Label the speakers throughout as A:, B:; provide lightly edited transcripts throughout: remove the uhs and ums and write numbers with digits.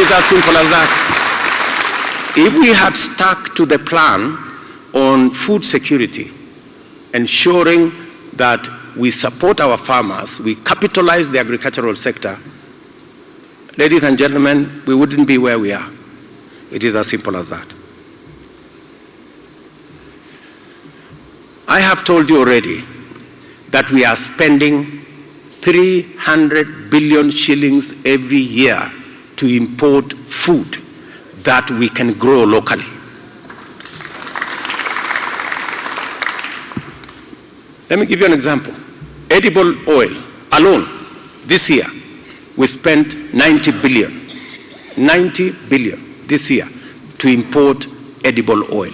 A: is as simple as that. If we had stuck to the plan on food security, ensuring that we support our farmers, we capitalize the agricultural sector, ladies and gentlemen, we wouldn't be where we are. It is as simple as that. I have told you already that we are spending 300 billion shillings every year to import food that we can grow locally. Let me give you an example. Edible oil alone, this year, we spent 90 billion. 90 billion this year to import edible oil,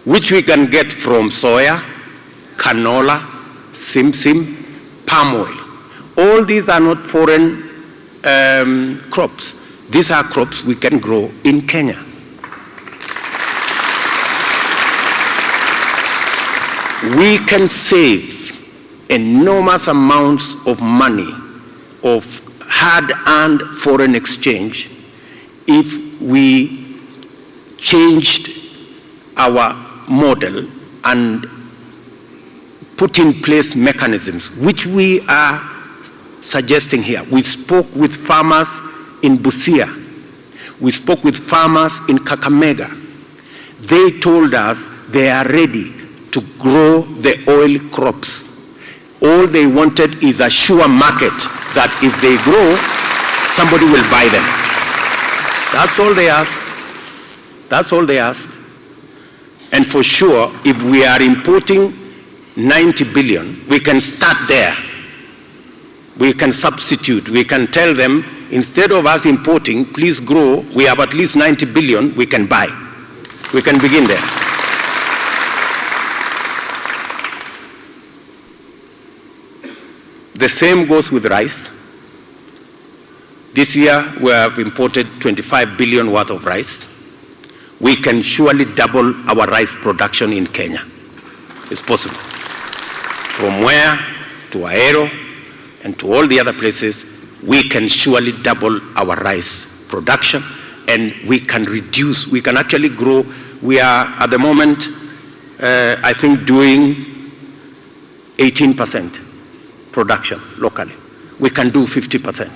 A: which we can get from soya, canola, simsim, palm oil. All these are not foreign crops. These are crops we can grow in Kenya. We can save enormous amounts of money, of hard-earned foreign exchange, if we changed our model and put in place mechanisms, which we are suggesting here. We spoke with farmers in Busia. We spoke with farmers in Kakamega. They told us they are ready to grow the oil crops. All they wanted is a sure market that if they grow, somebody will buy them. That's all they asked. That's all they asked. And for sure, if we are importing 90 billion, we can start there. We can substitute. We can tell them, instead of us importing, please grow. We have at least 90 billion we can buy. We can begin there. The same goes with rice. This year, we have imported 25 billion worth of rice. We can surely double our rice production in Kenya. It's possible. From where to Ahero and to all the other places, we can surely double our rice production, and we can reduce, we can actually grow. We are at the moment, I think, doing 18% production locally. We can do 50%.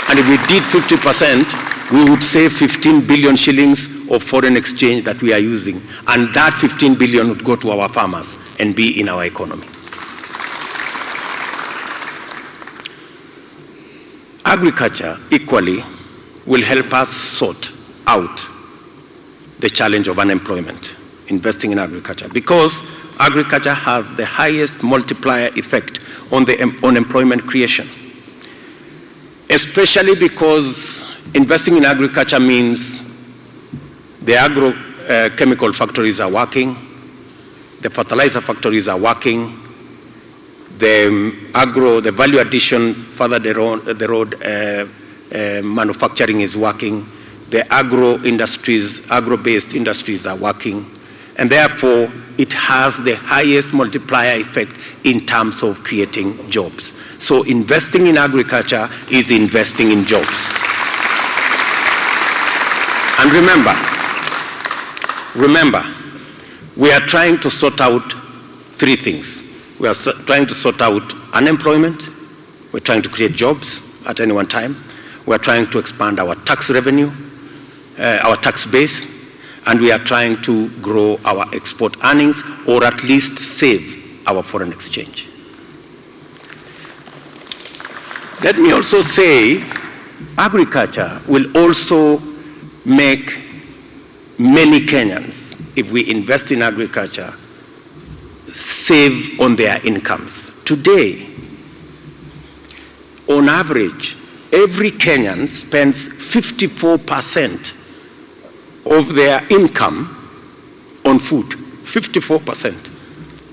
A: And if we did 50%, we would save 15 billion shillings of foreign exchange that we are using. And that 15 billion would go to our farmers and be in our economy. Agriculture, equally, will help us sort out the challenge of unemployment, investing in agriculture, because agriculture has the highest multiplier effect on employment creation, especially because investing in agriculture means the agrochemical factories are working, the fertilizer factories are working, the value addition further the road manufacturing is working, the agro-based industries are working, and therefore it has the highest multiplier effect in terms of creating jobs. So investing in agriculture is investing in jobs. And remember, we are trying to sort out three things. We are trying to sort out unemployment, we're trying to create jobs at any one time, we're trying to expand our tax revenue, our tax base, and we are trying to grow our export earnings, or at least save our foreign exchange. Let me also say, agriculture will also make many Kenyans, if we invest in agriculture, save on their incomes. Today, on average, every Kenyan spends 54% of their income on food, 54%.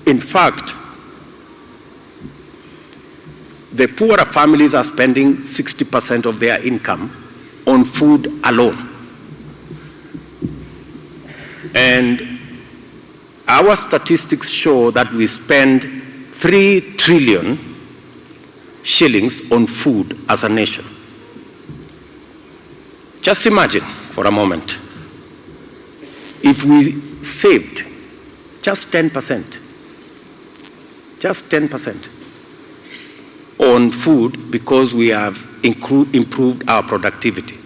A: In fact, the poorer families are spending 60% of their income on food alone. And our statistics show that we spend 3 trillion shillings on food as a nation. Just imagine for a moment, if we saved just 10%, on food because we have improved our productivity.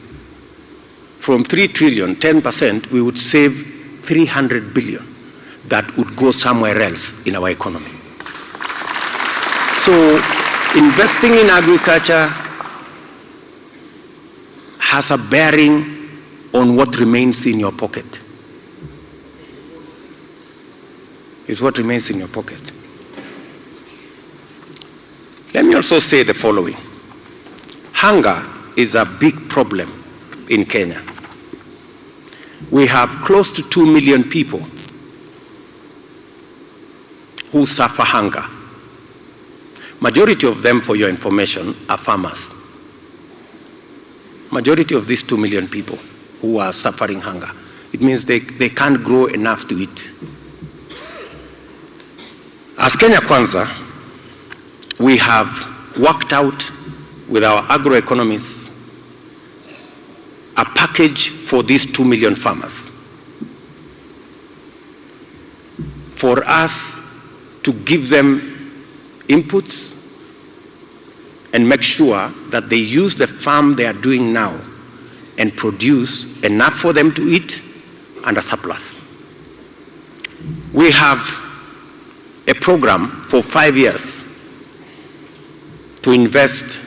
A: From 3 trillion, 10%, we would save 300 billion that would go somewhere else in our economy. So investing in agriculture has a bearing on what remains in your pocket. It's what remains in your pocket. Let me also say the following. Hunger is a big problem in Kenya. We have close to 2 million people who suffer hunger. Majority of them, for your information, are farmers. Majority of these 2 million people who are suffering hunger. It means they can't grow enough to eat. As Kenya Kwanza, we have worked out with our agroeconomists a package for these 2 million farmers. For us to give them inputs and make sure that they use the farm they are doing now and produce enough for them to eat and a surplus. We have a program for 5 years to invest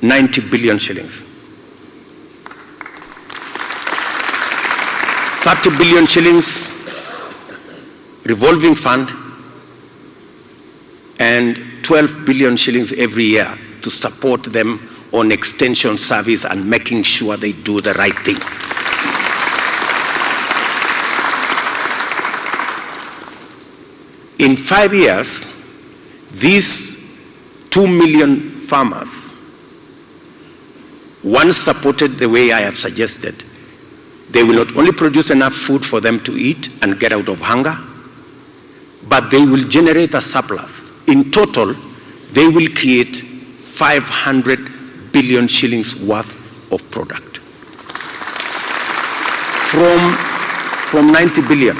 A: 90 billion shillings. 30 billion shillings revolving fund and 12 billion shillings every year to support them on extension service and making sure they do the right thing. In 5 years, these 2 million farmers, once supported the way I have suggested, they will not only produce enough food for them to eat and get out of hunger, but they will generate a surplus. In total, they will create 500 billion shillings worth of product. From 90 billion,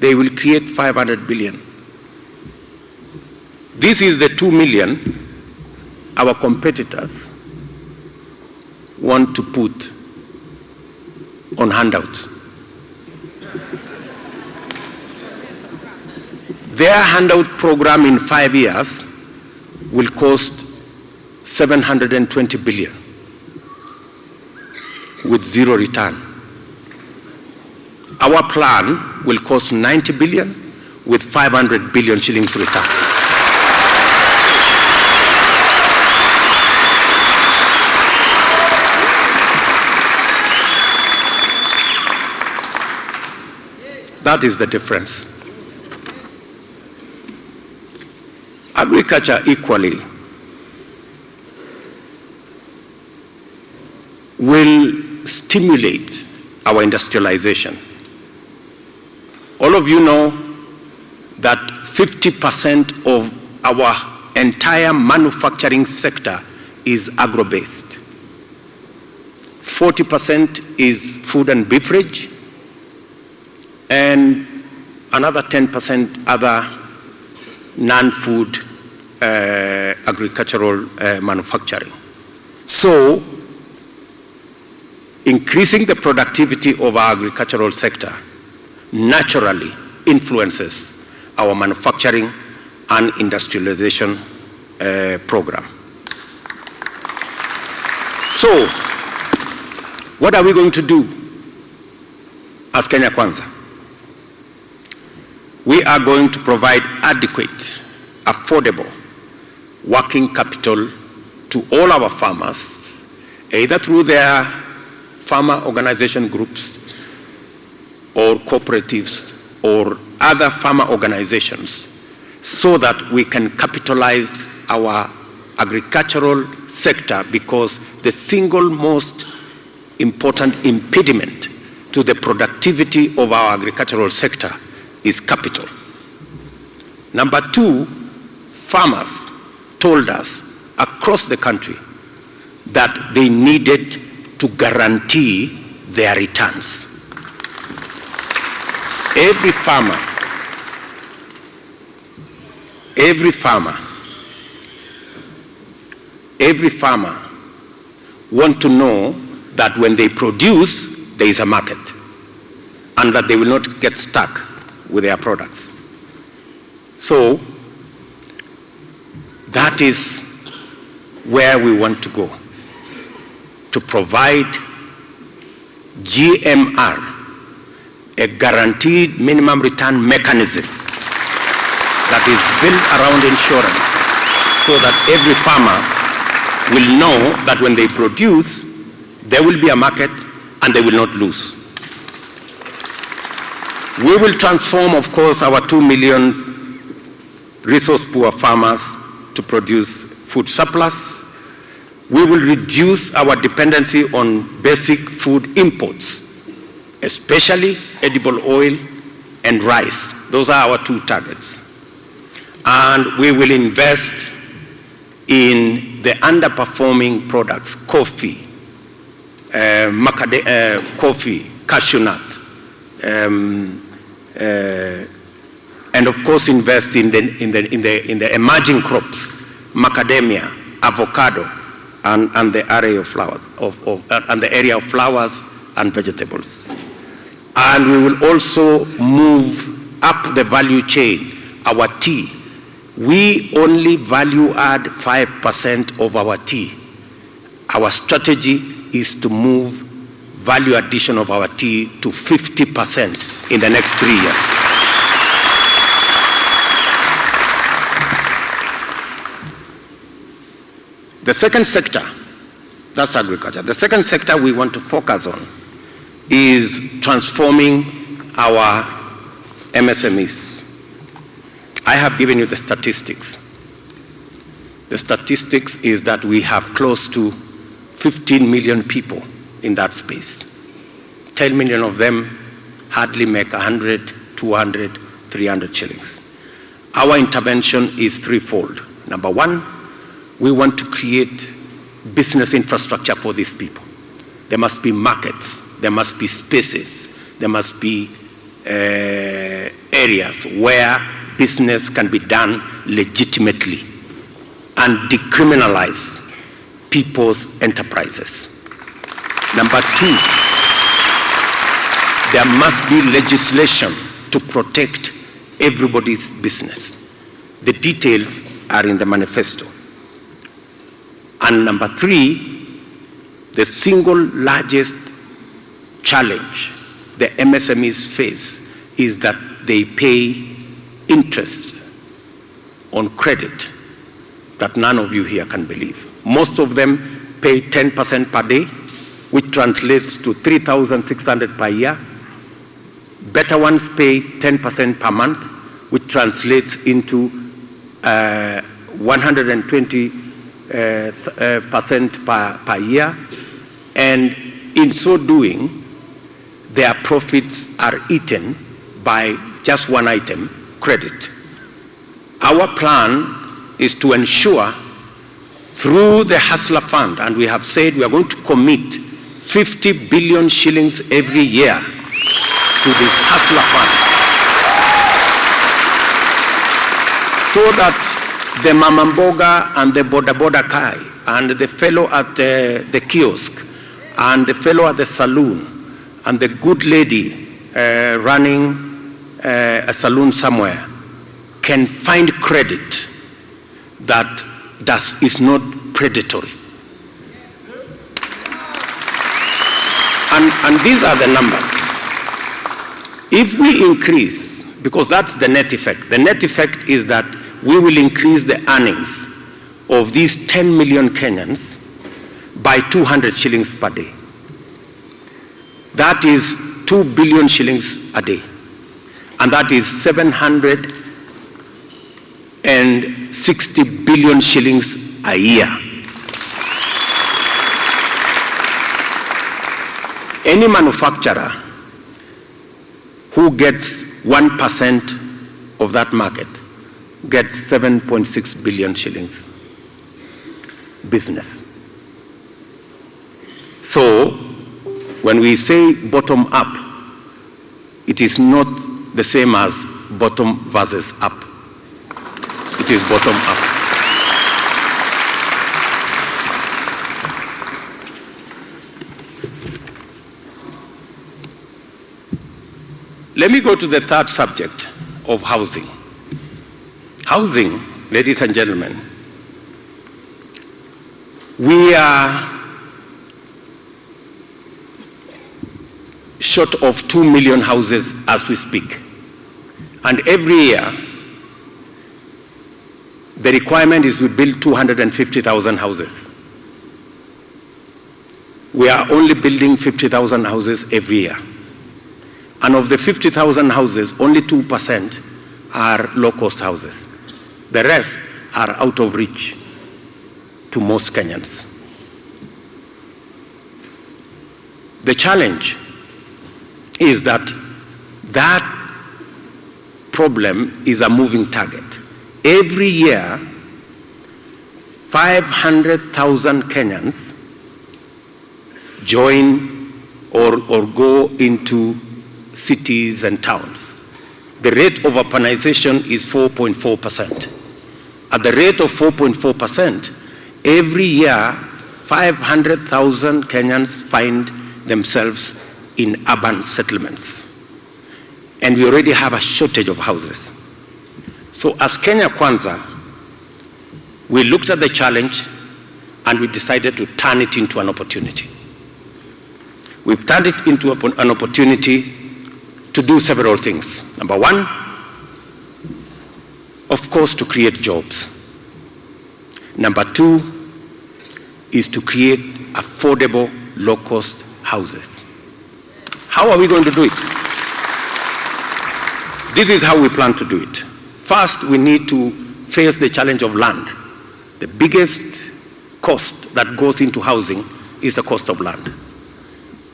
A: they will create 500 billion. This is the 2 million our competitors want to put on handouts. Their handout program in 5 years will cost 720 billion with zero return. Our plan will cost 90 billion with 500 billion shillings return. That is the difference. Agriculture equally will stimulate our industrialization. All of you know that 50% of our entire manufacturing sector is agro-based. 40% is food and beverage, and another 10% other non-food agricultural manufacturing. So, increasing the productivity of our agricultural sector naturally influences our manufacturing and industrialization program. So, what are we going to do as Kenya Kwanza? We are going to provide adequate, affordable working capital to all our farmers, either through their farmer organization groups or cooperatives or other farmer organizations, so that we can capitalize our agricultural sector, because the single most important impediment to the productivity of our agricultural sector is capital. Number two, farmers told us across the country that they needed to guarantee their returns. Every farmer want to know that when they produce, there is a market, and that they will not get stuck with their products. So that is where we want to go, to provide GMR, a guaranteed minimum return mechanism that is built around insurance, so that every farmer will know that when they produce, there will be a market and they will not lose. We will transform, of course, our 2 million resource-poor farmers to produce food surplus. We will reduce our dependency on basic food imports, especially edible oil and rice. Those are our 2 targets. And we will invest in the underperforming products, coffee, coffee, cashew nut, and of course invest in the emerging crops, macadamia, avocado, and the area of flowers, and the area of flowers and vegetables. And we will also move up the value chain. Our tea, we only value add 5% of our tea. Our strategy is to move value addition of our tea to 50% in the next 3 years. The second sector, that's agriculture. The second sector we want to focus on is transforming our MSMEs. I have given you the statistics. The statistics is that we have close to 15 million people in that space. 10 million of them hardly make 100, 200, 300 shillings. Our intervention is threefold. Number one, we want to create business infrastructure for these people. There must be markets, there must be spaces, there must be areas where business can be done legitimately and decriminalize people's enterprises. Number two, there must be legislation to protect everybody's business. The details are in the manifesto. And number three, the single largest challenge the MSMEs face is that they pay interest on credit that none of you here can believe. Most of them pay 10% per day, which translates to 3,600 per year. Better ones pay 10% per month, which translates into 120% per year. And in so doing, their profits are eaten by just one item, credit. Our plan is to ensure through the Hustler Fund, and we have said we are going to commit 50 billion shillings every year to the Hustler Fund, so that the Mamamboga and the Boda Kai and the fellow at the kiosk and the fellow at the saloon and the good lady running a saloon somewhere can find credit that is not predatory. And these are the numbers. If we increase, because that's the net effect. The net effect is that we will increase the earnings of these 10 million Kenyans by 200 shillings per day. That is 2 billion shillings a day. And that is 760 billion shillings a year. Any manufacturer who gets 1% of that market gets 7.6 billion shillings business. So when we say bottom up, it is not the same as bottom versus up. It is bottom up. Let me go to the third subject of housing. Housing, ladies and gentlemen, we are short of 2 million houses as we speak. And every year, the requirement is to build 250,000 houses. We are only building 50,000 houses every year. And of the 50,000 houses, only 2% are low-cost houses. The rest are out of reach to most Kenyans. The challenge is that that problem is a moving target. Every year, 500,000 Kenyans join or go into cities and towns. The rate of urbanization is 4.4%. At the rate of 4.4%, every year, 500,000 Kenyans find themselves in urban settlements. And we already have a shortage of houses. So as Kenya Kwanza, we looked at the challenge and we decided to turn it into an opportunity. We've turned it into an opportunity to do several things. Number one, of course, to create jobs. Number two is to create affordable, low-cost houses. How are we going to do it? This is how we plan to do it. First, we need to face the challenge of land. The biggest cost that goes into housing is the cost of land.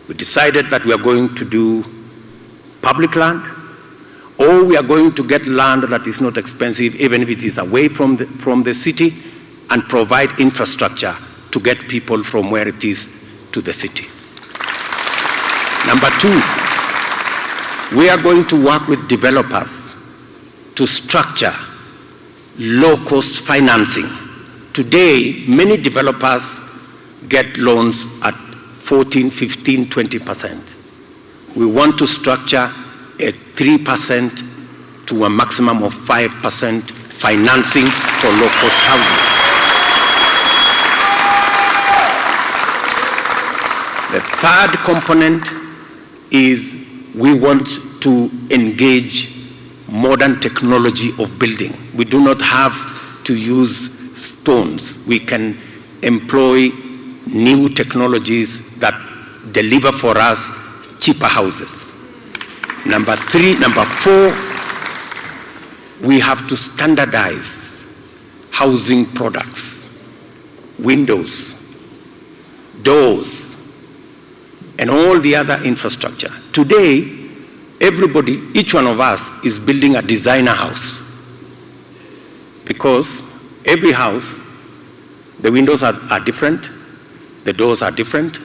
A: We decided that we are going to do public land, or we are going to get land that is not expensive, even if it is away from the city, and provide infrastructure to get people from where it is to the city. Number two, we are going to work with developers to structure low-cost financing. Today, many developers get loans at 14, 15, 20%. We want to structure a 3% to a maximum of 5% financing for low-cost housing. The third component is we want to engage modern technology of building. We do not have to use stones. We can employ new technologies that deliver for us cheaper houses. Number four, we have to standardize housing products, windows, doors, and all the other infrastructure. Today, everybody, each one of us is building a designer house, because every house, the windows are different, the doors are different.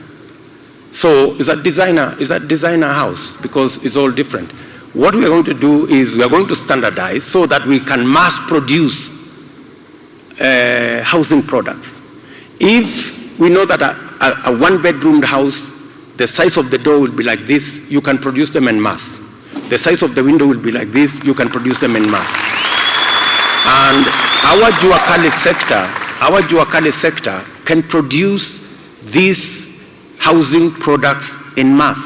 A: So is that designer house, because it's all different. What we are going to do is we are going to standardize so that we can mass produce housing products. If we know that a one-bedroom house, the size of the door will be like this, you can produce them en masse. The size of the window will be like this, you can produce them en masse. And our Juakali sector can produce these housing products en masse.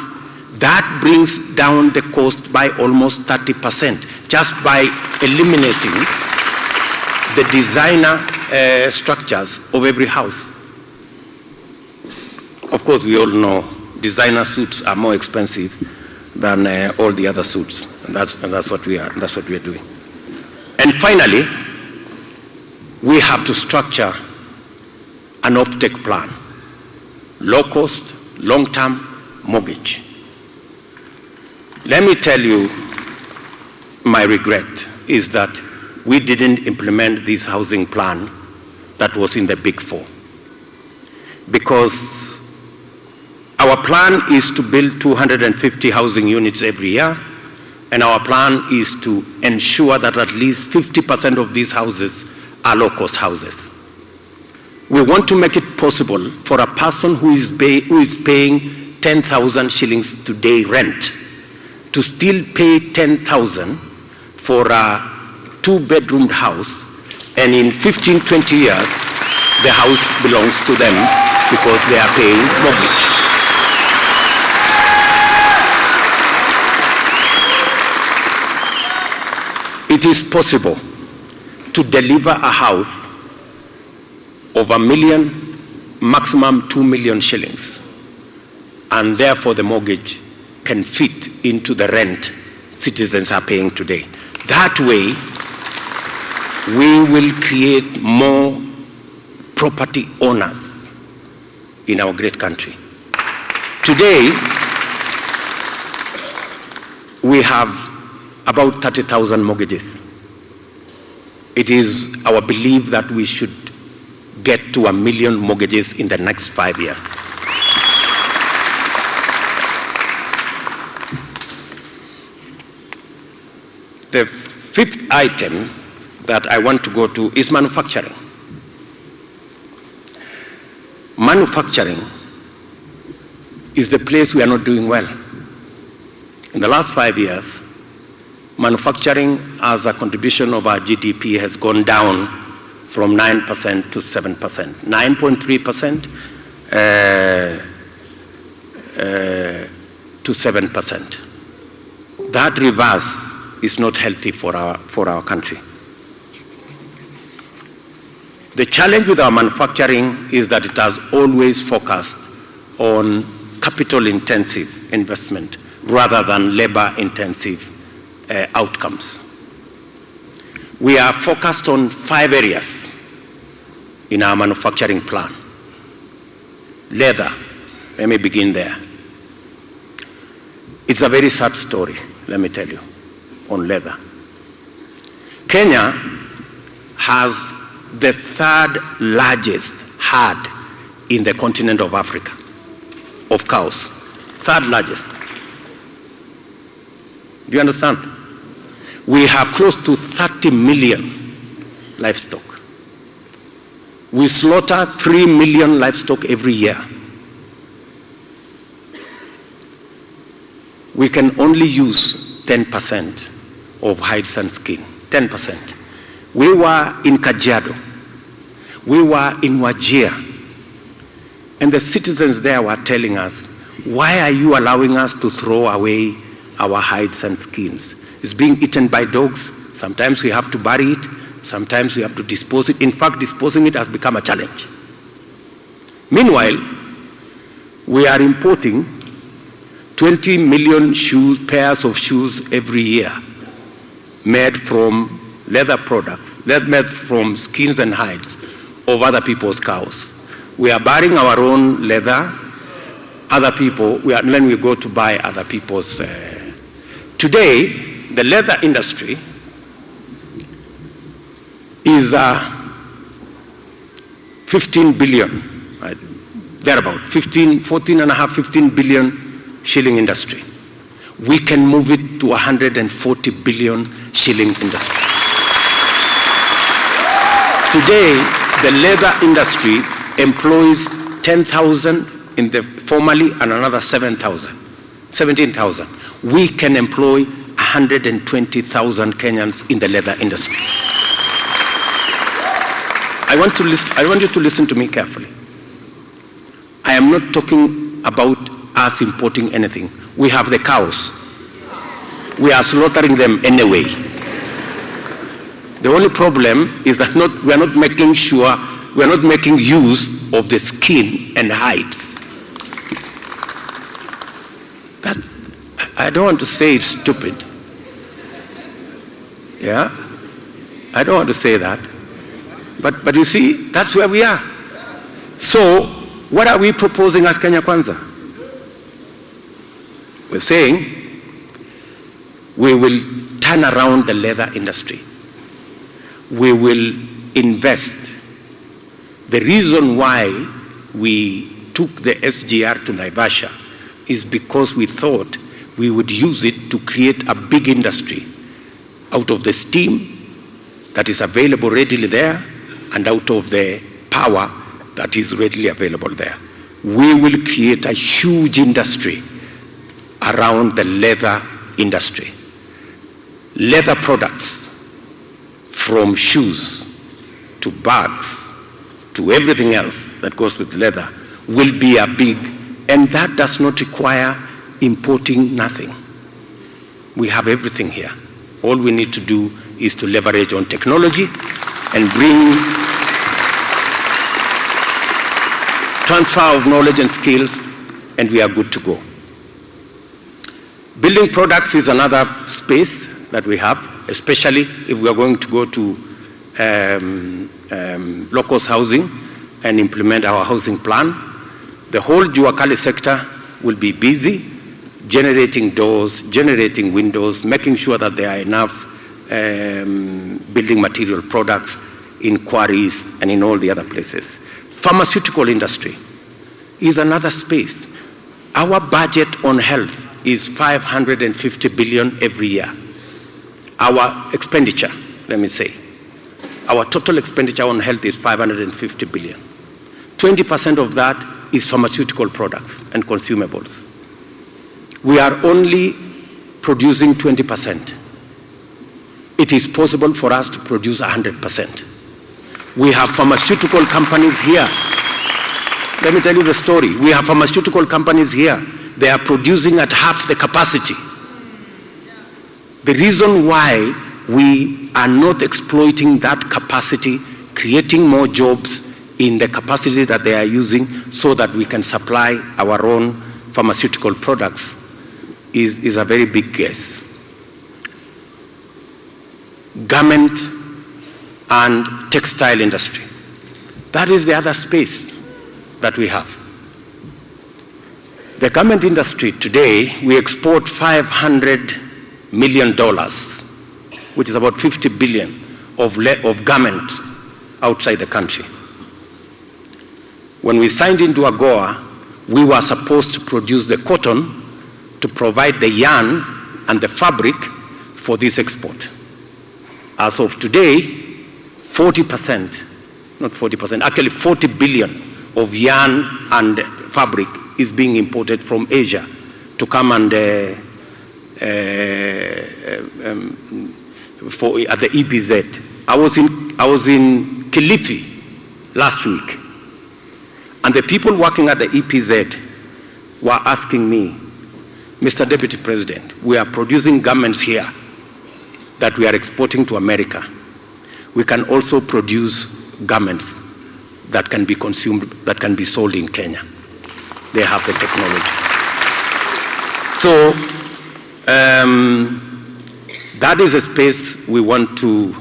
A: That brings down the cost by almost 30%, just by eliminating the designer structures of every house. Of course, we all know designer suits are more expensive than all the other suits, and that's what we are doing. And finally, we have to structure an off-take plan, low cost, long-term mortgage. Let me tell you, my regret is that we didn't implement this housing plan that was in the Big Four, because Our plan is to build 250 housing units every year, and our plan is to ensure that at least 50% of these houses are low-cost houses. We want to make it possible for a person who is paying 10,000 shillings today rent to still pay 10,000 for a 2-bedroomed house, and in 15, 20 years, the house belongs to them because they are paying mortgage. It is possible to deliver a house of $1 million, maximum 2 million shillings, and therefore the mortgage can fit into the rent citizens are paying today. That way, we will create more property owners in our great country. Today, we have about 30,000 mortgages. It is our belief that we should get to 1 million mortgages in the next 5 years. The fifth item that I want to go to is manufacturing. Manufacturing is the place we are not doing well. In the last 5 years, manufacturing as a contribution of our GDP has gone down from 9% to 7%, 9.3% to 7%. That reverse is not healthy for our country. The challenge with our manufacturing is that it has always focused on capital-intensive investment rather than labor-intensive outcomes. We are focused on 5 areas in our manufacturing plan. Leather, let me begin there. It's a very sad story, let me tell you, on leather. Kenya has the 3rd largest herd in the continent of Africa of cows, 3rd largest. Do you understand? We have close to 30 million livestock. We slaughter 3 million livestock every year. We can only use 10% of hides and skin, 10%. We were in Kajiado, we were in Wajir, and the citizens there were telling us, why are you allowing us to throw away our hides and skins? It's being eaten by dogs. Sometimes we have to bury it. Sometimes we have to dispose it. In fact, disposing it has become a challenge. Meanwhile, we are importing 20 million pairs of shoes every year made from leather products, made from skins and hides of other people's cows. We are burying our own leather. Other people, then we go to buy other people's. Today, the leather industry is 15 billion, right? Thereabout, 15 billion shilling industry. We can move it to 140 billion shilling industry. Today, the leather industry employs 10,000 in the formally and another 17,000. We can employ 120,000 Kenyans in the leather industry. I want you to listen to me carefully. I am not talking about us importing anything. We have the cows. We are slaughtering them anyway. The only problem is that we are not making use of the skin and hides. I don't want to say it's stupid. Yeah? I don't want to say that. But you see, that's where we are. So, what are we proposing as Kenya Kwanza? We're saying we will turn around the leather industry. We will invest. The reason why we took the SGR to Naivasha is because we thought we would use it to create a big industry out of the steam that is available readily there and out of the power that is readily available there. We will create a huge industry around the leather industry. Leather products, from shoes to bags to everything else that goes with leather, will be a big, and that does not require importing nothing. We have everything here. All we need to do is to leverage on technology and bring transfer of knowledge and skills, and we are good to go. Building products is another space that we have, especially if we are going to go to low-cost housing and implement our housing plan. The whole Juakali sector will be busy generating doors, generating windows, making sure that there are enough building material products in quarries and in all the other places. Pharmaceutical industry is another space. Our budget on health is 550 billion every year. Our expenditure, let me say, our total expenditure on health is 550 billion. 20% of that is pharmaceutical products and consumables. We are only producing 20%. It is possible for us to produce 100%. We have pharmaceutical companies here. Let me tell you the story. We have pharmaceutical companies here. They are producing at half the capacity. The reason why we are not exploiting that capacity, creating more jobs in the capacity that they are using so that we can supply our own pharmaceutical products is a very big guess. Garment and textile industry. That is the other space that we have. The garment industry today, we export $500 million, which is about 50 billion of garments outside the country. When we signed into AGOA, we were supposed to produce the cotton to provide the yarn and the fabric for this export. As of today, 40%, not 40%, actually 40 billion of yarn and fabric is being imported from Asia to come and at the EPZ. I was in Kilifi last week, and the people working at the EPZ were asking me, Mr. Deputy President, we are producing garments here that we are exporting to America. We can also produce garments that can be consumed, that can be sold in Kenya. They have the technology. So that is a space we want to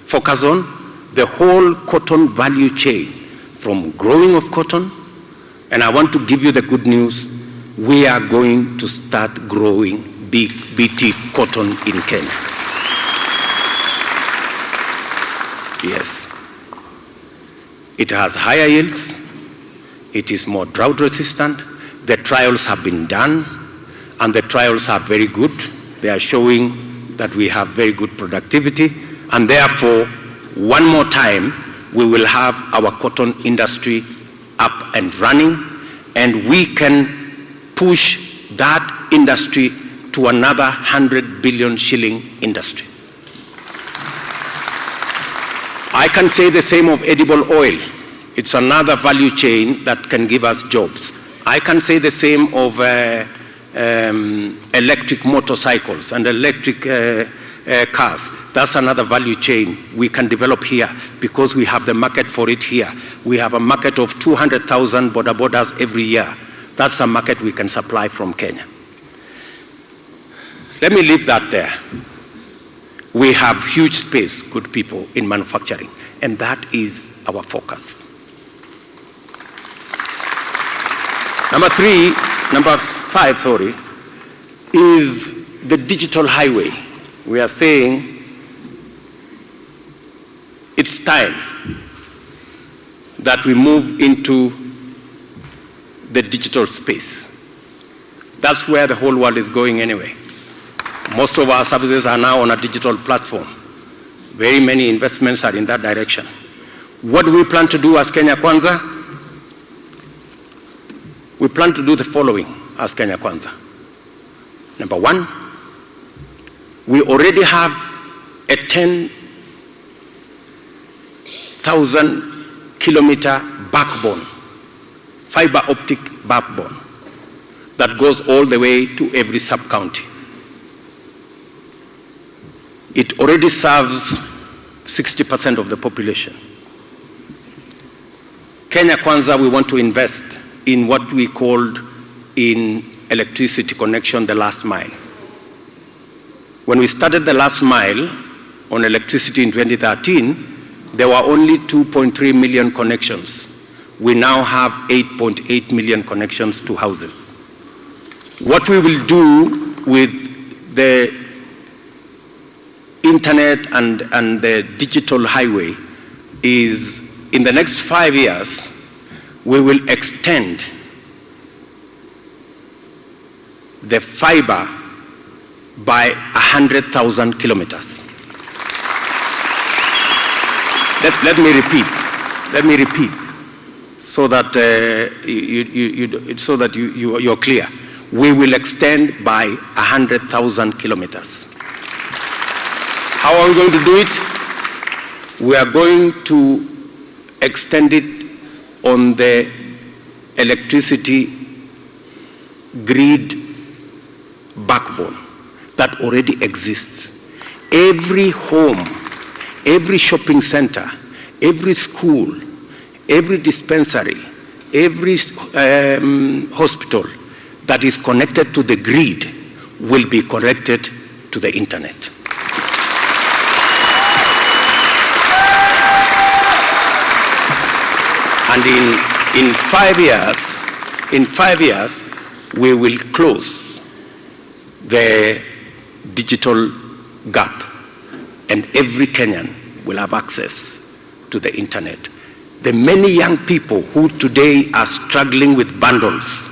A: focus on. The whole cotton value chain, from growing of cotton, and I want to give you the good news, we are going to start growing big BT cotton in Kenya. Yes. It has higher yields. It is more drought resistant. The trials have been done, and the trials are very good. They are showing that we have very good productivity, and therefore, one more time, we will have our cotton industry up and running, and we can push that industry to another 100 billion shilling industry. I can say the same of edible oil. It's another value chain that can give us jobs. I can say the same of electric motorcycles and electric cars. That's another value chain we can develop here because we have the market for it here. We have a market of 200,000 border borders every year. That's a market we can supply from Kenya. Let me leave that there. We have huge space, good people, in manufacturing, and that is our focus. Number five, is the digital highway. We are saying it's time that we move into the digital space. That's where the whole world is going anyway. Most of our services are now on a digital platform. Very many investments are in that direction. What do we plan to do as Kenya Kwanza? We plan to do the following as Kenya Kwanza. Number one, we already have a 10,000 kilometer backbone, fiber optic backbone, that goes all the way to every sub-county. It already serves 60% of the population. Kenya Kwanza, we want to invest in what we called in electricity connection, the last mile. When we started the last mile on electricity in 2013, there were only 2.3 million connections. We now have 8.8 million connections to houses. What we will do with the internet and the digital highway is, in the next 5 years, we will extend the fiber by 100,000 kilometers. Let me repeat, so that you're clear. We will extend by 100,000 kilometers. How are we going to do it? We are going to extend it on the electricity grid backbone that already exists. Every home, every shopping center, every school, every dispensary, every hospital that is connected to the grid will be connected to the internet. And in 5 years, we will close the digital gap, and every Kenyan will have access to the internet. The many young people who today are struggling with bundles,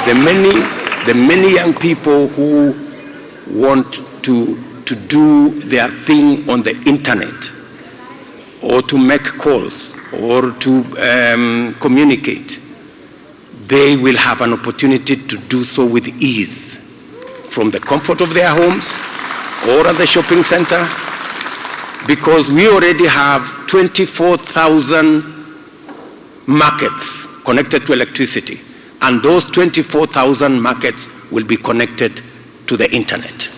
A: the many young people who want to do their thing on the internet, or to make calls, or to communicate, they will have an opportunity to do so with ease from the comfort of their homes or at the shopping center, because we already have 24,000 markets connected to electricity, and those 24,000 markets will be connected to the internet.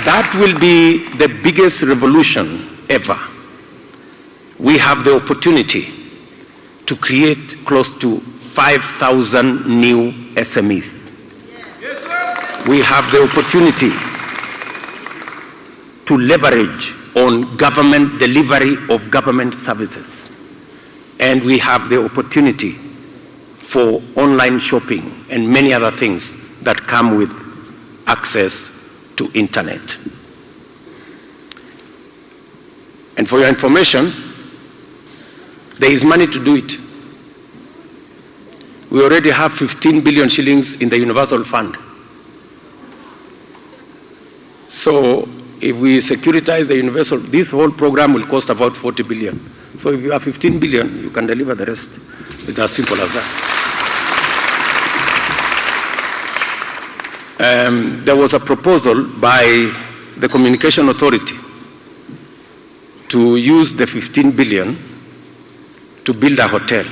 A: That will be the biggest revolution ever. We have the opportunity to create close to 5,000 new SMEs. Yes, sir. We have the opportunity to leverage on government delivery of government services. And we have the opportunity for online shopping and many other things that come with access to internet. And for your information, there is money to do it. We already have 15 billion shillings in the Universal Fund. So if we securitize the Universal, this whole program will cost about 40 billion. So if you have 15 billion, you can deliver the rest. It's as simple as that. There was a proposal by the Communication Authority to use the 15 billion to build a hotel.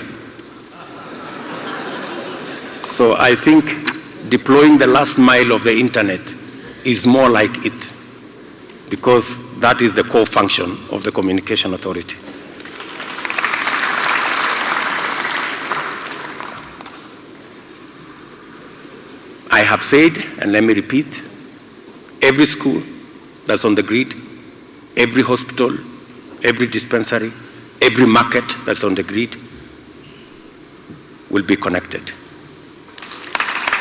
A: So I think deploying the last mile of the internet is more like it, because that is the core function of the Communication Authority. I have said, and let me repeat, every school that's on the grid, every hospital, every dispensary, every market that's on the grid will be connected.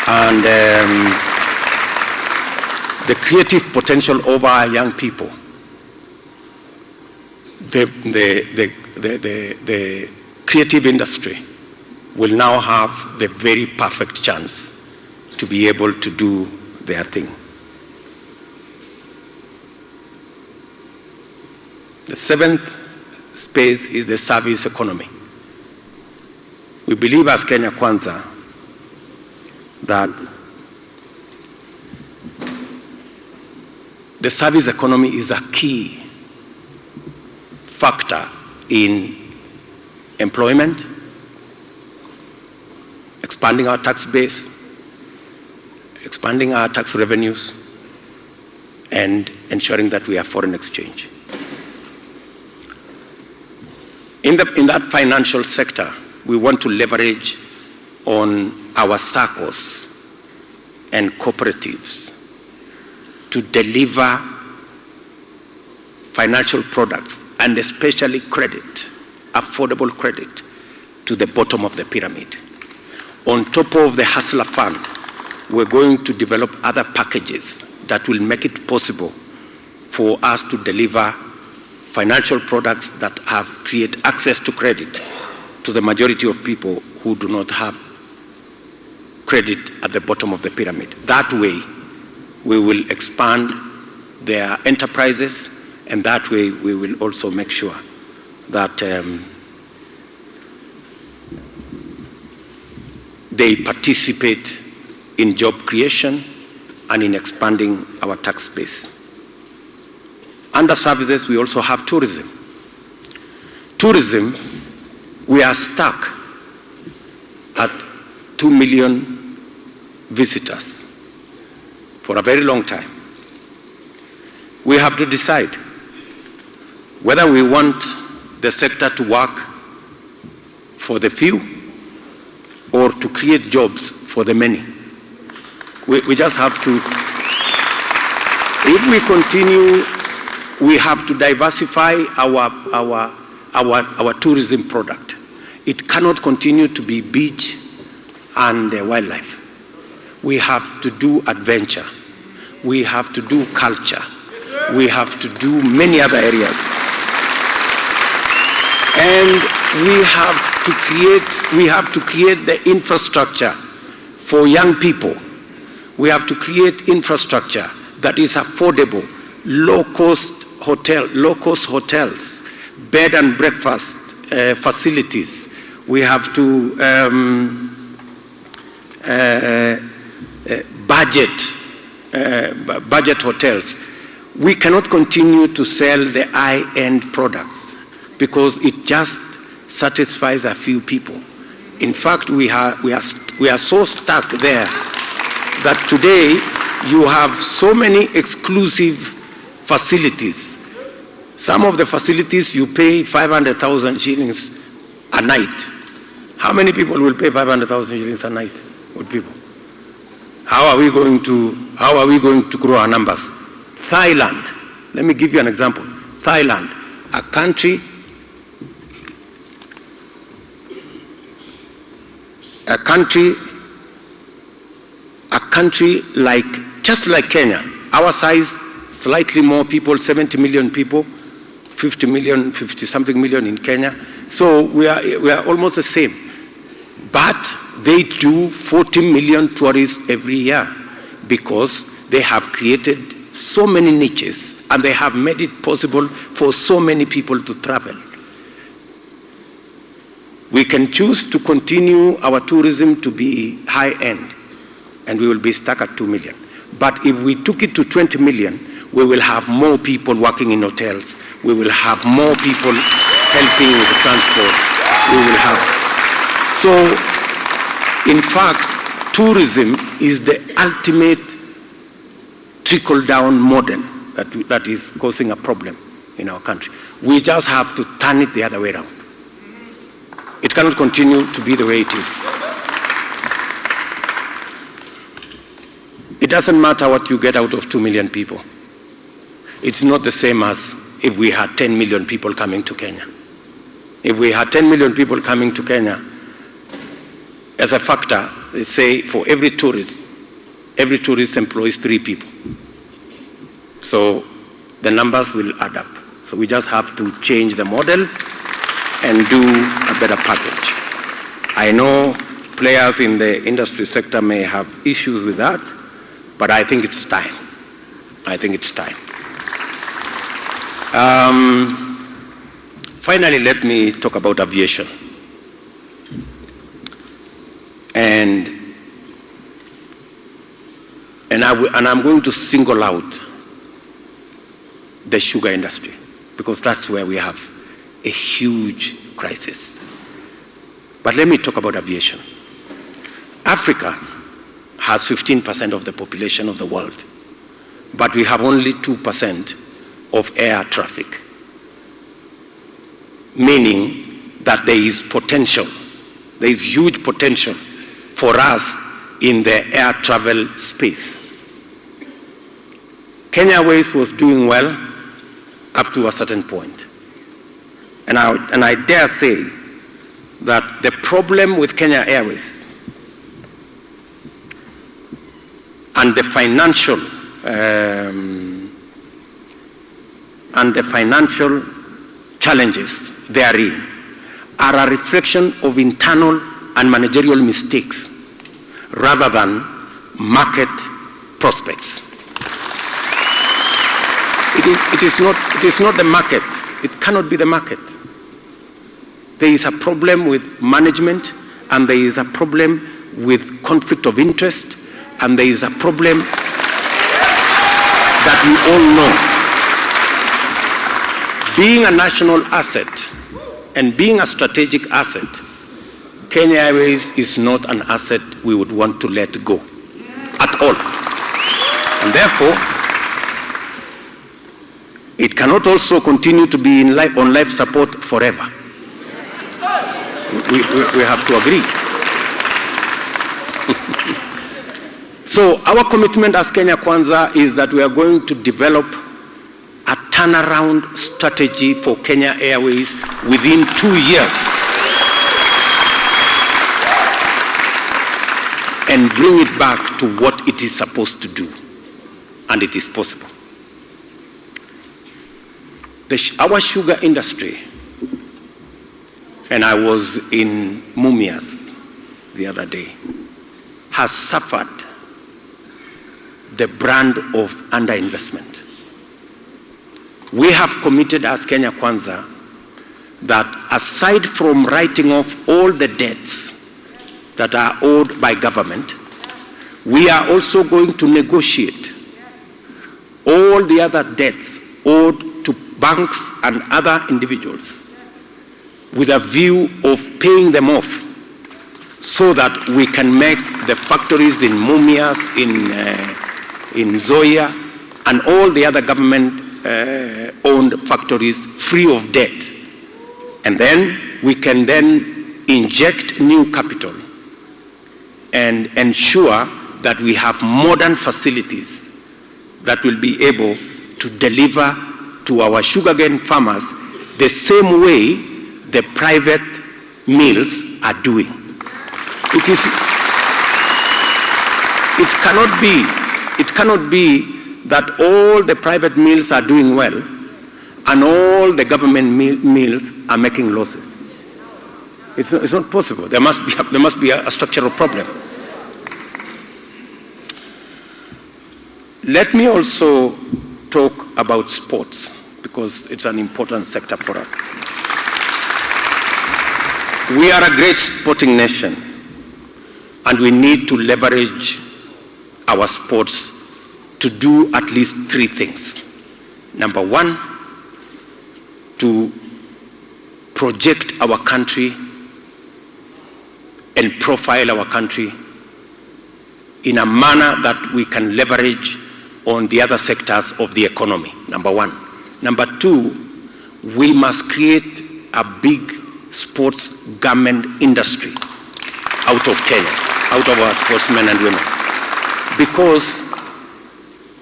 A: and the creative potential of our young people. The creative industry will now have the very perfect chance to be able to do their thing. The seventh space is the service economy. We believe as Kenya Kwanza that the service economy is a key factor in employment, expanding our tax base, expanding our tax revenues, and ensuring that we have foreign exchange. In that financial sector, we want to leverage on our SACCOs and cooperatives to deliver financial products, and especially credit, affordable credit, to the bottom of the pyramid. On top of the Hustler Fund, we're going to develop other packages that will make it possible for us to deliver financial products that create access to credit to the majority of people who do not have credit at the bottom of the pyramid. That way, we will expand their enterprises, and that way we will also make sure that they participate in job creation and in expanding our tax base. Under services, we also have tourism. Tourism, we are stuck at 2 million visitors for a very long time. We have to decide whether we want the sector to work for the few or to create jobs for the many. We just have to, if we continue, we have to diversify our tourism product. It cannot continue to be beach and wildlife. We have to do adventure. We have to do culture. We have to do many other areas. And we have to create the infrastructure for young people. We have to create infrastructure that is affordable, low-cost hotels, bed and breakfast facilities. We have to budget hotels. We cannot continue to sell the high-end products because it just satisfies a few people. In fact, we are so stuck there that today you have so many exclusive facilities. Some of the facilities you pay 500,000 shillings a night. How many people will pay 500,000 shillings a night with people? How are we going to grow our numbers? Thailand, let me give you an example. Thailand, a country like, just like Kenya, our size, slightly more people, 70 million people, 50 something million in Kenya. So we are almost the same. But they do 40 million tourists every year because they have created so many niches and they have made it possible for so many people to travel. We can choose to continue our tourism to be high-end, and we will be stuck at 2 million. But if we took it to 20 million, we will have more people working in hotels. We will have more people helping with the transport. We will have. So, in fact, tourism is the ultimate trickle-down model that is causing a problem in our country. We just have to turn it the other way around. It cannot continue to be the way it is. It doesn't matter what you get out of 2 million people. It's not the same as if we had 10 million people coming to Kenya. If we had 10 million people coming to Kenya, as a factor, they say for every tourist employs 3 people. So the numbers will add up. So we just have to change the model and do a better package. I know players in the industry sector may have issues with that, but I think it's time. I think it's time. Finally, let me talk about aviation. And I'm going to single out the sugar industry, because that's where we have a huge crisis. But let me talk about aviation. Africa has 15% of the population of the world, but we have only 2% of air traffic, meaning that there is potential, there is huge potential for us in the air travel space. Kenya Airways was doing well up to a certain point. And I dare say that the problem with Kenya Airways and the financial challenges therein are a reflection of internal and managerial mistakes rather than market prospects. It is not the market. It cannot be the market. There is a problem with management, and there is a problem with conflict of interest, and there is a problem that we all know. Being a national asset and being a strategic asset, Kenya Airways is not an asset we would want to let go at all. And therefore, it cannot also continue to be on life support forever. We have to agree. So our commitment as Kenya Kwanza is that we are going to develop a turnaround strategy for Kenya Airways within 2 years and bring it back to what it is supposed to do. And it is possible. Our sugar industry, and I was in Mumias the other day, has suffered the brand of underinvestment. We have committed as Kenya Kwanza that aside from writing off all the debts that are owed by government, we are also going to negotiate all the other debts owed to banks and other individuals with a view of paying them off so that we can make the factories in Mumias, in Zoya, and all the other government-owned factories free of debt. And then we can then inject new capital and ensure that we have modern facilities that will be able to deliver to our sugarcane farmers the same way the private mills are doing. It cannot be that all the private mills are doing well and all the government mills are making losses. It's not possible. There must be a structural problem. Let me also talk about sports, because it's an important sector for us. We are a great sporting nation, and we need to leverage our sports to do at least 3 things. Number 1, to project our country and profile our country in a manner that we can leverage on the other sectors of the economy, number 1. Number 2, we must create a big sports garment industry out of Kenya, out of our sportsmen and women. Because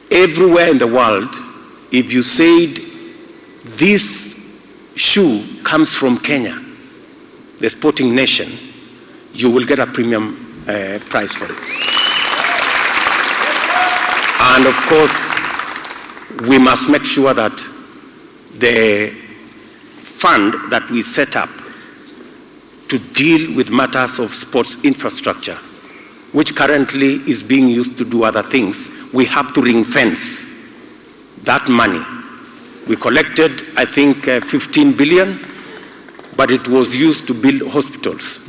A: everywhere in the world, if you said this shoe comes from Kenya, the sporting nation, you will get a premium price for it. And of course, we must make sure that the fund that we set up to deal with matters of sports infrastructure, which currently is being used to do other things, we have to ring fence that money. We collected, I think, 15 billion, but it was used to build hospitals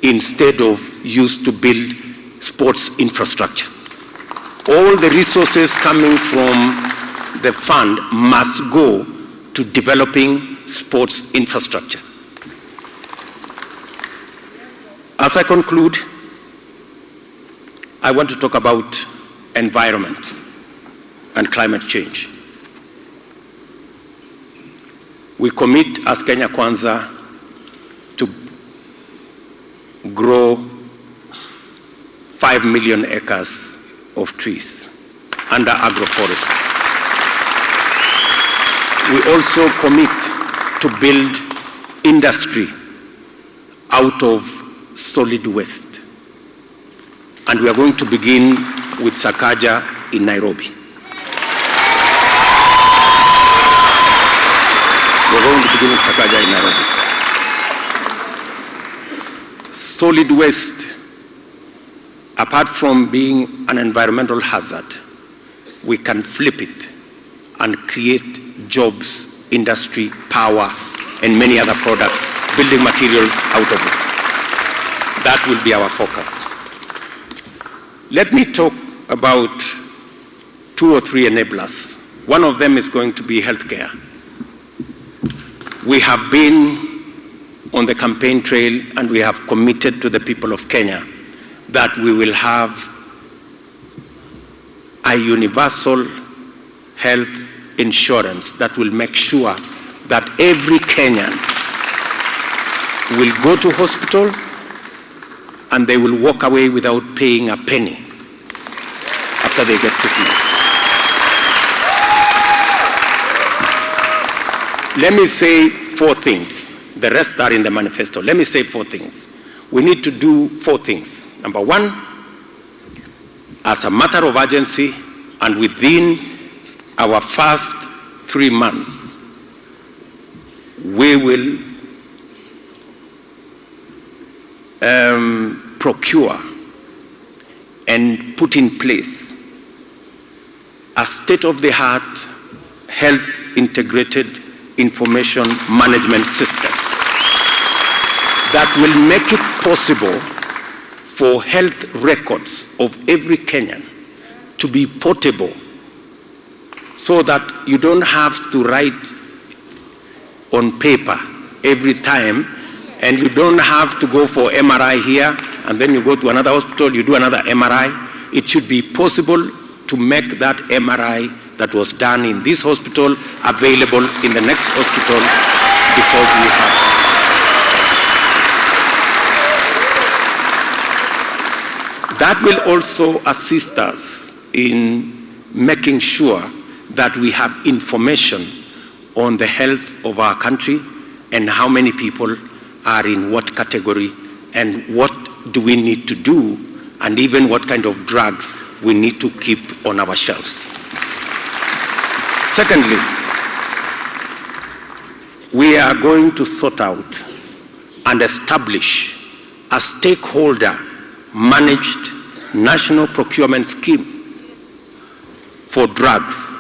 A: instead of used to build sports infrastructure. All the resources coming from the fund must go to developing sports infrastructure. As I conclude, I want to talk about environment and climate change. We commit as Kenya Kwanza to grow 5 million acres of trees under agroforestry. We also commit to build industry out of solid waste. And we are going to begin with Sakaja in Nairobi. We're going to begin with Sakaja in Nairobi. Solid waste, apart from being an environmental hazard, we can flip it and create jobs, industry, power, and many other products, building materials out of it. That will be our focus. Let me talk about 2 or 3 enablers. One of them is going to be healthcare. We have been on the campaign trail and we have committed to the people of Kenya that we will have a universal health insurance that will make sure that every Kenyan will go to hospital and they will walk away without paying a penny after they get treatment. Let me say 4 things. The rest are in the manifesto. Let me say 4 things. We need to do 4 things. Number 1, as a matter of urgency and within our first 3 months, we will procure and put in place a state-of-the-art health integrated information management system that will make it possible for health records of every Kenyan to be portable, so that you don't have to write on paper every time, and you don't have to go for MRI here, and then you go to another hospital, you do another MRI. It should be possible to make that MRI that was done in this hospital available in the next hospital, because we have. That will also assist us in making sure that we have information on the health of our country and how many people are in what category and what do we need to do, and even what kind of drugs we need to keep on our shelves. Secondly, we are going to sort out and establish a stakeholder-managed national procurement scheme for drugs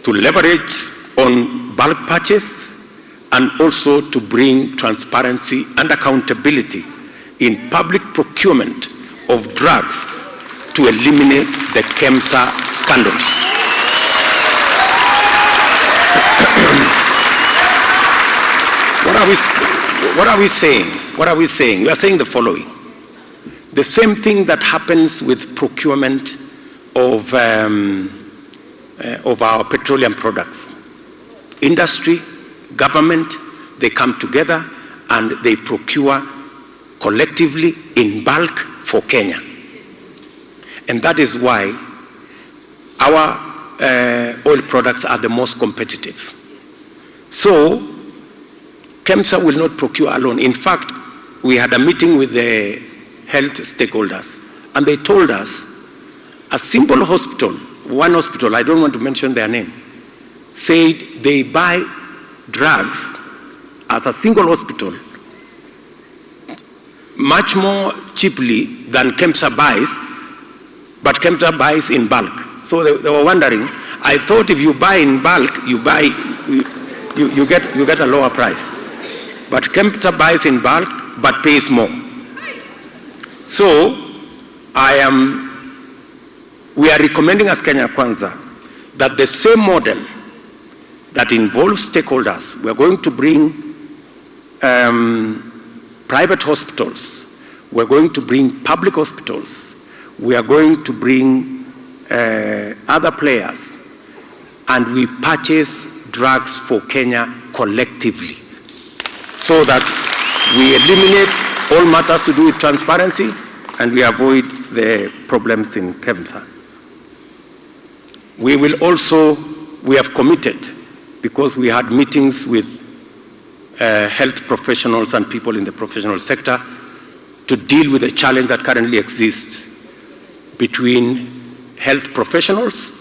A: to leverage on bulk purchase and also to bring transparency and accountability in public procurement of drugs to eliminate the KEMSA scandals. What are we saying? What are we saying? We are saying the following. The same thing that happens with procurement of our petroleum products. Industry, government, they come together and they procure collectively in bulk for Kenya. And that is why our oil products are the most competitive. So, KEMSA will not procure alone. In fact, we had a meeting with the health stakeholders, and they told us a simple hospital, one hospital, I don't want to mention their name, said they buy drugs as a single hospital much more cheaply than KEMSA buys, but KEMSA buys in bulk. So they were wondering, I thought if you buy in bulk, you get a lower price. But KEMSA buys in bulk, but pays more. So we are recommending as Kenya Kwanza that the same model that involves stakeholders, we are going to bring private hospitals, we're going to bring public hospitals, we are going to bring other players, and we purchase drugs for Kenya collectively so that we eliminate all matters to do with transparency and we avoid the problems in KEMSA. We have committed, because we had meetings with health professionals and people in the professional sector, to deal with the challenge that currently exists between health professionals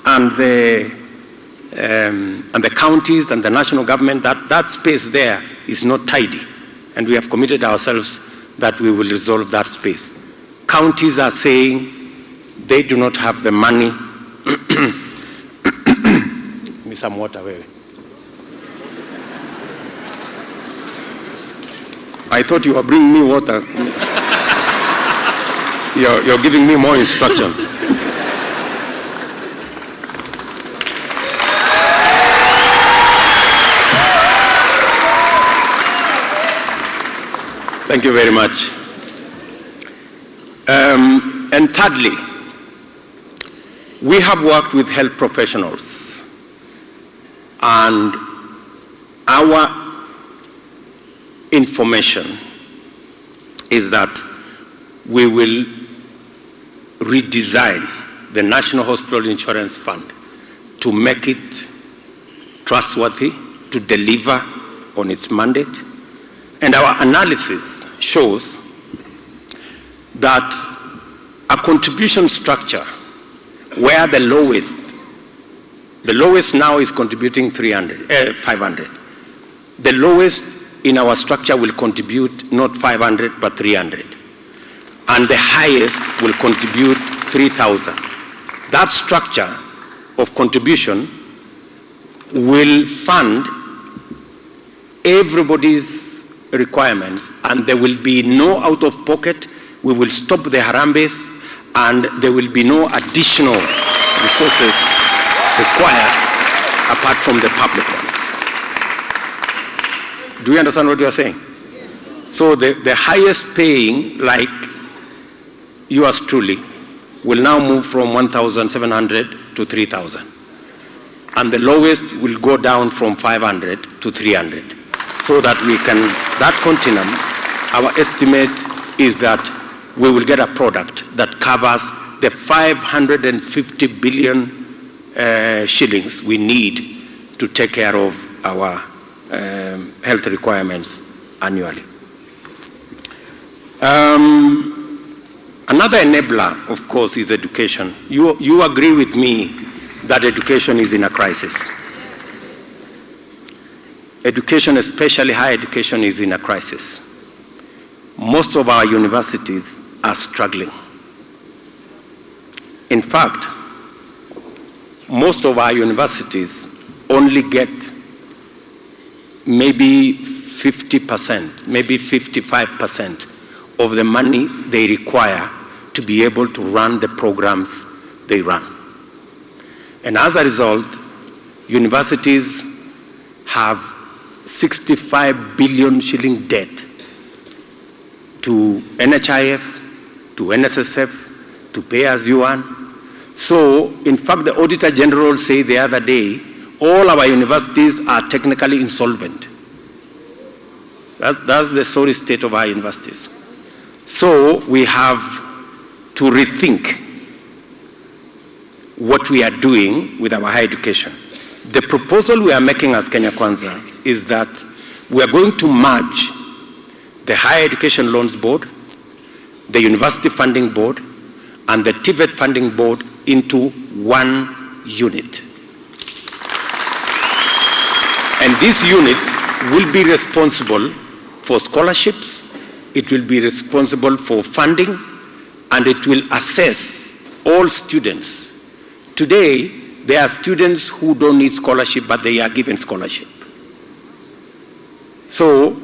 A: and the counties and the national government. That space there is not tidy, and we have committed ourselves that we will resolve that space. Counties are saying they do not have the money. Give me some water, baby. I thought you were bringing me water. You're giving me more instructions. Thank you very much. And thirdly, we have worked with health professionals, and our information is that we will redesign the National Hospital Insurance Fund to make it trustworthy, to deliver on its mandate. And our analysis shows that a contribution structure where the lowest now is contributing 500. The lowest in our structure will contribute not 500 but 300. And the highest will contribute 3,000. That structure of contribution will fund everybody's requirements, and there will be no out of pocket. We will stop the harambes, and there will be no additional resources required apart from the public ones. Do you understand what you are saying? Yes. So the highest paying, like yours truly, will now move from 1,700 to 3,000. And the lowest will go down from 500 to 300. So that we can, that continuum, our estimate is that we will get a product that covers the 550 billion shillings we need to take care of our health requirements annually. Another enabler, of course, is education. You agree with me that education is in a crisis. Education, especially higher education, is in a crisis. Most of our universities are struggling. In fact, most of our universities only get maybe 50%, maybe 55% of the money they require to be able to run the programs they run. And as a result, universities have 65 billion shilling debt to NHIF, to NSSF, to pay as you earn. So, in fact, the Auditor General said the other day, all our universities are technically insolvent. That's the sorry state of our universities. So, we have to rethink what we are doing with our higher education. The proposal we are making as Kenya Kwanza is that we are going to merge the Higher Education Loans Board, the University Funding Board, and the TVET Funding Board into one unit. And this unit will be responsible for scholarships, it will be responsible for funding, and it will assess all students. Today, there are students who don't need scholarship, but they are given scholarship. So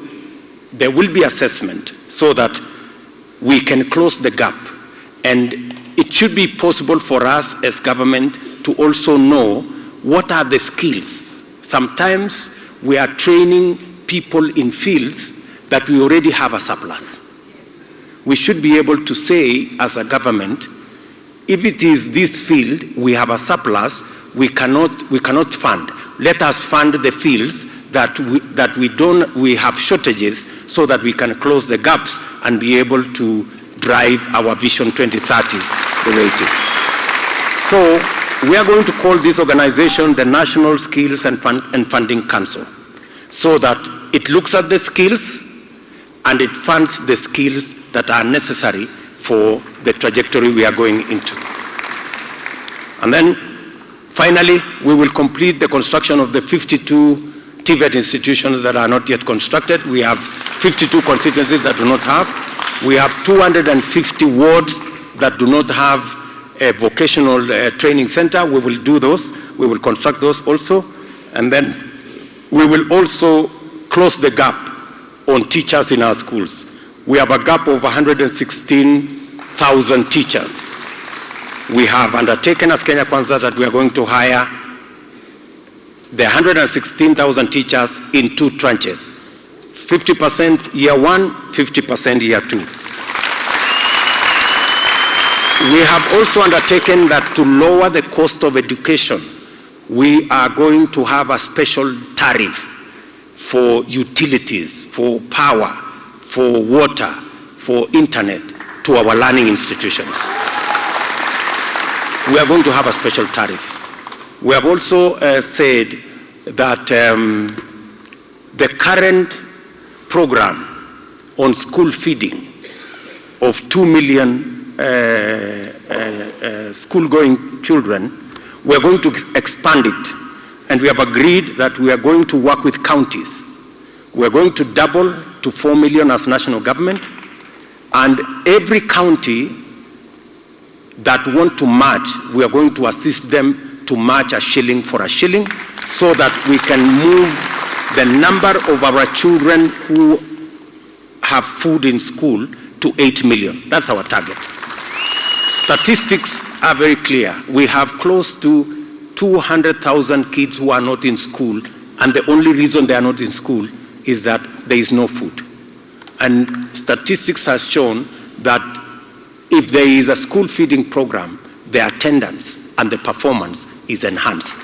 A: there will be assessment so that we can close the gap. And it should be possible for us as government to also know what are the skills. Sometimes we are training people in fields that we already have a surplus. We should be able to say as a government, if it is this field, we have a surplus, we cannot fund. Let us fund the fields that we have shortages so that we can close the gaps and be able to drive our Vision 2030 the way it is. So we are going to call this organization the National Skills and Funding Council, so that it looks at the skills and it funds the skills that are necessary for the trajectory we are going into. And then finally, we will complete the construction of the 52 TVET institutions that are not yet constructed. We have 52 constituencies that do not have. We have 250 wards that do not have a vocational training center. We will do those. We will construct those also. And then we will also close the gap on teachers in our schools. We have a gap of 116,000 teachers. We have undertaken as Kenya Kwanza that we are going to hire the 116,000 teachers in 2 tranches. 50% year 1, 50% year 2. We have also undertaken that to lower the cost of education, we are going to have a special tariff for utilities, for power, for water, for internet to our learning institutions. We are going to have a special tariff. We have also said that the current program on school feeding of 2 million school-going children, we are going to expand it. And we have agreed that we are going to work with counties. We are going to double to 4 million as national government. And every county that want to match, we are going to assist them to match a shilling for a shilling so that we can move the number of our children who have food in school to 8 million. That's our target. Statistics are very clear. We have close to 200,000 kids who are not in school, and the only reason they are not in school is that there is no food. And statistics has shown that if there is a school feeding program, the attendance and the performance is enhanced.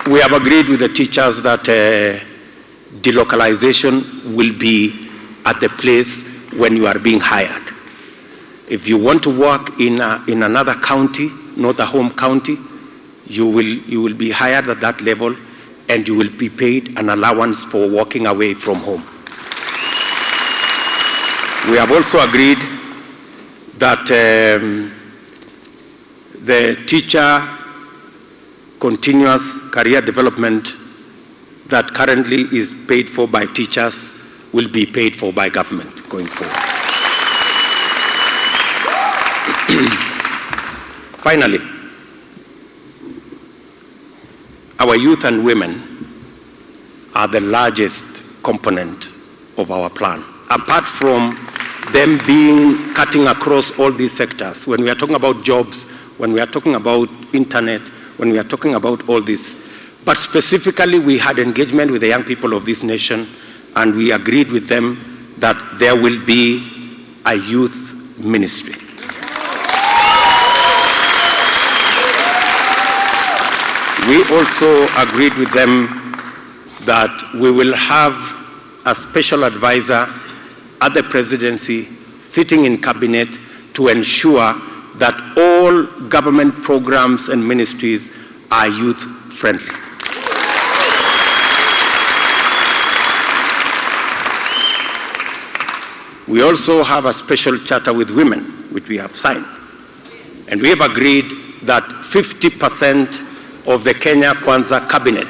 A: We have agreed with the teachers that delocalization will be at the place when you are being hired. If you want to work in another county, not a home county, you will be hired at that level, and you will be paid an allowance for walking away from home. We have also agreed that the teacher continuous career development that currently is paid for by teachers will be paid for by government going forward. Finally, our youth and women are the largest component of our plan. Apart from them cutting across all these sectors, when we are talking about jobs, when we are talking about internet, when we are talking about all this, but specifically we had engagement with the young people of this nation, and we agreed with them that there will be a youth ministry. We also agreed with them that we will have a special advisor at the presidency sitting in cabinet to ensure that all government programs and ministries are youth friendly. We also have a special charter with women, which we have signed. And we have agreed that 50% of the Kenya Kwanza cabinet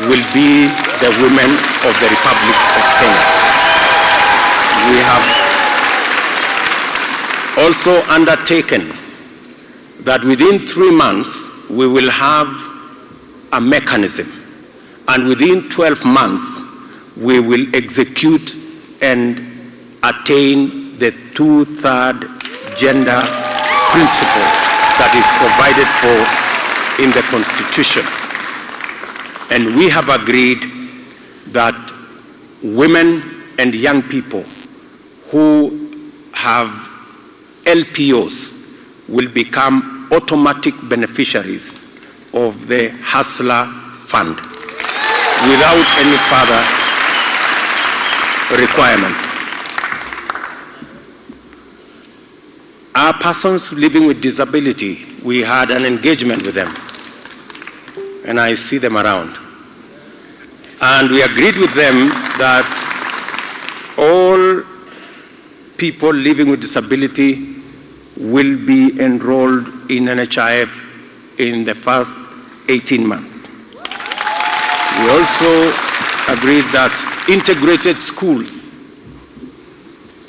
A: will be the women of the Republic of Kenya. We have also undertaken that within 3 months we will have a mechanism, and within 12 months we will execute and attain the 2/3 gender principle that is provided for in the Constitution. And we have agreed that women and young people who have LPOs will become automatic beneficiaries of the Hustler Fund without any further requirements. Our persons living with disability, we had an engagement with them, and I see them around. And we agreed with them that all people living with disability will be enrolled in NHIF in the first 18 months. We also agreed that integrated schools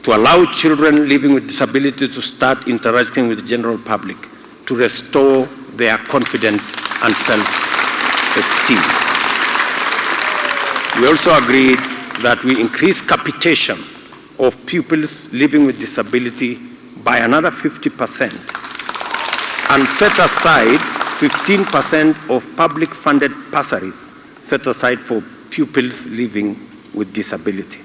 A: to allow children living with disability to start interacting with the general public, to restore their confidence and self-esteem. We also agreed that we increase capitation of pupils living with disability by another 50% and set aside 15% of public funded bursaries set aside for pupils living with disability.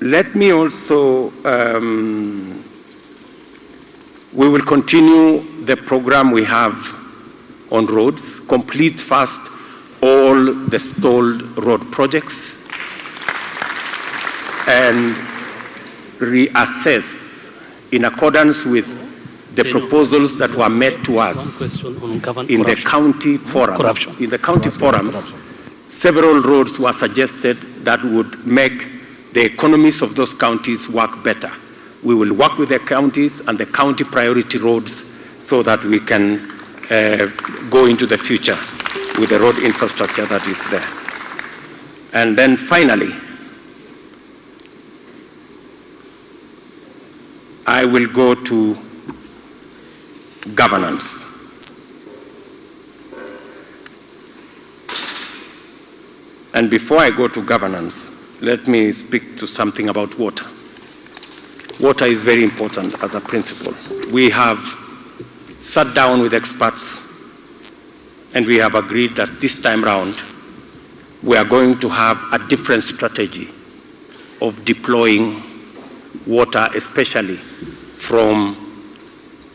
A: Let me also, we will continue the program we have on roads, complete first all the stalled road projects, and reassess in accordance with the proposals that were made to us in the county forums. In the county forums, several roads were suggested that would make the economies of those counties work better. We will work with the counties and the county priority roads so that we can go into the future with the road infrastructure that is there. And then finally, I will go to governance. And before I go to governance, let me speak to something about water. Water is very important as a principle. We have sat down with experts and we have agreed that this time round we are going to have a different strategy of deploying water, especially from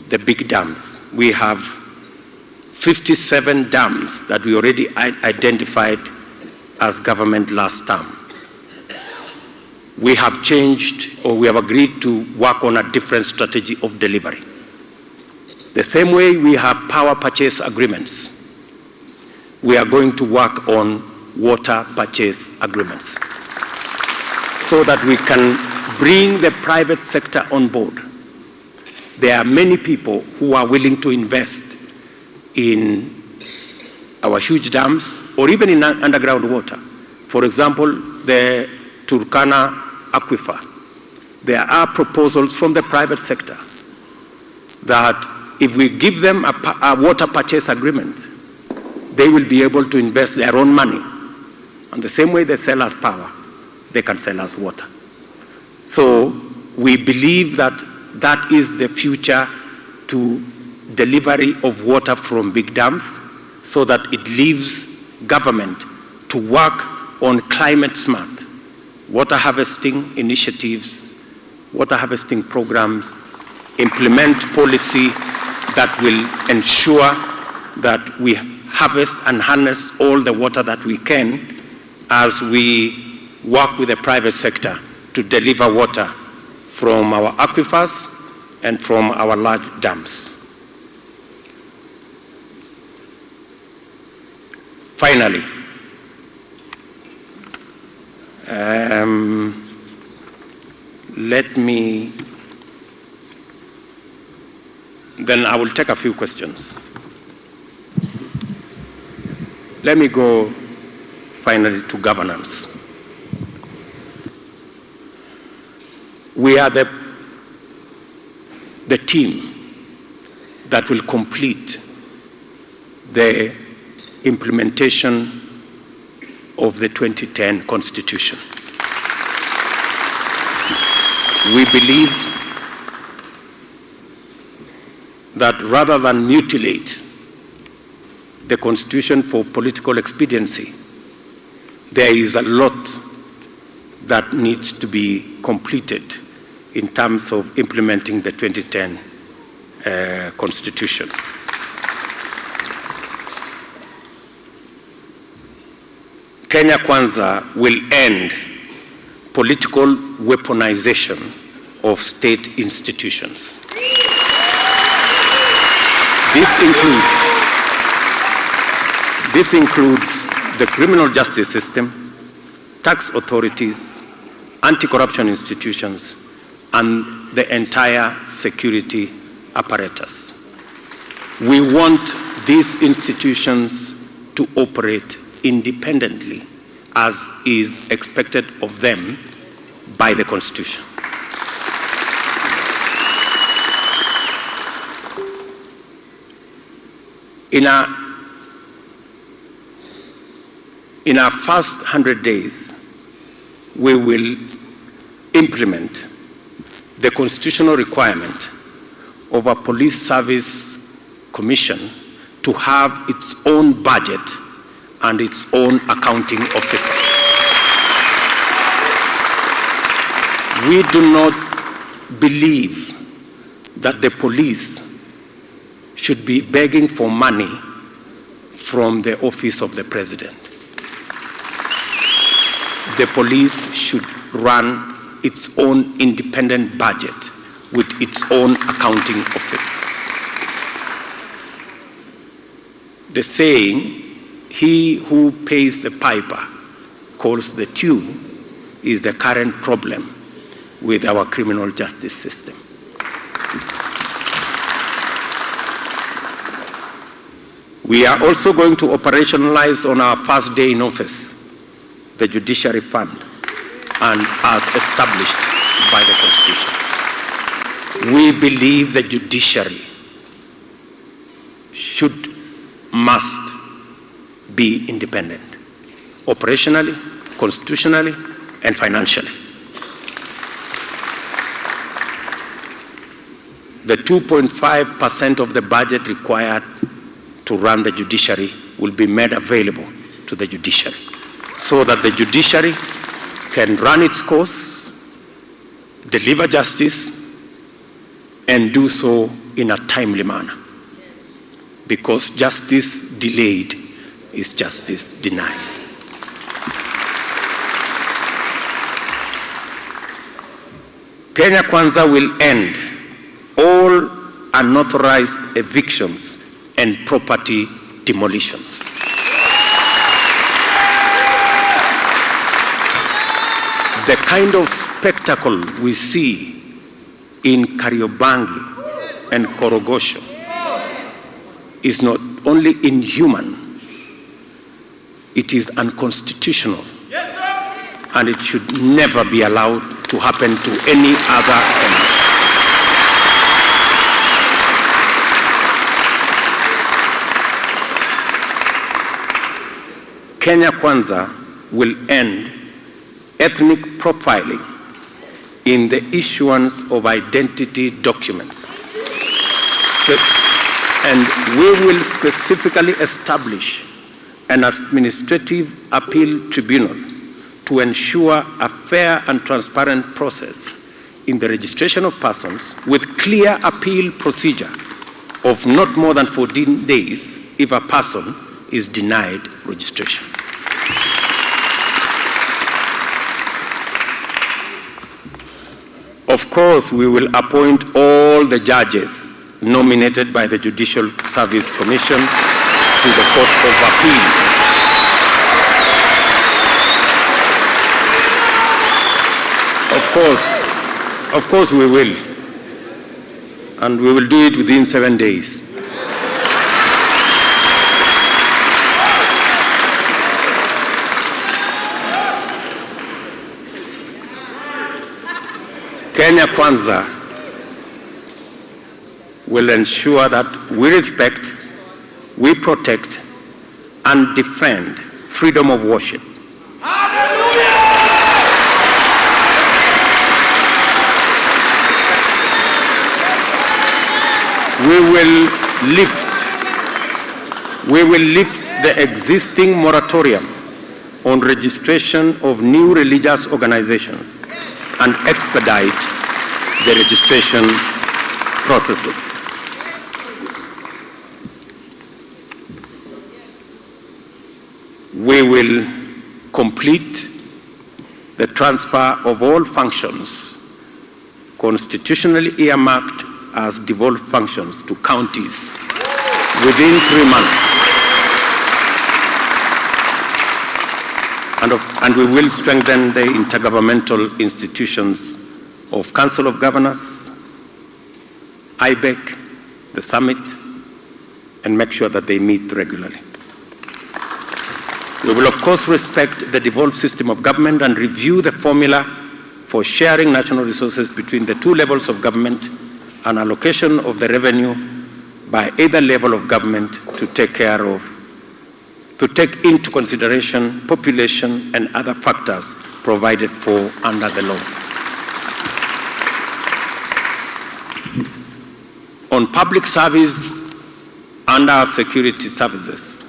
A: the big dams. We have 57 dams that we already identified as government last term. We have changed, or we have agreed to work on a different strategy of delivery. The same way we have power purchase agreements, we are going to work on water purchase agreements so that we can bring the private sector on board. There are many people who are willing to invest in our huge dams or even in underground water. For example, the Turkana aquifer. There are proposals from the private sector that if we give them a water purchase agreement, they will be able to invest their own money. And the same way they sell us power, they can sell us water. So we believe that that is the future to delivery of water from big dams, so that it leaves government to work on climate smart water harvesting initiatives, water harvesting programs, implement policy that will ensure that we harvest and harness all the water that we can as we work with the private sector to deliver water from our aquifers and from our large dams. Finally, let me, then I will take a few questions. Let me go finally to governance. We are the team that will complete the implementation of the 2010 Constitution. We believe that rather than mutilate the Constitution for political expediency, there is a lot that needs to be completed in terms of implementing the 2010 Constitution. Kenya Kwanza will end political weaponization of state institutions. This includes the criminal justice system, tax authorities, anti-corruption institutions, and the entire security apparatus. We want these institutions to operate independently as is expected of them by the Constitution. In our first 100 days, we will implement the constitutional requirement of a police service commission to have its own budget and its own accounting officer. We do not believe that the police should be begging for money from the office of the president. The police should run its own independent budget with its own accounting officer. The saying, "He who pays the piper calls the tune," is the current problem with our criminal justice system. We are also going to operationalize on our first day in office the Judiciary Fund, and as established by the Constitution. We believe the judiciary must be independent, operationally, constitutionally, and financially. The 2.5% of the budget required to run the judiciary will be made available to the judiciary so that the judiciary can run its course, deliver justice, and do so in a timely manner. Because justice delayed is justice denied. Kenya Kwanza will end all unauthorized evictions and property demolitions. The kind of spectacle we see in Kariobangi and Korogosho is not only inhuman, it is unconstitutional. Yes, sir. And it should never be allowed to happen to any other country. Kenya Kwanza will end ethnic profiling in the issuance of identity documents. And we will specifically establish an administrative appeal tribunal to ensure a fair and transparent process in the registration of persons with clear appeal procedure of not more than 14 days if a person is denied registration. Of course, we will appoint all the judges nominated by the Judicial Service Commission to the Court of Appeal. Of course, Of course we will. And we will do it within 7 days. Kenya Kwanza will ensure that we respect, we protect, and defend freedom of worship. We will lift the existing moratorium on registration of new religious organizations and expedite the registration processes. We will complete the transfer of all functions constitutionally earmarked as devolved functions to counties within 3 months. And we will strengthen the intergovernmental institutions of Council of Governors, IBEC, the summit, and make sure that they meet regularly. We will, of course, respect the devolved system of government and review the formula for sharing national resources between the two levels of government and allocation of the revenue by either level of government to take into consideration population and other factors provided for under the law. On public service and our security services,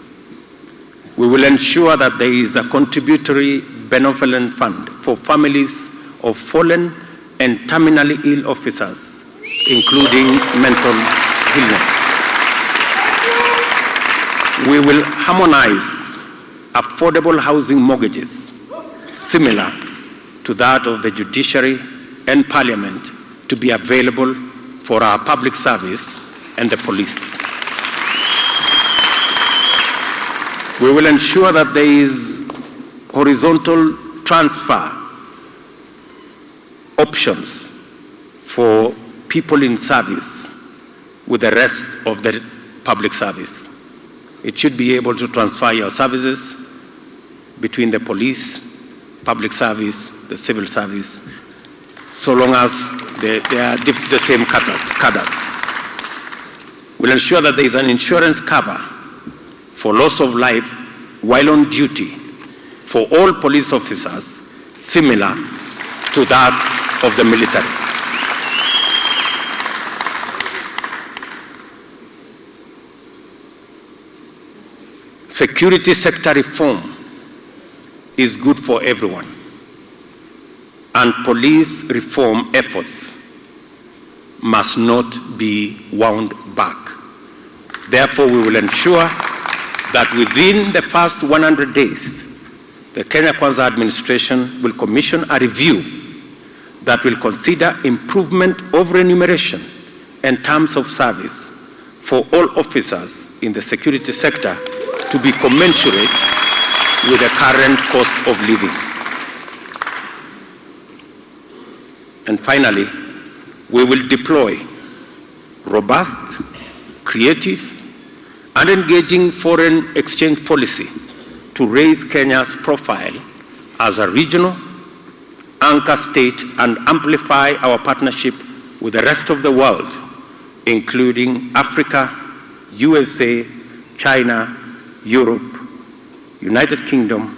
A: we will ensure that there is a contributory benevolent fund for families of fallen and terminally ill officers, including mental illness. We will harmonize affordable housing mortgages similar to that of the judiciary and parliament to be available for our public service and the police. We will ensure that there is horizontal transfer options for people in service with the rest of the public service. It should be able to transfer your services between the police, public service, the civil service, so long as they are the same cadres. We'll ensure that there is an insurance cover for loss of life while on duty for all police officers, similar to that of the military. Security sector reform is good for everyone, and police reform efforts must not be wound back. Therefore, we will ensure that within the first 100 days, the Kenya Kwanza administration will commission a review that will consider improvement of remuneration and terms of service for all officers in the security sector to be commensurate with the current cost of living. And finally, we will deploy robust, creative, and engaging foreign exchange policy to raise Kenya's profile as a regional anchor state and amplify our partnership with the rest of the world, including Africa, USA, China, Europe, United Kingdom,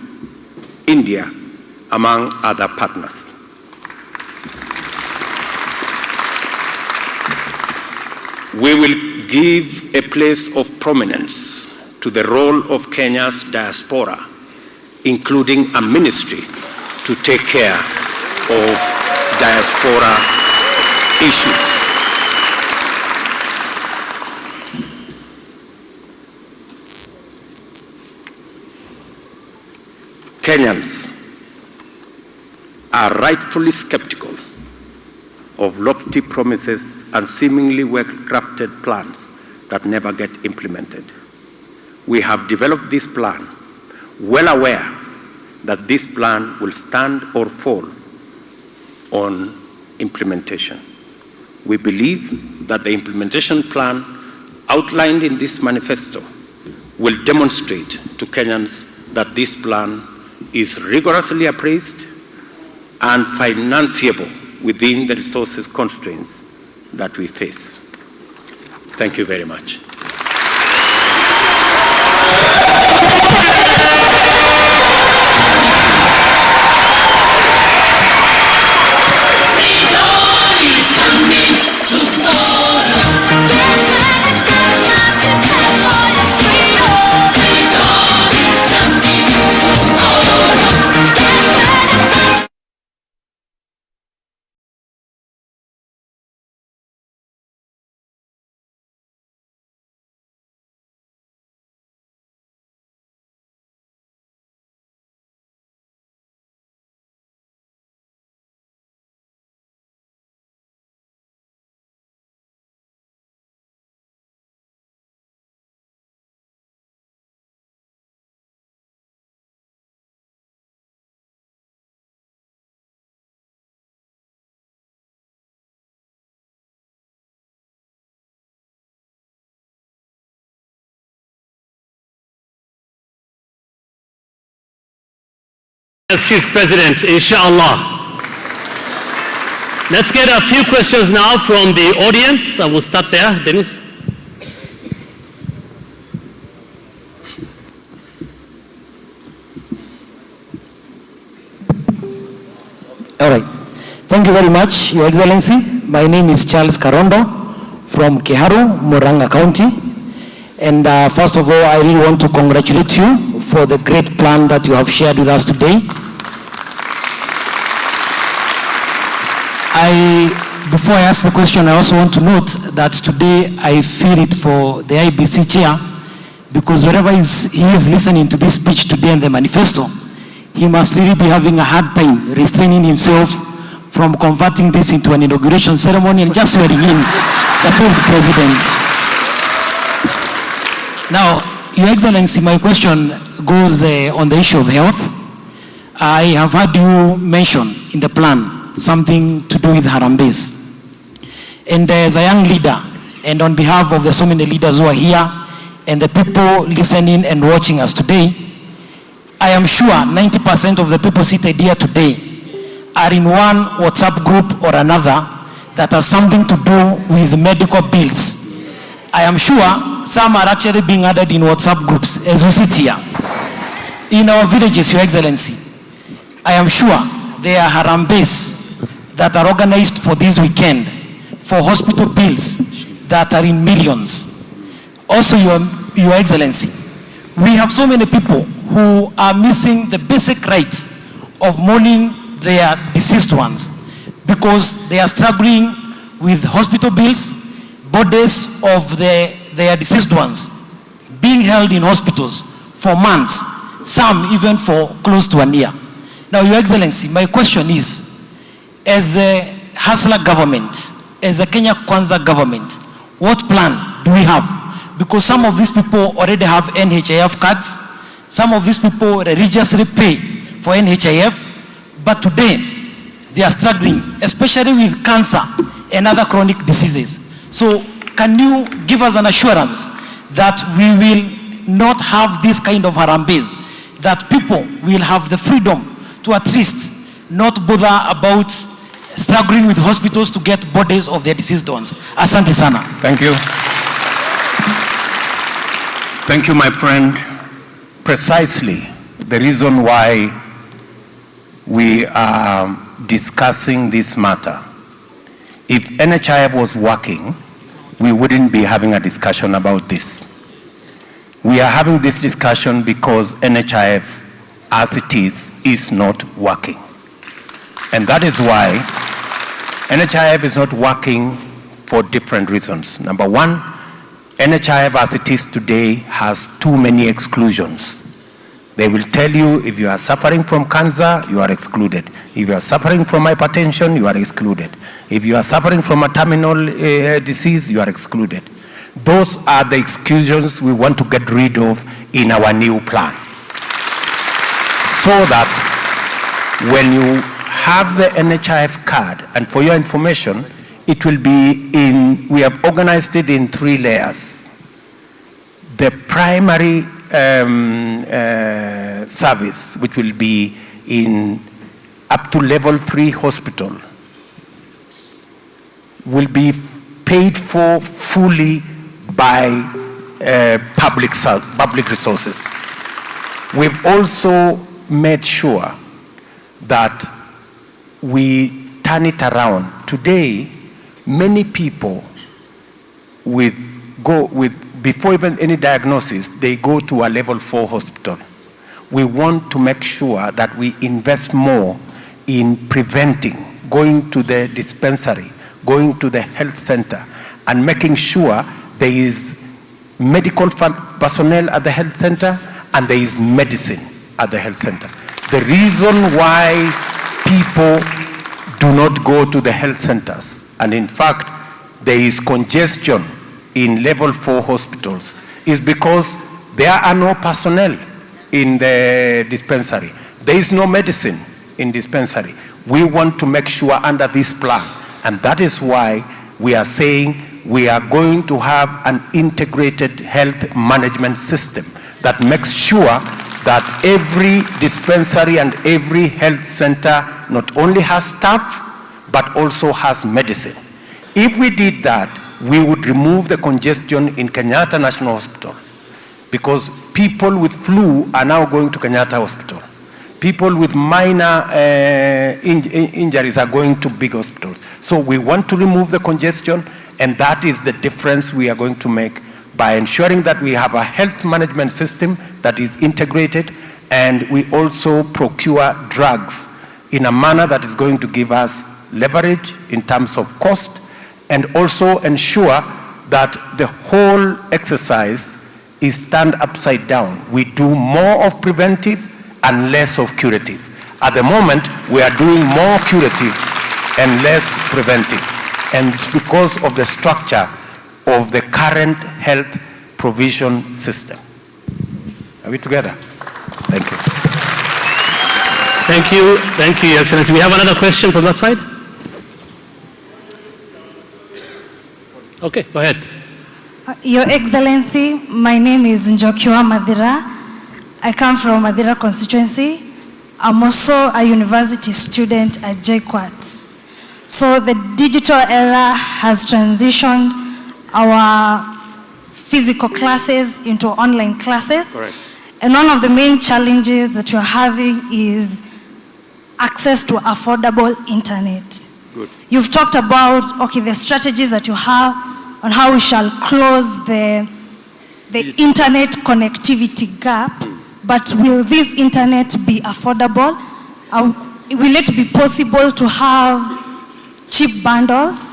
A: India, among other partners. We will give a place of prominence to the role of Kenya's diaspora, including a ministry to take care of diaspora issues. Kenyans are rightfully skeptical of lofty promises and seemingly well-crafted plans that never get implemented. We have developed this plan, well aware that this plan will stand or fall on implementation. We believe that the implementation plan outlined in this manifesto will demonstrate to Kenyans that this plan is rigorously appraised and financeable within the resources constraints that we face. Thank you very much.
B: As Fifth President, inshallah. Let's get a few questions now from the audience. I will start there, Dennis.
C: All right. Thank you very much, Your Excellency. My name is Charles Karondo from Kiharu, Murang'a County. And first of all, I really want to congratulate you for the great plan that you have shared with us today. Before I ask the question, I also want to note that today I feel it for the IBC chair, because wherever he is listening to this speech today in the manifesto, he must really be having a hard time restraining himself from converting this into an inauguration ceremony and just swearing in the fifth president. Now, Your Excellency, my question goes on the issue of health. I have heard you mention in the plan something to do with Harambes. And as a young leader, and on behalf of the so many leaders who are here, and the people listening and watching us today, I am sure 90% of the people seated here today are in one WhatsApp group or another that has something to do with medical bills. I am sure some are actually being added in WhatsApp groups as we sit here. In our villages, Your Excellency, I am sure there are Harambes that are organized for this weekend for hospital bills that are in millions. Also, Your Excellency, we have so many people who are missing the basic right of mourning their deceased ones because they are struggling with hospital bills, bodies of their deceased ones being held in hospitals for months, some even for close to 1 year. Now, Your Excellency, my question is, as a Hustler government, as a Kenya Kwanza government, what plan do we have? Because some of these people already have NHIF cards, some of these people religiously pay for NHIF, but today they are struggling, especially with cancer and other chronic diseases. So can you give us an assurance that we will not have this kind of harambes, that people will have the freedom to at least not bother about struggling with hospitals to get bodies of their deceased ones? Asante sana.
A: Thank you. Thank you, my friend. Precisely the reason why we are discussing this matter. If NHIF was working, we wouldn't be having a discussion about this. We are having this discussion because NHIF, as it is not working. And that is why NHIF is not working for different reasons. Number one, NHIF as it is today has too many exclusions. They will tell you if you are suffering from cancer, you are excluded. If you are suffering from hypertension, you are excluded. If you are suffering from a terminal disease, you are excluded. Those are the exclusions we want to get rid of in our new plan. So that when you have the NHIF card, and for your information, it will be we have organized it in 3 layers. The primary service, which will be in up to level 3 hospital, will be paid for fully by public resources. We've also made sure that we turn it around. Today, many people before even any diagnosis, they go to a level 4 hospital. We want to make sure that we invest more in preventing, going to the dispensary, going to the health center, and making sure there is medical personnel at the health center and there is medicine at the health center. The reason why people do not go to the health centers, and in fact, there is congestion in level 4 hospitals, is because there are no personnel in the dispensary. There is no medicine in dispensary. We want to make sure under this plan, and that is why we are saying we are going to have an integrated health management system that makes sure that every dispensary and every health center not only has staff, but also has medicine. If we did that, we would remove the congestion in Kenyatta National Hospital, because people with flu are now going to Kenyatta Hospital. People with minor injuries are going to big hospitals. So we want to remove the congestion, and that is the difference we are going to make by ensuring that we have a health management system that is integrated, and we also procure drugs in a manner that is going to give us leverage in terms of cost, and also ensure that the whole exercise is turned upside down. We do more of preventive and less of curative. At the moment, we are doing more curative and less preventive. And it's because of the structure of the current health provision system. Are we together? Thank you.
B: Thank you, Your Excellency. We have another question from that side. Okay, go ahead.
D: Your Excellency, my name is Njokiwa Madira. I come from Madira constituency. I'm also a university student at JKUAT. So the digital era has transitioned our physical classes into online classes.
B: Correct.
D: And one of the main challenges that you're having is access to affordable internet.
B: Good.
D: You've talked about, the strategies that you have on how we shall close the internet connectivity gap, but will this internet be affordable? Will it be possible to have cheap bundles?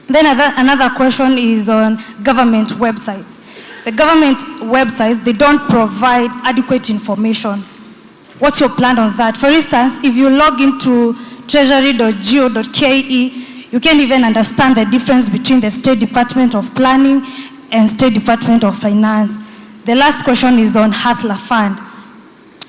D: Then another question is on government websites. The government websites, they don't provide adequate information. What's your plan on that? For instance, if you log into treasury.go.ke, you can't even understand the difference between the State Department of Planning and State Department of Finance. The last question is on Hustler Fund.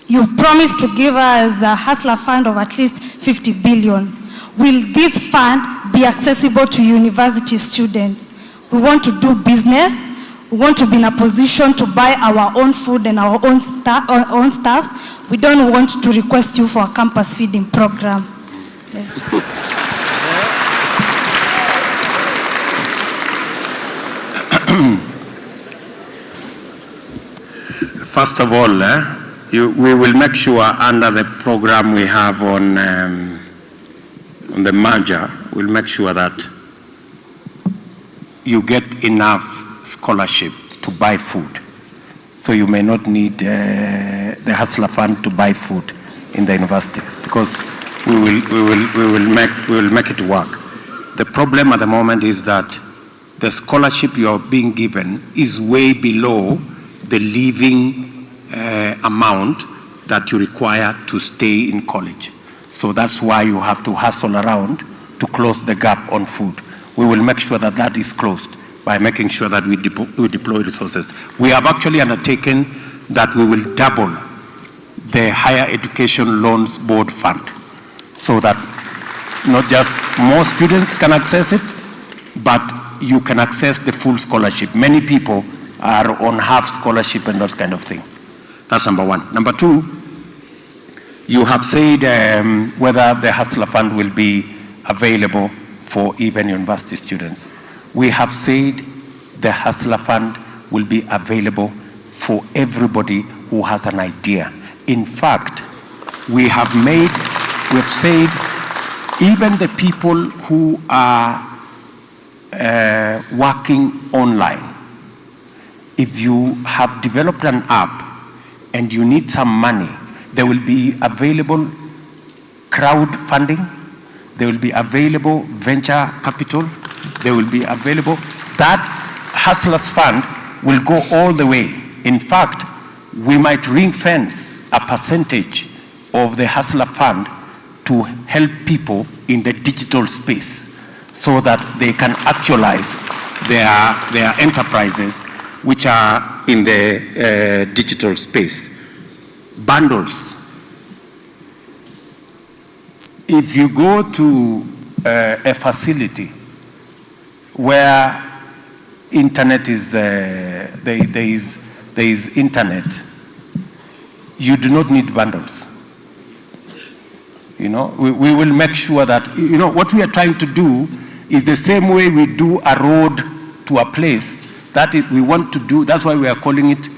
D: You promised to give us a Hustler Fund of at least 50 billion. Will this fund be accessible to university students? We want to do business. We want to be in a position to buy our own food and our own staffs. We don't want to request you for a campus feeding program. Yes.
A: First of all, we will make sure under the program we have on the merger, we'll make sure that you get enough scholarship to buy food. So you may not need the Hustler Fund to buy food in the university, because we will make it work. The problem at the moment is that the scholarship you are being given is way below the living amount that you require to stay in college. So that's why you have to hustle around to close the gap on food. We will make sure that that is closed by making sure that we deploy resources. We have actually undertaken that we will double the Higher Education Loans Board Fund. so that not just more students can access it, but you can access the full scholarship. Many people are on half scholarship and that kind of thing. That's number one. Number two, you have said whether the Hustler Fund will be available for even university students. We have said the Hustler Fund will be available for everybody who has an idea. In fact, we've said even the people who are working online, if you have developed an app and you need some money, there will be available crowdfunding, there will be available venture capital, there will be available. That Hustlers Fund will go all the way. In fact, we might ring fence a percentage of the Hustler Fund to help people in the digital space so that they can actualize their enterprises which are in the digital space. Bundles. If you go to a facility where internet is, there is internet, you do not need bundles. You know, we will make sure that, you know, what we are trying to do is the same way we do a road to a place, that is, we want to do, that's why we are calling it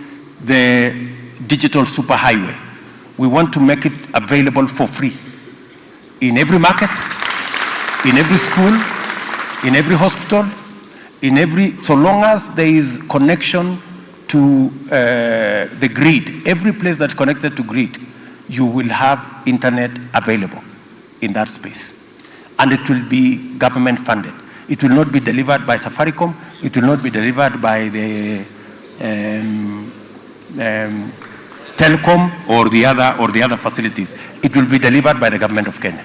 A: the digital superhighway. We want to make it available for free in every market, in every school, in every hospital, so long as there is connection to the grid, every place that's connected to grid, you will have internet available in that space. And it will be government funded. It will not be delivered by Safaricom, it will not be delivered by the telecom or the other facilities. It will be delivered by the government of Kenya.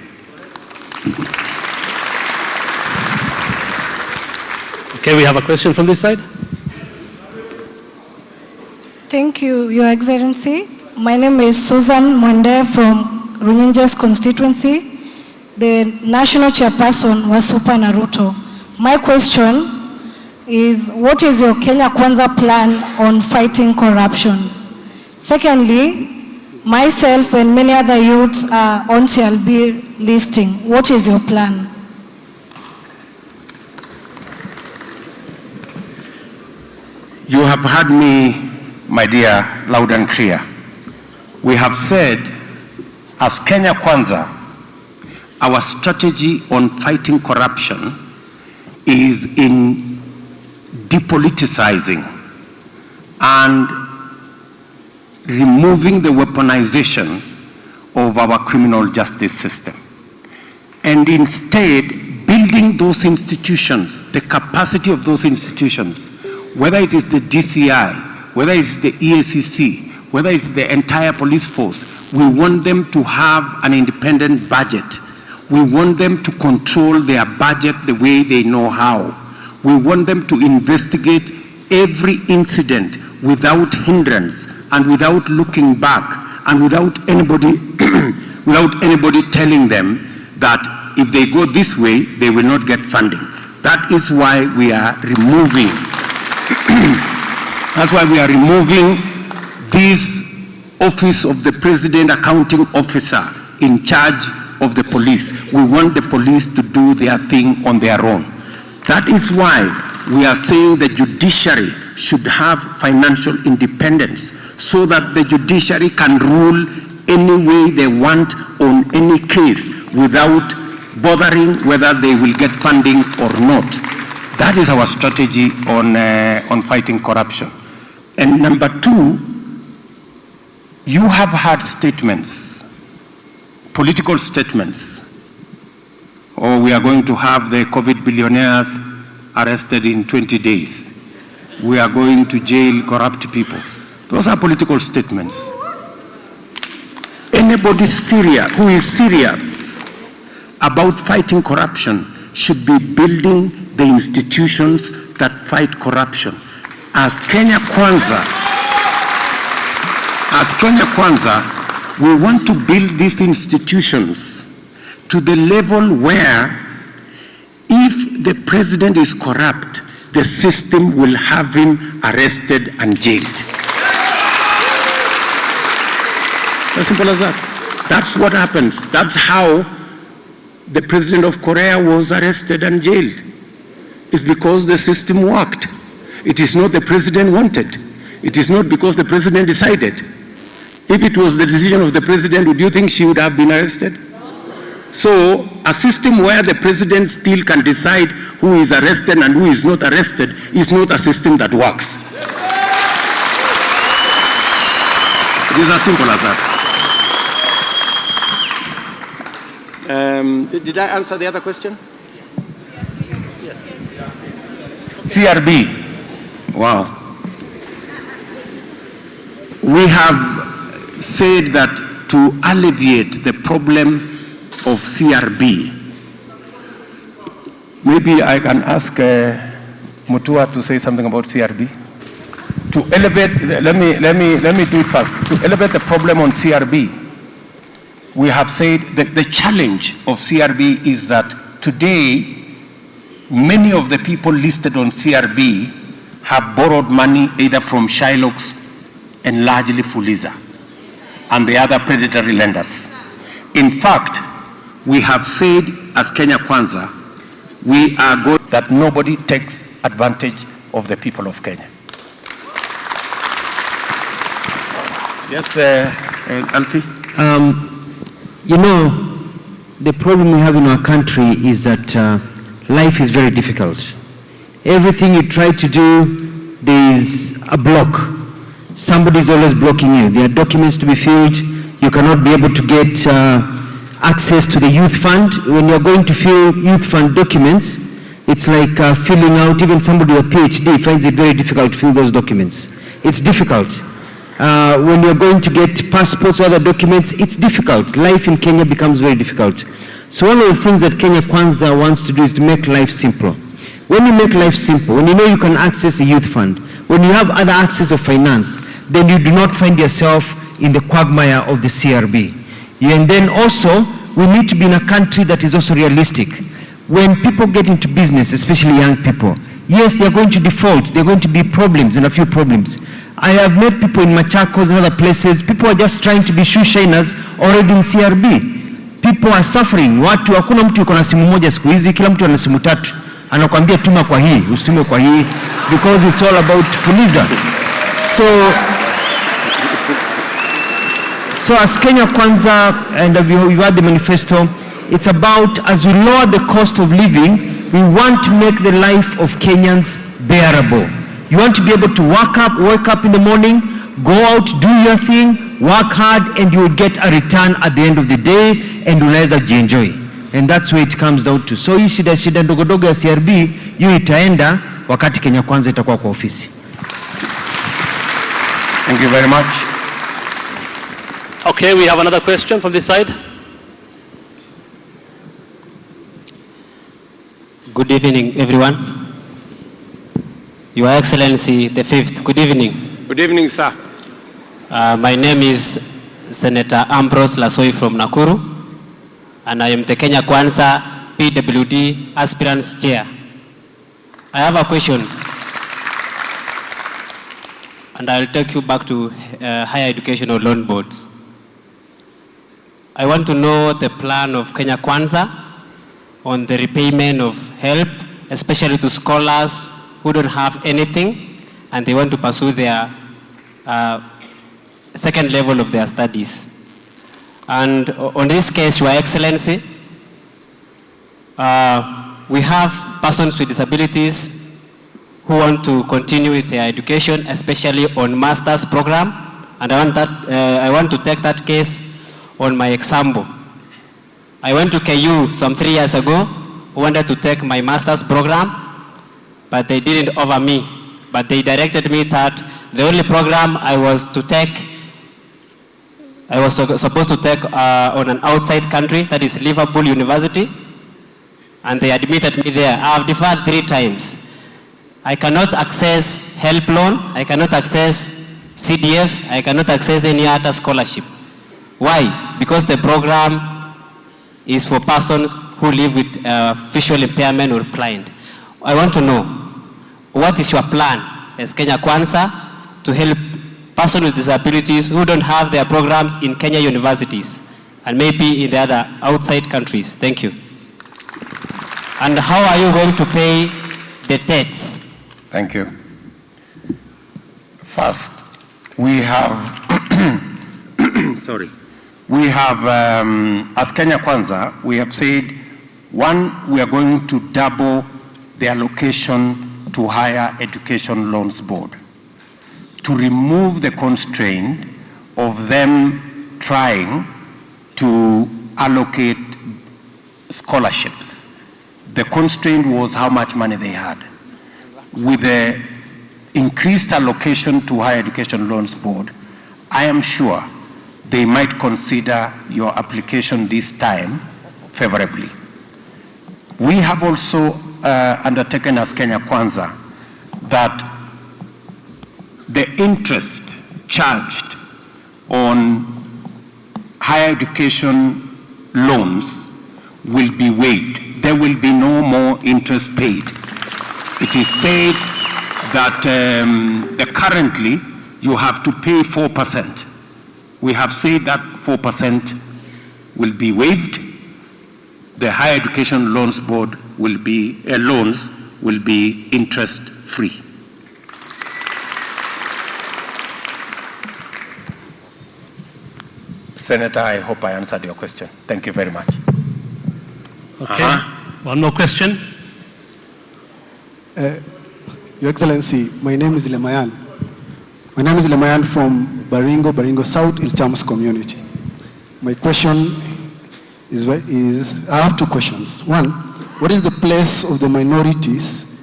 B: Okay, we have a question from this side.
E: Thank you, Your Excellency. My name is Susan Mwende from Runyenjes constituency. The national chairperson was Super Ruto. My question is, what is your Kenya Kwanza plan on fighting corruption? Secondly, myself and many other youths are on CLB listing. What is your plan?
A: You have heard me, my dear, loud and clear. We have said, as Kenya Kwanza, our strategy on fighting corruption is in depoliticizing and removing the weaponization of our criminal justice system. And instead, building those institutions, the capacity of those institutions, whether it is the DCI, whether it's the EACC, whether it's the entire police force, we want them to have an independent budget. We want them to control their budget the way they know how. We want them to investigate every incident without hindrance and without looking back and without anybody, telling them that if they go this way, they will not get funding. That is why we are removing, that's why we are removing this office of the President Accounting Officer in charge of the police. We want the police to do their thing on their own. That is why we are saying the judiciary should have financial independence so that the judiciary can rule any way they want on any case without bothering whether they will get funding or not. That is our strategy on fighting corruption. And number two, you have had statements, political statements. Oh, we are going to have the COVID billionaires arrested in 20 days. We are going to jail corrupt people. Those are political statements. Anybody who is serious about fighting corruption should be building the institutions that fight corruption. As Kenya Kwanza, we want to build these institutions to the level where if the president is corrupt, the system will have him arrested and jailed. As simple as that. That's what happens. That's how the president of Korea was arrested and jailed. It's because the system worked. It is not the president wanted. It is not because the president decided. If it was the decision of the president, would you think she would have been arrested? So a system where the president still can decide who is arrested and who is not arrested is not a system that works. It is as simple as that. Did I answer the other question? Yes. CRB. Wow. We have said that to alleviate the problem of CRB, maybe I can ask Mutua to say something about CRB. To elevate, let me do it first. To elevate the problem on CRB, we have said that the challenge of CRB is that today, many of the people listed on CRB have borrowed money either from Shylocks and largely Fuliza and the other predatory lenders. In fact, we have said as Kenya Kwanza, we are going that nobody takes advantage of the people of Kenya. Yes, Alfie?
F: You know, the problem we have in our country is that life is very difficult. Everything you try to do, there is a block. Somebody is always blocking you. There are documents to be filled. You cannot be able to get access to the youth fund. When you're going to fill youth fund documents, it's like filling out, even somebody with a PhD finds it very difficult to fill those documents. It's difficult. When you're going to get passports or other documents, it's difficult. Life in Kenya becomes very difficult. So one of the things that Kenya Kwanza wants to do is to make life simple. When you make life simple, when you know you can access a youth fund, when you have other access of finance, then you do not find yourself in the quagmire of the CRB. And then also, we need to be in a country that is also realistic. When people get into business, especially young people, yes, they're going to default. There are going to be problems and a few problems. I have met people in Machakos and other places. People are just trying to be shoe shiners already in CRB. People are suffering. Watu, hakuna mtu yuko na simu moja siku hizi, kila mtu ana simu tatu. Anakuambia tuma kwa hii, usitume kwa hii, because it's all about Fuliza. So as Kenya Kwanza, and we've had the manifesto, it's about, as we lower the cost of living, we want to make the life of Kenyans bearable. You want to be able to wake up in the morning, go out, do your thing, work hard, and you will get a return at the end of the day, and unaweza jienjoy. And that's where it comes down to. So hii shida ndogo ya CRB, hiyo itaenda wakati Kenya Kwanza itakuwa kwa ofisi.
A: Thank you very much.
B: Okay, we have another question from this side.
G: Good evening, everyone. Your Excellency, the Fifth, good evening.
A: Good evening, sir.
G: My name is Senator Ambrose Lasoi from Nakuru, and I am the Kenya Kwanza PWD Aspirants Chair. I have a question, and I'll take you back to higher educational loan boards. I want to know the plan of Kenya Kwanza on the repayment of help, especially to scholars who don't have anything and they want to pursue their second level of their studies. And on this case, Your Excellency, we have persons with disabilities who want to continue with their education, especially on master's program. And I want to take that case on my example. I went to KU some 3 years ago, wanted to take my master's program, but they didn't offer me. But they directed me that the only program I was supposed to take on an outside country, that is Liverpool University, and they admitted me there. I have deferred 3 times. I cannot access help loan, I cannot access CDF, I cannot access any other scholarship. Why? Because the program is for persons who live with visual impairment or blind. I want to know, what is your plan as Kenya Kwanza to help persons with disabilities who don't have their programs in Kenya universities and maybe in the other outside countries? Thank you. And how are you going to pay the debts?
A: Thank you. First, we have, sorry, we have, as Kenya Kwanza, we have said, one, we are going to double the allocation to Higher Education Loans Board to remove the constraint of them trying to allocate scholarships. The constraint was how much money they had. With the increased allocation to Higher Education Loans Board, I am sure they might consider your application this time favorably. We have also undertaken as Kenya Kwanza that the interest charged on higher education loans will be waived. There will be no more interest paid. It is said that currently you have to pay 4%. We have said that 4% will be waived. The Higher Education Loans Board will be, loans will be interest free. Senator, I hope I answered your question. Thank you very much.
B: Okay, one more question.
H: Your Excellency, my name is Lemayan. My name is Lemayan from Baringo South, Ilchams community. My question is, I have two questions. One, what is the place of the minorities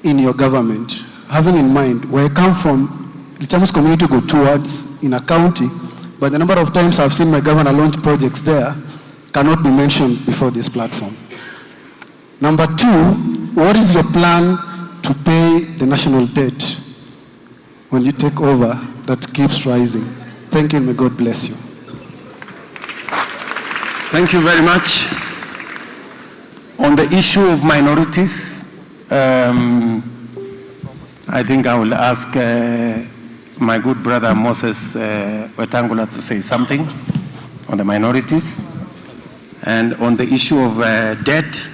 H: in your government? Having in mind, where I come from, Ilchams community go towards in a county, but the number of times I've seen my governor launch projects there cannot be mentioned before this platform. Number two, what is your plan to pay the national debt when you take over that keeps rising? Thank you and may God bless you.
A: Thank you very much. On the issue of minorities, I think I will ask my good brother Moses Wetangula to say something on the minorities. And on the issue of debt,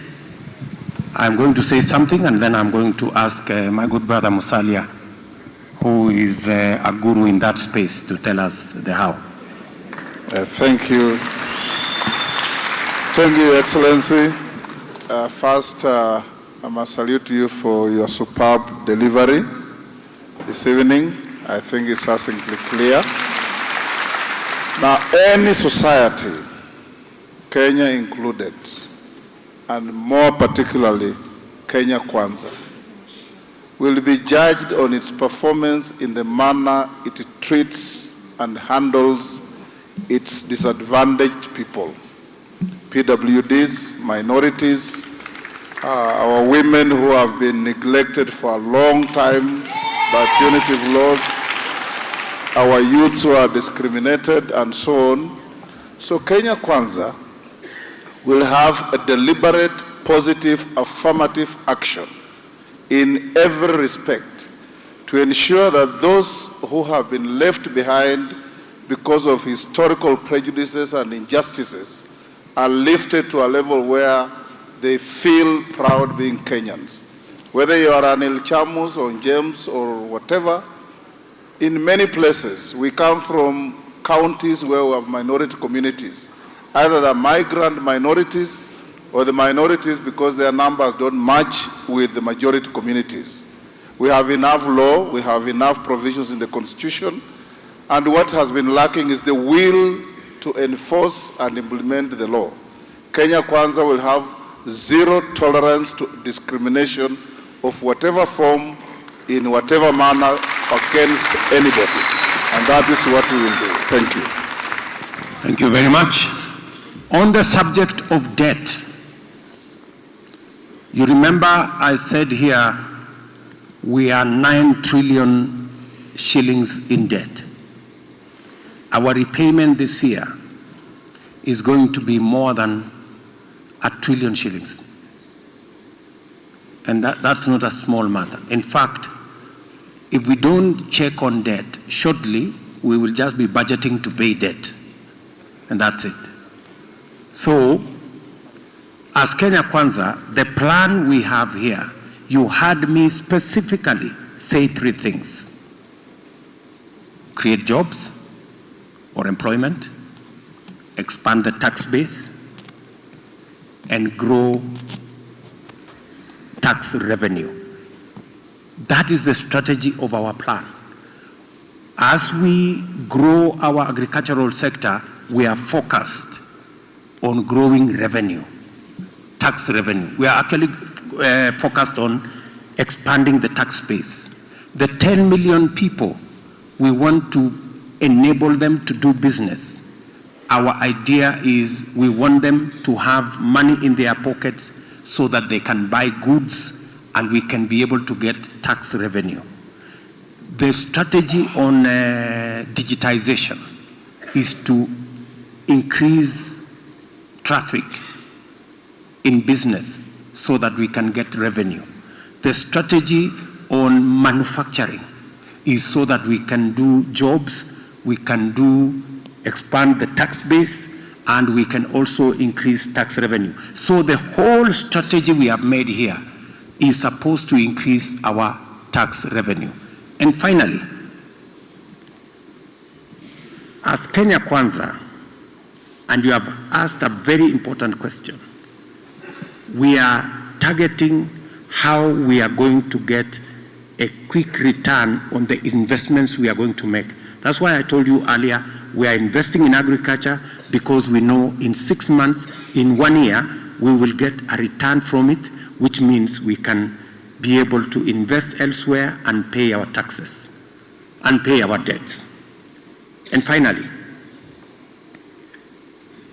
A: I'm going to say something and then I'm going to ask my good brother Musalia, who is a guru in that space, to tell us the how.
I: Thank you. Thank you, Your Excellency. First, I must salute you for your superb delivery this evening. I think it's succinctly clear. Now, any society, Kenya included, and more particularly Kenya Kwanza, will be judged on its performance in the manner it treats and handles its disadvantaged people, PWDs, minorities, our women who have been neglected for a long time by punitive laws, our youths who are discriminated, and so on. So Kenya Kwanza will have a deliberate, positive, affirmative action in every respect to ensure that those who have been left behind because of historical prejudices and injustices are lifted to a level where they feel proud being Kenyans. Whether you are an Ilchamus or James or whatever, in many places we come from counties where we have minority communities, either the migrant minorities or the minorities because their numbers don't match with the majority communities. We have enough law, we have enough provisions in the Constitution, and what has been lacking is the will to enforce and implement the law. Kenya Kwanza will have zero tolerance to discrimination of whatever form, in whatever manner, against anybody. And that is what we will do. Thank you.
A: Thank you very much. On the subject of debt, you remember I said here we are 9 trillion shillings in debt. Our repayment this year is going to be more than 1 trillion shillings. And that's not a small matter. In fact, if we don't check on debt, shortly we will just be budgeting to pay debt. And that's it. So, as Kenya Kwanza, the plan we have here, you heard me specifically say 3 things. Create jobs or employment, expand the tax base, and grow tax revenue. That is the strategy of our plan. As we grow our agricultural sector, we are focused on growing revenue, tax revenue. We are actually focused on expanding the tax base. The 10 million people, we want to enable them to do business. Our idea is we want them to have money in their pockets so that they can buy goods and we can be able to get tax revenue. The strategy on digitization is to increase traffic in business so that we can get revenue. The strategy on manufacturing is so that we can do jobs, we can expand the tax base, and we can also increase tax revenue. So the whole strategy we have made here is supposed to increase our tax revenue. And finally, as Kenya Kwanza, and you have asked a very important question, we are targeting how we are going to get a quick return on the investments we are going to make. That's why I told you earlier, we are investing in agriculture because we know in 6 months, in 1 year, we will get a return from it, which means we can be able to invest elsewhere and pay our taxes and pay our debts. And finally,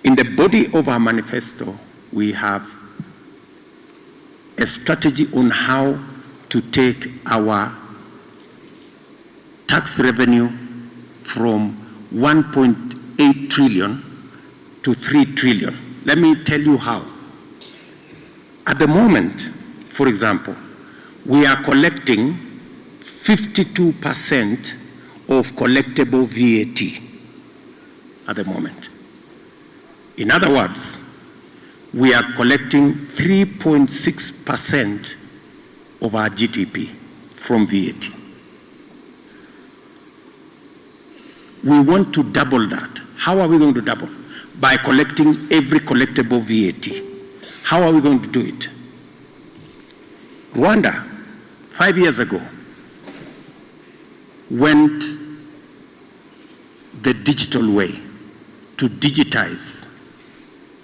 A: in the body of our manifesto, we have a strategy on how to take our tax revenue from 1.8 trillion to 3 trillion. Let me tell you how. At the moment, for example, we are collecting 52% of collectible VAT at the moment. In other words, we are collecting 3.6% of our GDP from VAT. We want to double that. How are we going to double? By collecting every collectible VAT. How are we going to do it? Rwanda, 5 years ago, went the digital way to digitize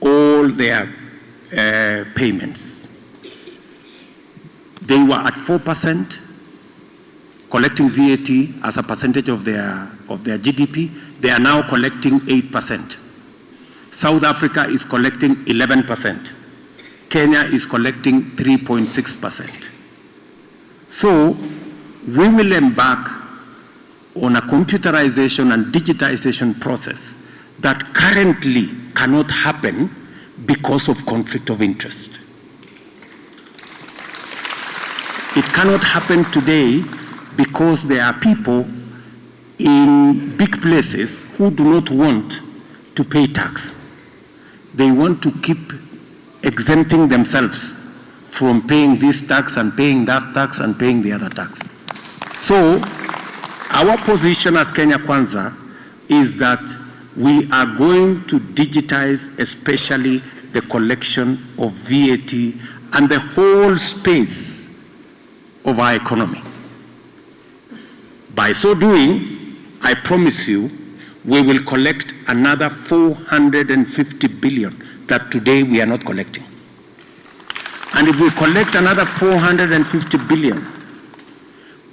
A: all their payments. They were at 4%, collecting VAT as a percentage of their GDP. They are now collecting 8%. South Africa is collecting 11%. Kenya is collecting 3.6%. So we will embark on a computerization and digitization process that currently cannot happen because of conflict of interest. It cannot happen today because there are people in big places who do not want to pay tax. They want to keep exempting themselves from paying this tax and paying that tax and paying the other tax. So our position as Kenya Kwanza is that we are going to digitize especially the collection of VAT and the whole space of our economy. By so doing, I promise you, we will collect another 450 billion that today we are not collecting. And if we collect another 450 billion,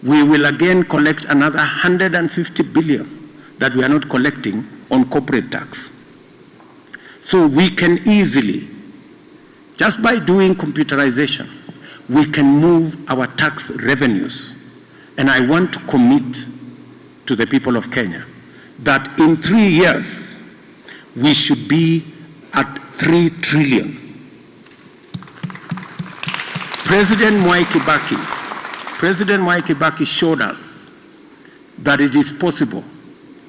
A: we will again collect another 150 billion that we are not collecting on corporate tax. So we can easily, just by doing computerization, we can move our tax revenues. And I want to commit to the people of Kenya that in 3 years, we should be at 3 trillion President Mwai Kibaki showed us that it is possible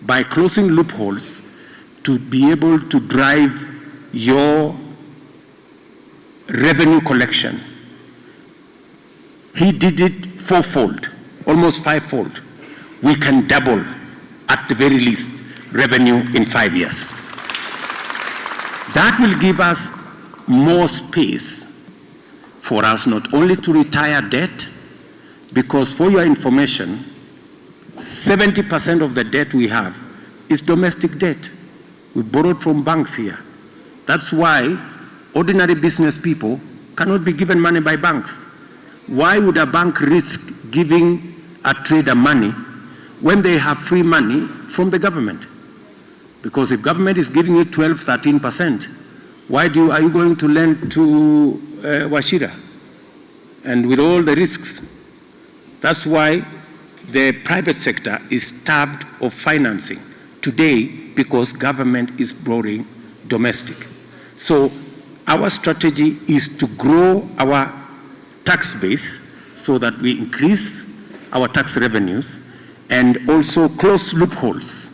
A: by closing loopholes to be able to drive your revenue collection. He did it fourfold, almost fivefold. We can double, at the very least, revenue in 5 years. That will give us more space for us not only to retire debt, because for your information, 70% of the debt we have is domestic debt. We borrowed from banks here. That's why ordinary business people cannot be given money by banks. Why would a bank risk giving a trader money when they have free money from the government? Because if government is giving you 12, 13%, why are you going to lend to Wachira? And with all the risks. That's why the private sector is starved of financing today, because government is borrowing domestic. So our strategy is to grow our tax base so that we increase our tax revenues, and also close loopholes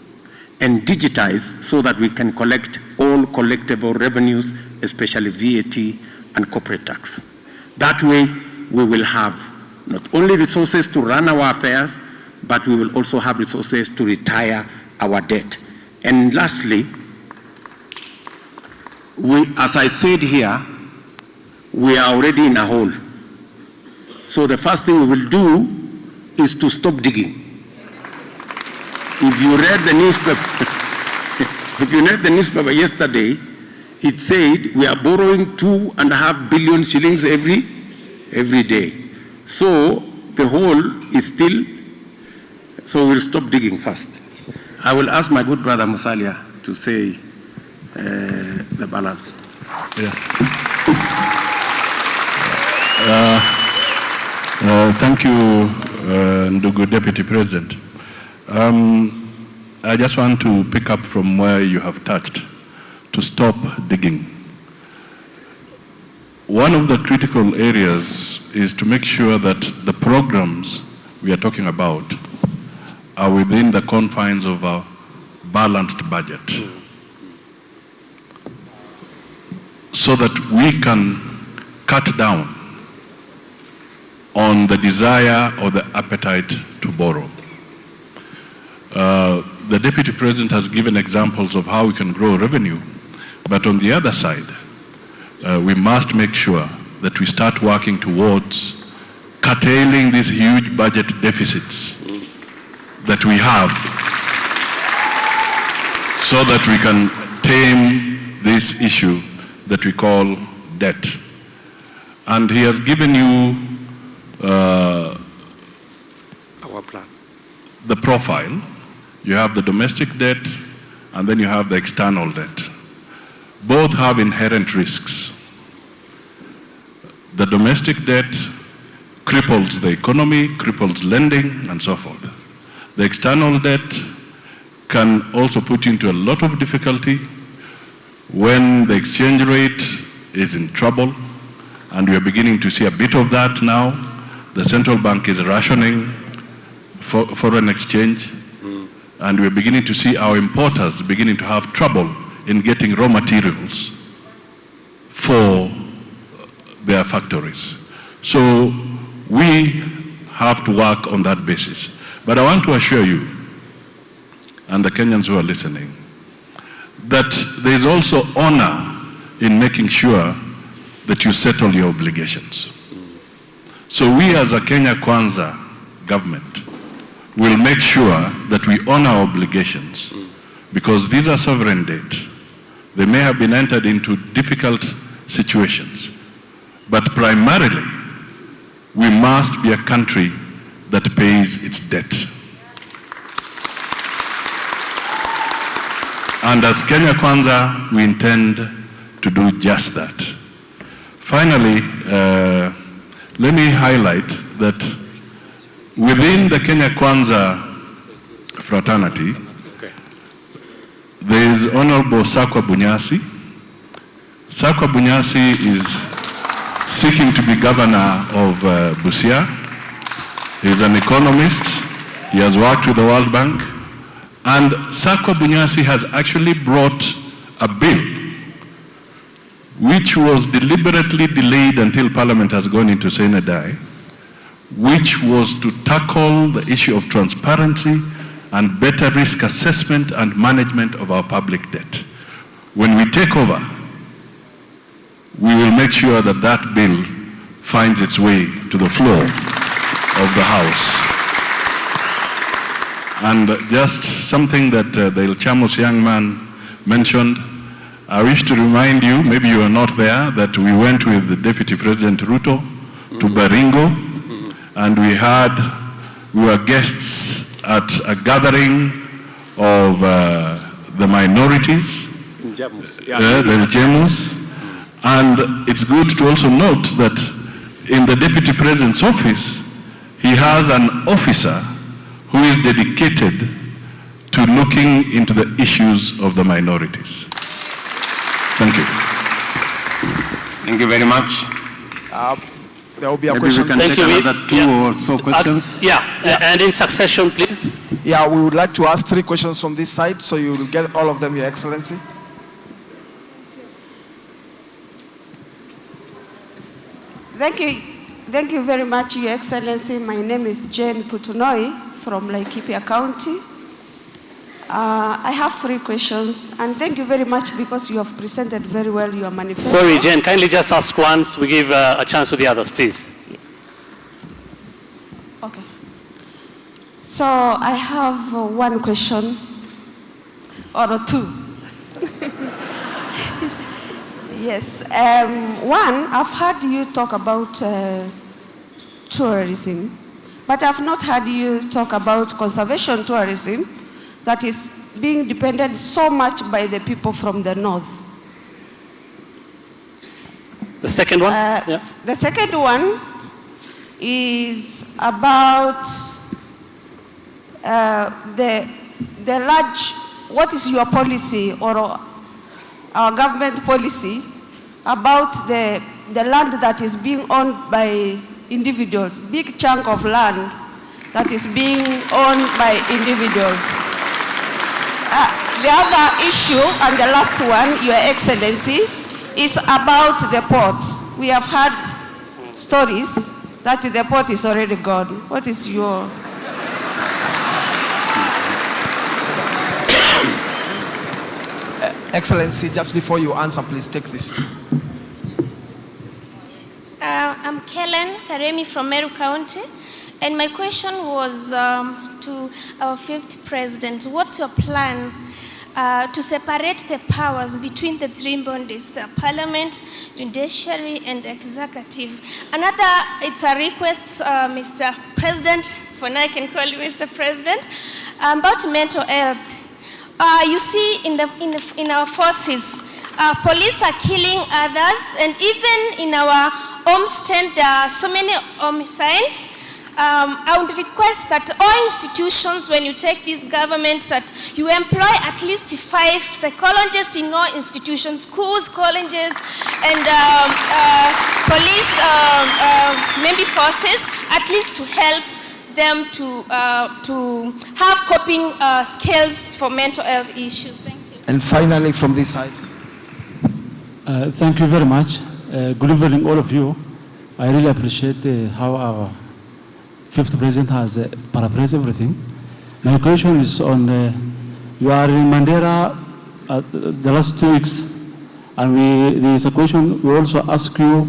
A: and digitize so that we can collect all collectible revenues, especially VAT and corporate tax. That way, we will have not only resources to run our affairs, but we will also have resources to retire our debt. And lastly, as I said here, we are already in a hole. So the first thing we will do is to stop digging. If you read the newspaper, yesterday, it said we are borrowing 2.5 billion shillings every day. So the hole is still, so we'll stop digging first. I will ask my good brother Musalia to say the balance.
J: Yeah. Thank you, Ndugu Deputy President. I just want to pick up from where you have touched, to stop digging. One of the critical areas is to make sure that the programs we are talking about are within the confines of a balanced budget, so that we can cut down on the desire or the appetite to borrow. The Deputy President has given examples of how we can grow revenue, but on the other side, we must make sure that we start working towards curtailing these huge budget deficits that we have, so that we can tame this issue that we call debt. And he has given you
A: our plan.
J: The profile. You have the domestic debt, and then you have the external debt. Both have inherent risks. The domestic debt cripples the economy, cripples lending, and so forth. The external debt can also put you into a lot of difficulty when the exchange rate is in trouble, and we are beginning to see a bit of that now. The central bank is rationing foreign exchange, and we're beginning to see our importers beginning to have trouble in getting raw materials for their factories. So we have to work on that basis. But I want to assure you, and the Kenyans who are listening, that there is also honor in making sure that you settle your obligations. So we as a Kenya Kwanza government will make sure that we honor our obligations, because these are sovereign debt. They may have been entered into difficult situations, but primarily, we must be a country that pays its debt. And as Kenya Kwanza, we intend to do just that. Finally, let me highlight that within the Kenya Kwanza fraternity, there is Honorable Sakwa Bunyasi. Sakwa Bunyasi is seeking to be governor of Busia. He's an economist. He has worked with the World Bank. And Sako Bunyasi has actually brought a bill which was deliberately delayed until Parliament has gone into Sine Die, which was to tackle the issue of transparency and better risk assessment and management of our public debt. When we take over, we will make sure that that bill finds its way to the floor of the House. And just something that the El Chamos young man mentioned, I wish to remind you, maybe you were not there, that we went with the Deputy President Ruto to Baringo, and we were guests at a gathering of the minorities, the Jamus, and it's good to also note that in the Deputy President's office, he has an officer who is dedicated to looking into the issues of the minorities. Thank you.
A: Thank you very much.
K: There will be a
A: Maybe
K: question.
A: we can take another two or so questions.
B: And in succession, please.
K: Yeah, we would like to ask 3 questions from this side, so you will get all of them, Your Excellency.
L: Thank you very much, Your Excellency. My name is Jane Putunoi from Laikipia County. I have 3 questions, and thank you very much because you have presented very well your manifesto.
B: Sorry, Jane, kindly just ask once to give a chance to the others, please.
L: Okay. So I have 1 question, or 2. Yes. 1, I've heard you talk about tourism, but I've not heard you talk about conservation tourism that is being dependent so much by the people from the north.
B: The second one?
L: The second one is about the large, what is your policy or our government policy about the land that is being owned by individuals, big chunk of land that is being owned by individuals. The other issue, and the last one, Your Excellency, is about the port. We have heard stories that the port is already gone. What is your...
K: Excellency, just before you answer, please take this.
M: I'm Kellen Karemi from Meru County, and my question was to our 5th president. What's your plan to separate the powers between the 3 bodies, the parliament, judiciary, and executive? Another, it's a request, Mr. President, for now I can call you Mr. President, about mental health. You see, in our forces, police are killing others, and even in our home stand, there are so many homicides. I would request that all institutions, when you take this government, that you employ at least 5 psychologists in all institutions, schools, colleges, and police, maybe forces, at least to help them to have coping skills for mental health issues. Thank you.
K: And finally, from this side.
N: Thank you very much. Good evening, all of you. I really appreciate how our 5th president has paraphrased everything. My question is on, you are in Mandera the last 2 weeks, and there is a question we also ask you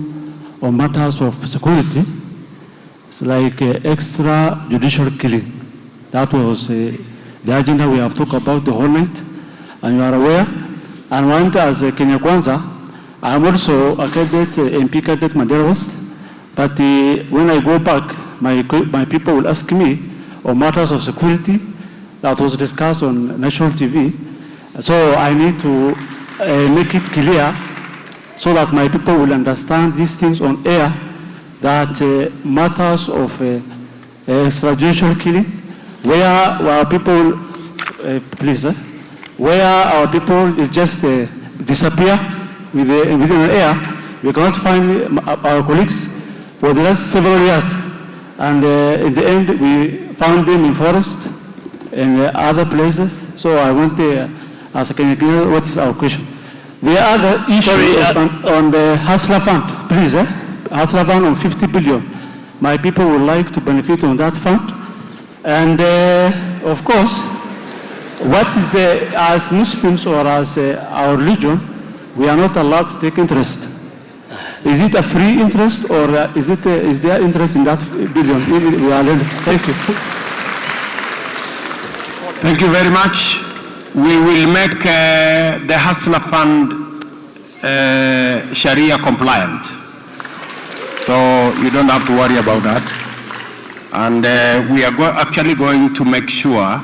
N: on matters of security. It's like extrajudicial killing. That was the agenda we have talked about the whole night, and you are aware. And one as Kenya Kwanza, I am also a candidate, MP candidate Mandera West, but when I go back, my people will ask me on matters of security that was discussed on national TV. So I need to make it clear so that my people will understand these things on air, that matters of extrajudicial killing, where our people, where our people just disappear within an air, We cannot find our colleagues for the last several years. And in the end, we found them in forest and other places. So I want to ask, what is our question? The other issue on the Hustler Fund, please, Hustler Fund on 50 billion. My people would like to benefit on that fund. And of course, what is as Muslims or as our religion, we are not allowed to take interest. Is it a free interest or is there interest in that billion? Thank you.
A: Thank you very much. We will make the Hustler Fund Sharia compliant. So you don't have to worry about that. And we are actually going to make sure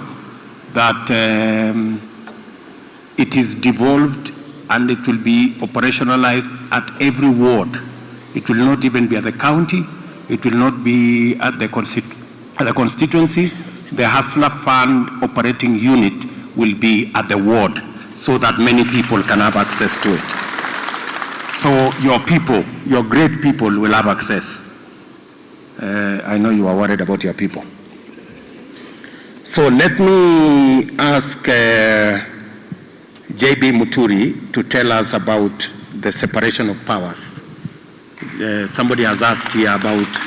A: that it is devolved and it will be operationalized at every ward. It will not even be at the county. It will not be at the constituency. The Hustler Fund operating unit will be at the ward so that many people can have access to it. So your people, your great people will have access. I know you are worried about your people. So let me ask JB Muturi to tell us about the separation of powers. Somebody has asked here about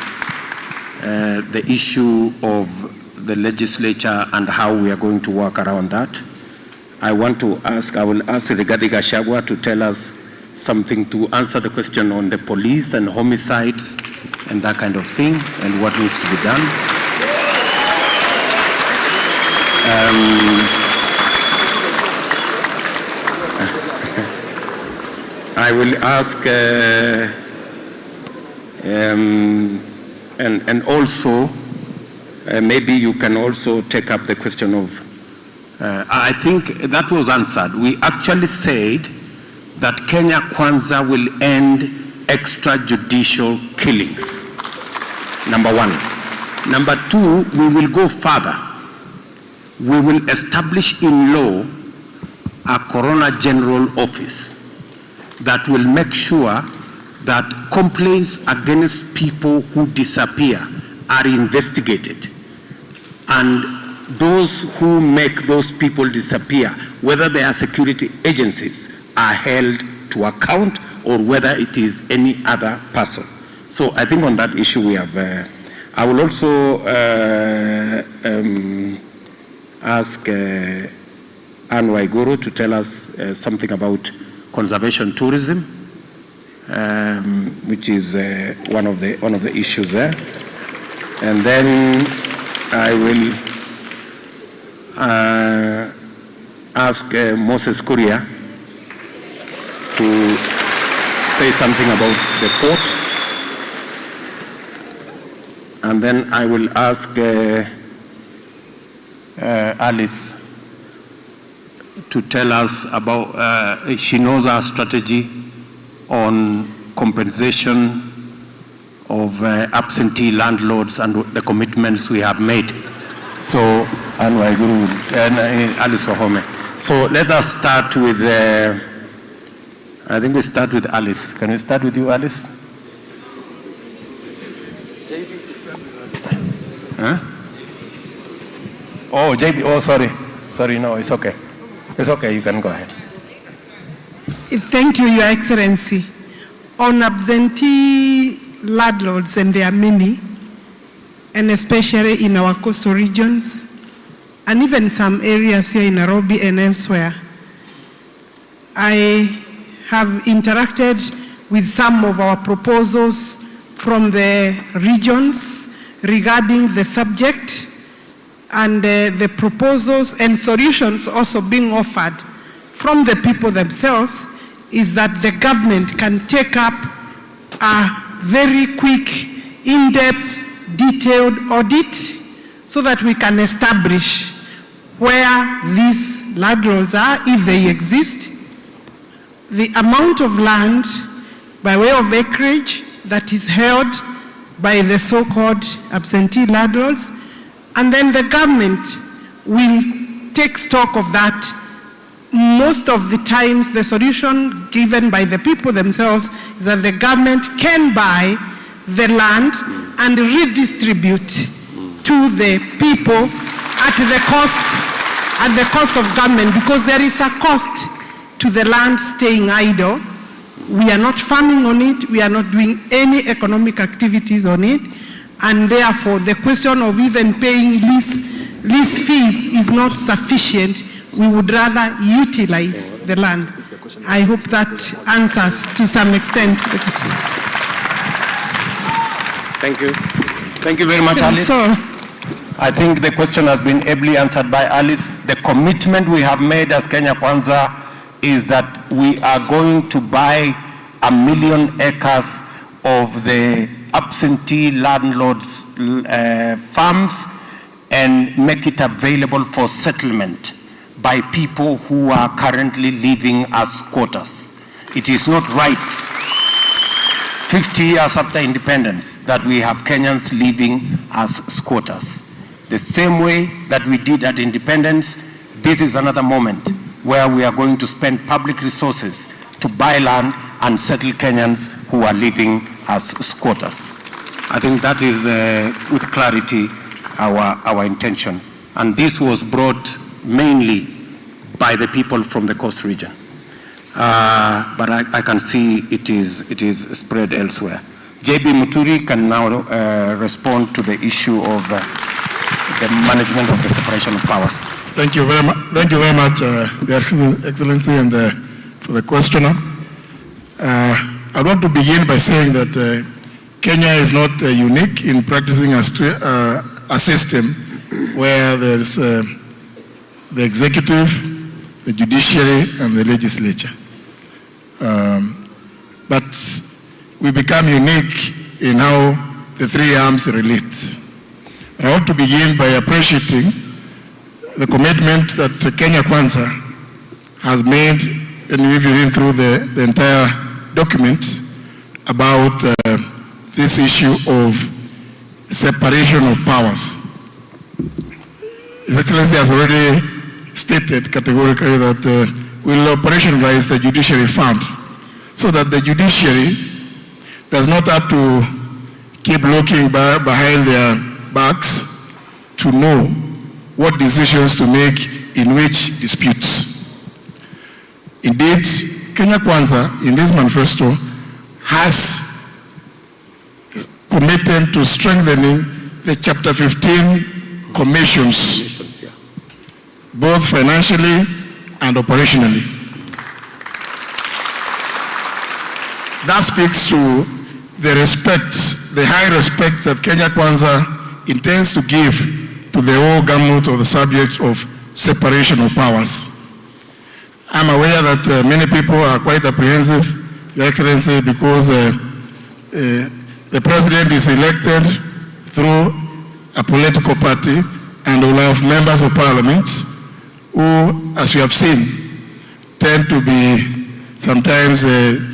A: the issue of the legislature and how we are going to work around that. I will ask Rigathi Gachagua to tell us something to answer the question on the police and homicides and that kind of thing and what needs to be done. I will ask, and also, maybe you can also take up the question of, I think that was answered. We actually said that Kenya Kwanza will end extrajudicial killings, number one. Number two, we will go further. We will establish in law a Coroner General Office that will make sure that complaints against people who disappear are investigated. And those who make those people disappear, whether they are security agencies, are held to account or whether it is any other person. So I think on that issue we have, I will also ask Anne Waiguru to tell us something about conservation tourism, which is one of the issues there. And then I will ask Moses Kuria to say something about the port. And then I will ask Alice to tell us about, she knows our strategy on compensation of absentee landlords and the commitments we have made. So, and Alice Wahome. So let us start with, I think we start with Alice. Can we start with you, Alice? Huh? Oh, JB, oh, sorry. Sorry, no, it's okay. It's okay, you can go ahead.
O: Thank you, Your Excellency. On absentee landlords, and there are many, and especially in our coastal regions, and even some areas here in Nairobi and elsewhere, I have interacted with some of our proposals from the regions regarding the subject, and the proposals and solutions also being offered from the people themselves is that the government can take up a very quick, in-depth, detailed audit so that we can establish where these landlords are, if they exist, the amount of land by way of acreage that is held by the so-called absentee landlords, and then the government will take stock of that most of the times the solution given by the people themselves is that the government can buy the land and redistribute to the people at the cost of government, because there is a cost to the land staying idle. We are not farming on it, we are not doing any economic activities on it, and therefore the question of even paying lease fees is not sufficient. We would rather utilize the land. I hope that answers to some extent the question.
A: Thank you. Thank you very much, Alice.
O: So,
A: I think the question has been ably answered by Alice. The commitment we have made as Kenya Kwanza is that we are going to buy 1 million acres of the absentee landlords' farms and make it available for settlement by people who are currently living as squatters. It is not right, 50 years after independence, that we have Kenyans living as squatters. The same way that we did at independence, this is another moment where we are going to spend public resources to buy land and settle Kenyans who are living as squatters. I think that is, with clarity, our intention. And this was brought mainly by the people from the coast region. But I can see it is spread elsewhere. JB Muturi can now respond to the issue of the management of the separation of powers.
P: Thank you very much. Thank you very much, Your Excellency, and for the questioner. I want to begin by saying that Kenya is not unique in practicing a system where there's the executive, the judiciary, and the legislature. But we become unique in how the three arms relate. I want to begin by appreciating the commitment that Kenya Kwanza has made, and we've been through the entire document about this issue of separation of powers. His Excellency has already stated categorically that we'll operationalize the judiciary fund so that the judiciary does not have to keep looking behind their backs to know what decisions to make in which disputes. Indeed, Kenya Kwanza in this manifesto has committed to strengthening the Chapter 15 commissions, both financially and operationally. That speaks to the respect, the high respect that Kenya Kwanza intends to give to the whole gamut of the subject of separation of powers. I'm aware that many people are quite apprehensive, Your Excellency, because the president is elected through a political party and will have members of parliament who, as you have seen, tend to be sometimes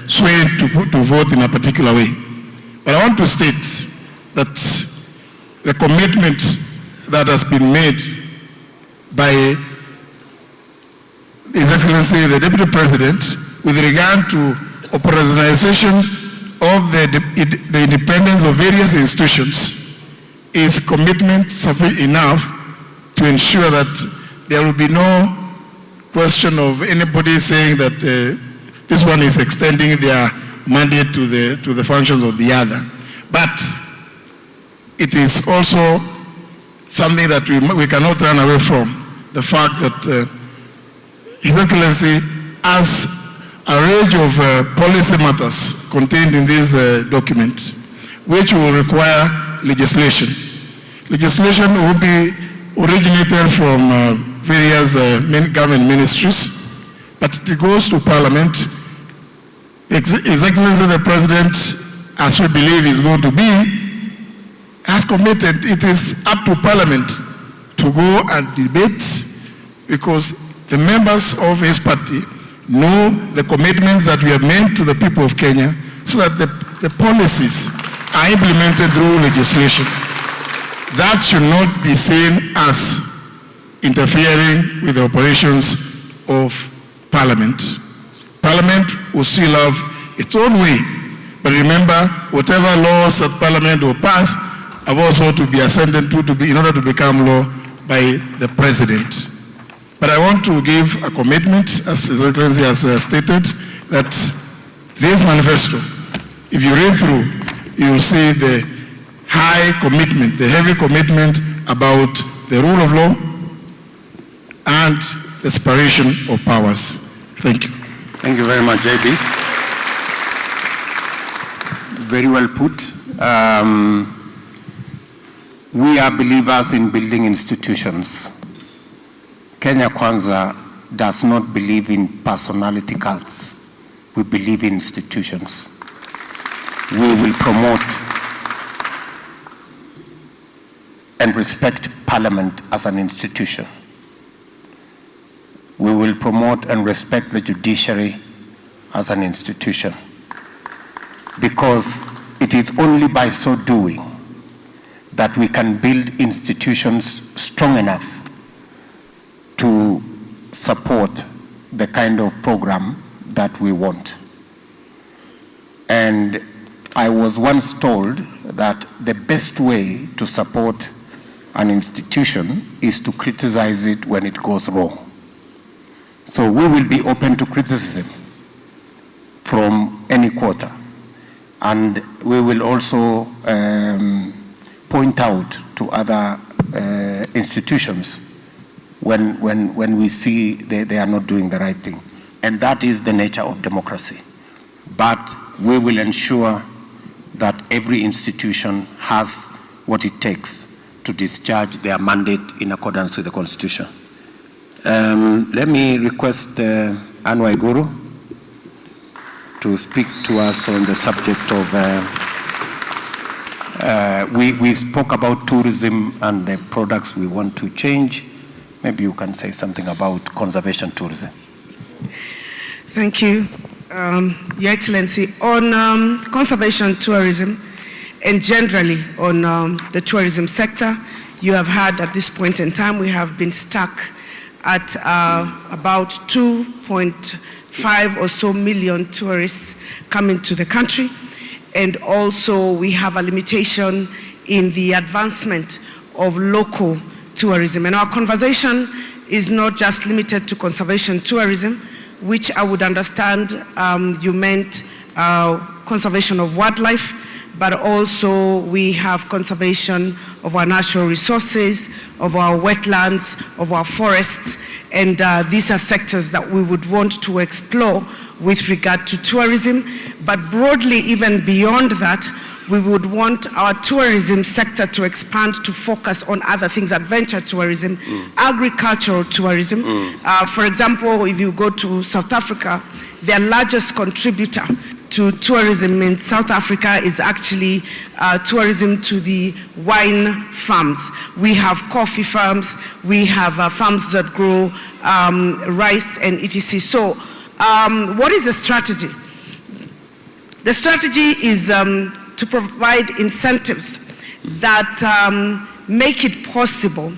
P: swayed to vote in a particular way. But I want to state that the commitment that has been made by His Excellency the Deputy President with regard to operationalization of the independence of various institutions is commitment sufficient enough to ensure that there will be no question of anybody saying that this one is extending their mandate to the functions of the other. But it is also something that we cannot run away from, the fact that His Excellency has a range of policy matters contained in this document, which will require legislation. Legislation will be originated from various government ministries, but it goes to Parliament. His Excellency the President, as we believe is going to be, has committed, it is up to Parliament to go and debate, because the members of his party know the commitments that we have made to the people of Kenya, so that the policies are implemented through legislation. That should not be seen as interfering with the operations of Parliament. Parliament will still have its own way. But remember, whatever laws that Parliament will pass have also to be ascended to be in order to become law by the President. But I want to give a commitment, as His Excellency has stated, that this manifesto, if you read through, you will see the high commitment, the heavy commitment about the rule of law and the separation of powers. Thank you.
A: Thank you very much, JB. Very well put. We are believers in building institutions. Kenya Kwanza does not believe in personality cults. We believe in institutions. We will promote and respect Parliament as an institution. We will promote and respect the judiciary as an institution, because it is only by so doing that we can build institutions strong enough to support the kind of program that we want. And I was once told that the best way to support an institution is to criticize it when it goes wrong. So we will be open to criticism from any quarter. And we will also point out to other institutions when we see they are not doing the right thing. And that is the nature of democracy. But we will ensure that every institution has what it takes to discharge their mandate in accordance with the Constitution. Let me request Anne Waiguru to speak to us on the subject of, we spoke about tourism and the products we want to change. Maybe you can say something about conservation tourism.
O: Thank you, Your Excellency. On conservation tourism and generally on the tourism sector, you have heard at this point in time we have been stuck at about 2.5 or so million tourists coming to the country. And also we have a limitation in the advancement of local tourism. And our conversation is not just limited to conservation tourism, which I would understand you meant conservation of wildlife, but also we have conservation of our natural resources, of our wetlands, of our forests, and these are sectors that we would want to explore with regard to tourism. But broadly, even beyond that, we would want our tourism sector to expand to focus on other things, adventure tourism, agricultural tourism. For example, if you go to South Africa, their largest contributor to tourism in South Africa is actually tourism to the wine farms. We have coffee farms, we have farms that grow rice and etc. So what is the strategy? The strategy is to provide incentives that make it possible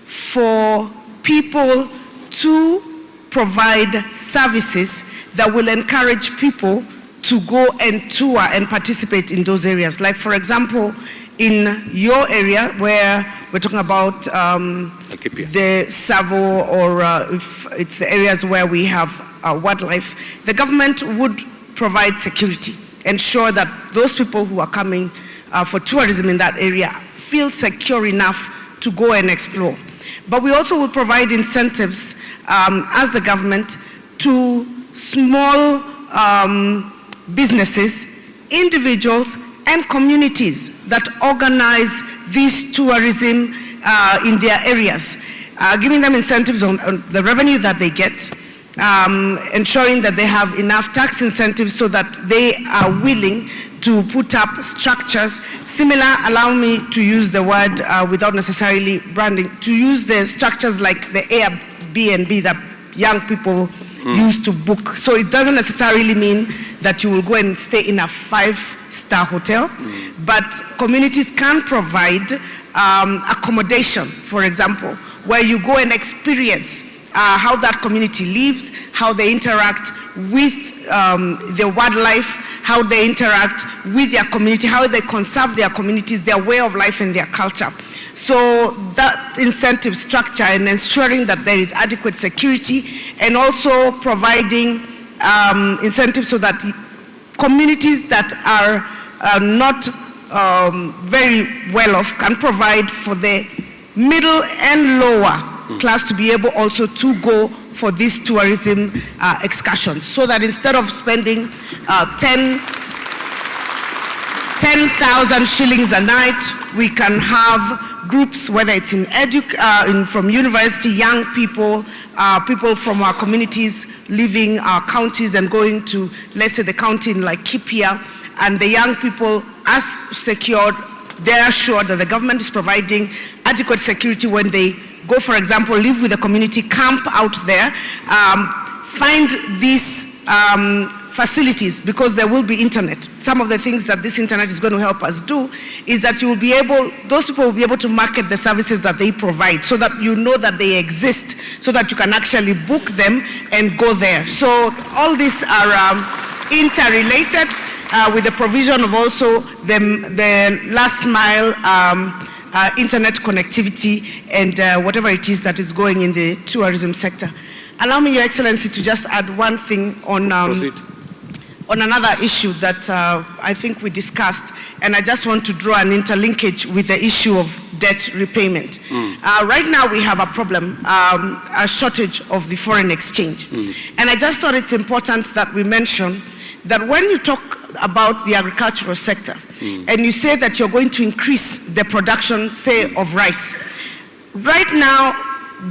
O: for people to provide services that will encourage people to go and tour and participate in those areas. Like, for example, in your area where we're talking about the Savo, or if it's the areas where we have wildlife, the government would provide security, ensure that those people who are coming for tourism in that area feel secure enough to go and explore. But we also will provide incentives as the government to small businesses, individuals, and communities that organize this tourism in their areas, giving them incentives on the revenue that they get, ensuring that they have enough tax incentives so that they are willing to put up structures similar, allow me to use the word without necessarily branding, to use the structures like the Airbnb that young people used to book. So it doesn't necessarily mean that you will go and stay in a 5-star hotel, but communities can provide accommodation, for example, where you go and experience how that community lives, how they interact with the wildlife, how they interact with their community, how they conserve their communities, their way of life and their culture. So that incentive structure and ensuring that there is adequate security and also providing incentives so that communities that are not very well off can provide for the middle and lower class to be able also to go for these tourism excursions, so that instead of spending 10,000 shillings a night, we can have groups, whether it's from university, young people, people from our communities leaving our counties and going to, let's say, the county in like Kipia, and the young people are secured, they're assured that the government is providing adequate security when they go, for example, live with the community, camp out there, find these facilities, because there will be internet. Some of the things that this internet is going to help us do is that you will be able, those people will be able to market the services that they provide, so that you know that they exist, so that you can actually book them and go there. So all these are interrelated with the provision of also the last mile internet connectivity and whatever it is that is going in the tourism sector. Allow me, Your Excellency, to just add one thing on another issue that I think we discussed, and I just want to draw an interlinkage with the issue of debt repayment. Right now we have a problem, a shortage of the foreign exchange. And I just thought it's important that we mention that when you talk about the agricultural sector, and you say that you're going to increase the production, say, of rice. Right now,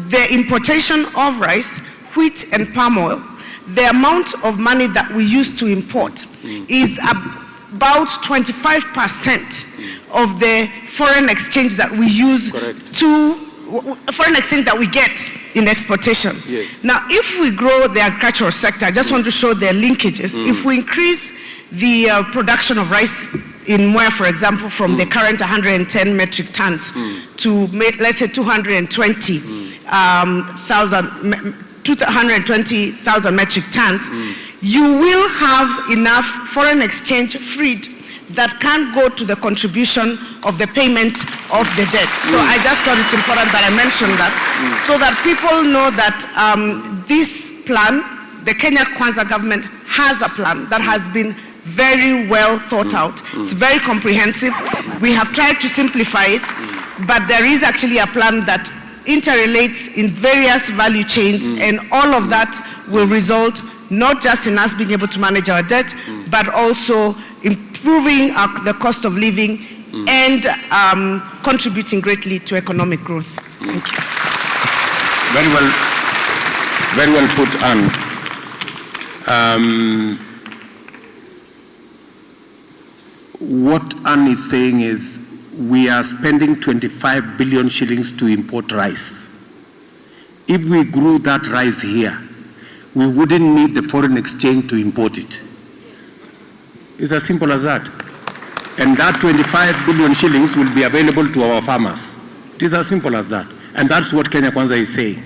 O: the importation of rice, wheat and palm oil, the amount of money that we use to import is about 25% of the foreign exchange that we use foreign exchange that we get in exportation. Yes. Now, if we grow the agricultural sector, I just want to show the linkages. If we increase the production of rice in Mwea, for example, from the current 110 metric tons to, let's say, 220,000 metric tons, you will have enough foreign exchange freed that can go to the contribution of the payment of the debt. So I just thought it's important that I mention that, so that people know that this plan, the Kenya Kwanza government has a plan that has been very well thought out. It's very comprehensive. We have tried to simplify it, but there is actually a plan that interrelates in various value chains, and all of that will result not just in us being able to manage our debt, but also improving the cost of living and contributing greatly to economic growth. Thank you.
A: Very well put, Anne. What Anne is saying is we are spending 25 billion shillings to import rice. If we grew that rice here, we wouldn't need the foreign exchange to import it. It's as simple as that. And that 25 billion shillings will be available to our farmers. It is as simple as that. And that's what Kenya Kwanza is saying.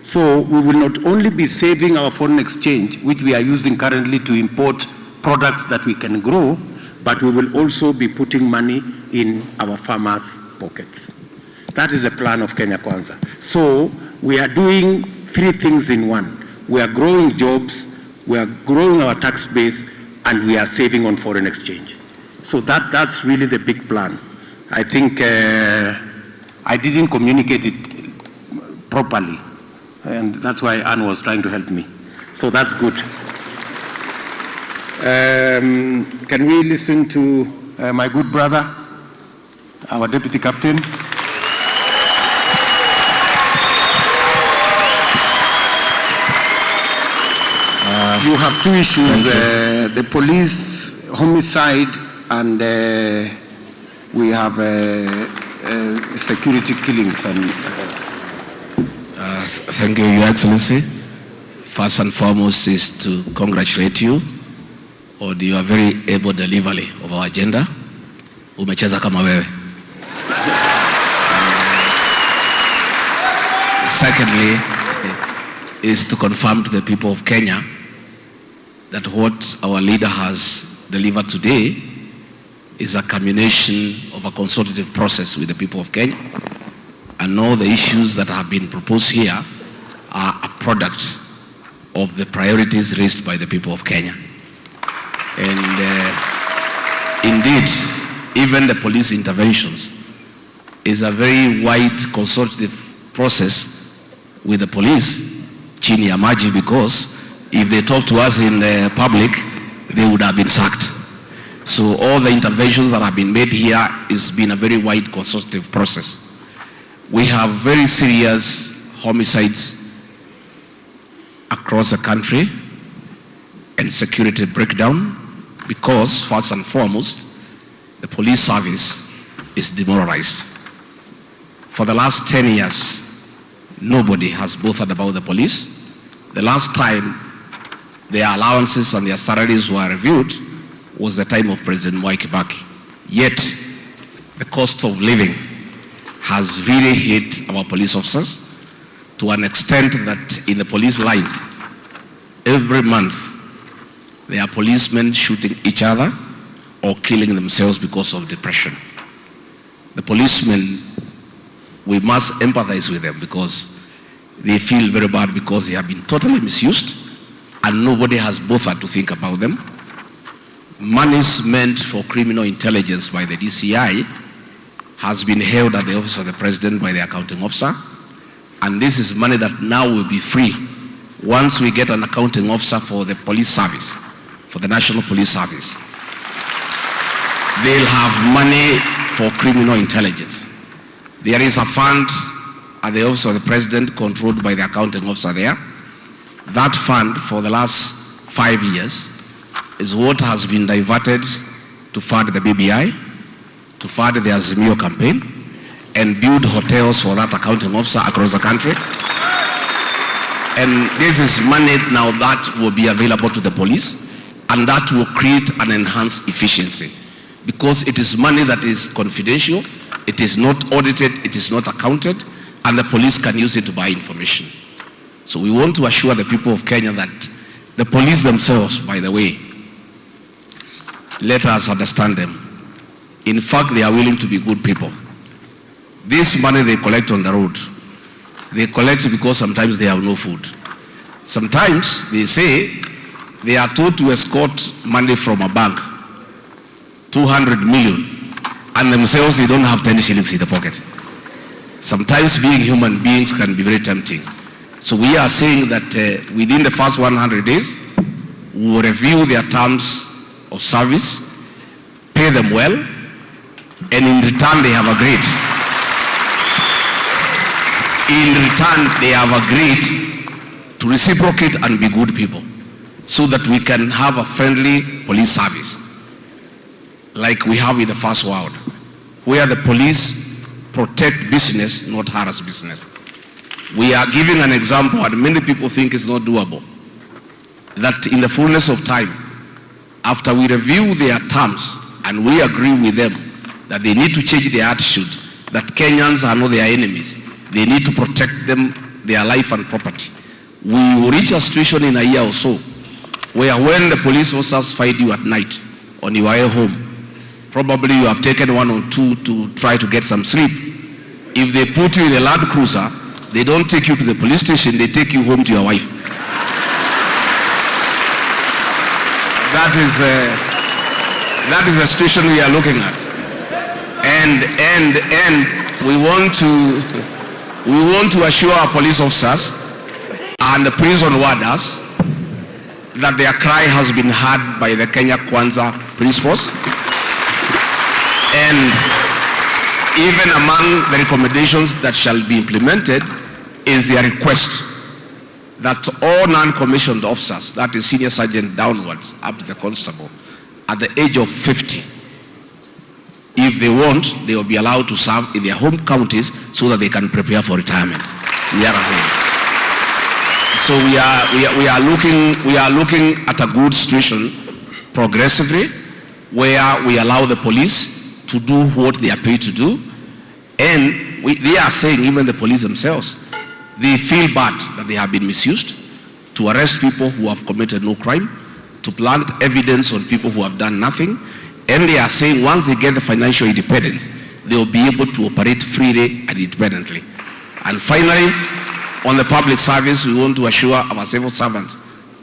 A: So we will not only be saving our foreign exchange, which we are using currently to import products that we can grow, but we will also be putting money in our farmers' pockets. That is the plan of Kenya Kwanza. So we are doing three things in one. We are growing jobs, we are growing our tax base, and we are saving on foreign exchange. So that's really the big plan. I think I didn't communicate it properly, and that's why Anne was trying to help me. So that's good. Can we listen to my good brother, our deputy captain? You have two issues, the police homicide, and we have security killings.
Q: Thank you, Your Excellency. First and foremost is to congratulate you on your very able delivery of our agenda. Umecheza kama wewe. is to confirm to the people of Kenya that what our leader has delivered today is a culmination of a consultative process with the people of Kenya, and all the issues that have been proposed here are a product of the priorities raised by the people of Kenya. And indeed, even the police interventions is a very wide consultative process with the police, chini ya maji, because if they talk to us in public, they would have been sacked. So all the interventions that have been made here has been a very wide consultative process. We have very serious homicides across the country and security breakdown because, first and foremost, the police service is demoralized. For the last 10 years, nobody has bothered about the police. The last time their allowances and their salaries were reviewed was the time of President Mwai Kibaki. Yet, the cost of living has really hit our police officers to an extent that in the police lines, every month, there are policemen shooting each other or killing themselves because of depression. The policemen, we must empathize with them because they feel very bad because they have been totally misused and nobody has bothered to think about them. Monies meant for criminal intelligence by the DCI has been held at the office of the president by the accounting officer, and this is money that now will be free once we get an accounting officer for the police service, for the National Police Service. They'll have money for criminal intelligence. There is a fund at the office of the president controlled by the accounting officer there. That fund for the last 5 years is what has been diverted to fund the BBI, to fund the Azimio campaign, and build hotels for that accounting officer across the country. And this is money now that will be available to the police, and that will create an enhanced efficiency because it is money that is confidential, it is not audited, it is not accounted, and the police can use it to buy information. So we want to assure the people of Kenya that the police themselves, by the way, let us understand them. In fact, they are willing to be good people. This money they collect on the road, they collect because sometimes they have no food. Sometimes they say they are told to escort money from a bank, 200 million, and themselves they don't have 10 shillings in the pocket. Sometimes being human beings can be very tempting. So we are saying that within the first 100 days, we will review their terms of service, pay them well, and in return they have agreed. In return, they have agreed to reciprocate and be good people so that we can have a friendly police service like we have in the first world, where the police protect business, not harass business. We are giving an example, and many people think it's not doable, that in the fullness of time, after we review their terms and we agree with them that they need to change their attitude, that Kenyans are not their enemies, they need to protect them, their life and property. We will reach a situation in a year or so where when the police officers find you at night on your way home, probably you have taken 1 or 2 to try to get some sleep. If they put you in a Land Cruiser, they don't take you to the police station, they take you home to your wife. That is the situation we are looking at. And we want to assure our police officers and the prison warders that their cry has been heard by the Kenya Kwanza principles. And even among the recommendations that shall be implemented is their request that all non-commissioned officers, that is senior sergeant downwards up to the constable, at the age of 50, if they want, they will be allowed to serve in their home counties so that they can prepare for retirement near home. So we are looking at a good situation progressively, where we allow the police to do what they are paid to do, and they are saying, even the police themselves, They feel bad that they have been misused to arrest people who have committed no crime, to plant evidence on people who have done nothing, and they are saying once they get the financial independence, they will be able to operate freely and independently. And finally, on the public service, we want to assure our civil servants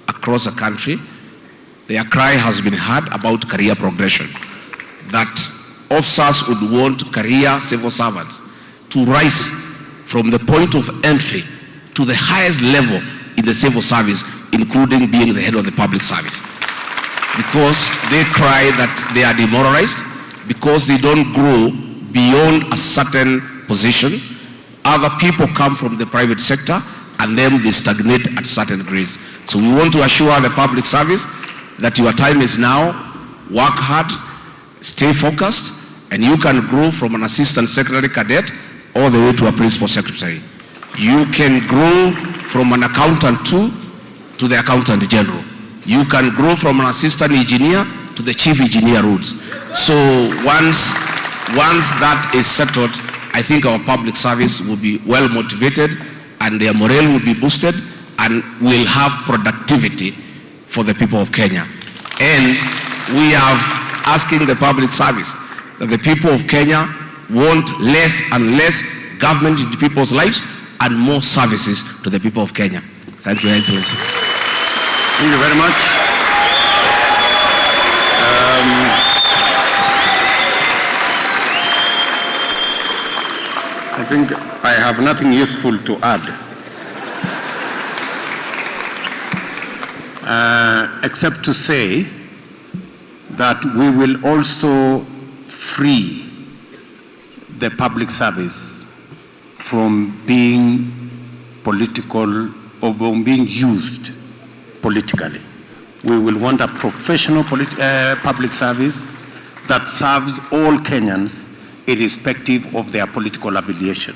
Q: across the country, their cry has been heard about career progression, that officers would want career civil servants to rise from the point of entry to the highest level in the civil service, including being the head of the public service. Because they cry that they are demoralized, because they don't grow beyond a certain position. Other people come from the private sector and then they stagnate at certain grades. So we want to assure the public service that your time is now. Work hard, stay focused, and you can grow from an assistant secretary cadet all the way to a principal secretary. You can grow from an accountant to the accountant general. You can grow from an assistant engineer to the chief engineer roles. So once that is settled, I think our public service will be well motivated and their morale will be boosted and we'll have productivity for the people of Kenya. And we are asking the public service that the people of Kenya want less and less government in people's lives and more services to the people of Kenya. Thank you, Your Excellency.
A: Thank you very much. I think I have nothing useful to add, except to say that we will also free the public service from being political or from being used politically. We will want a professional public service that serves all Kenyans irrespective of their political affiliation.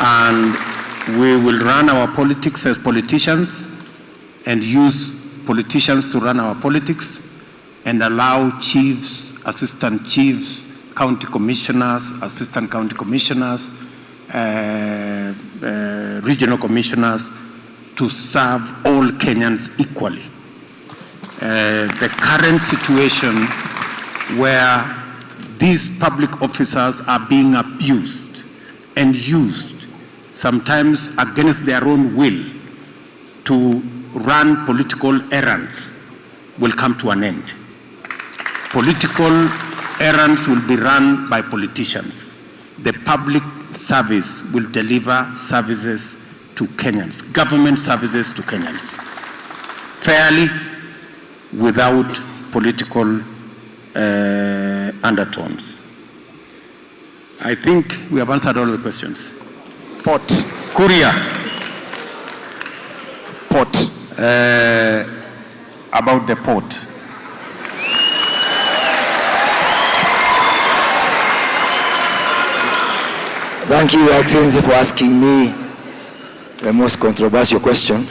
A: And we will run our politics as politicians and use politicians to run our politics and allow chiefs, assistant chiefs, county commissioners, assistant county commissioners, regional commissioners to serve all Kenyans equally. The current situation where these public officers are being abused and used, sometimes against their own will, to run political errands will come to an end. Political errands will be run by politicians. The public service will deliver services to Kenyans, government services to Kenyans, fairly, without political undertones. I think we have answered all the questions.
K: Port.
A: Korea.
K: Port.
A: About the port.
R: Thank you, Your Excellency, for asking me the most controversial question.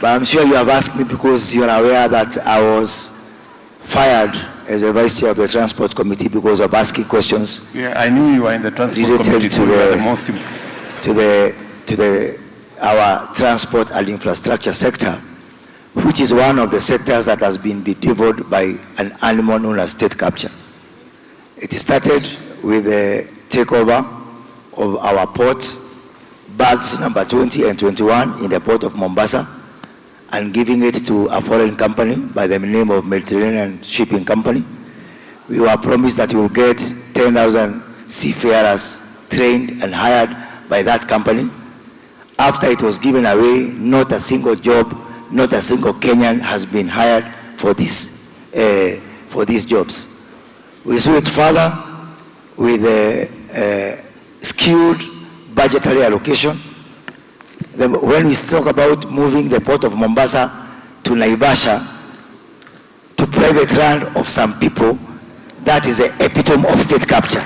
R: But I'm sure you have asked me because you are aware that I was fired as a vice chair of the transport committee because of asking questions.
A: Yeah, I knew you were in the transport committee, so you are the most
R: to our transport and infrastructure sector, which is one of the sectors that has been bedeviled by an animal known as state capture. It started with the takeover of our ports, berths number 20 and 21 in the port of Mombasa, and giving it to a foreign company by the name of Mediterranean Shipping Company. We were promised that we will get 10,000 seafarers trained and hired by that company. After it was given away, not a single job, not a single Kenyan has been hired for these jobs. We saw it further with a skewed budgetary allocation. When we talk about moving the port of Mombasa to Naivasha to private land of some people, that is the epitome of state capture.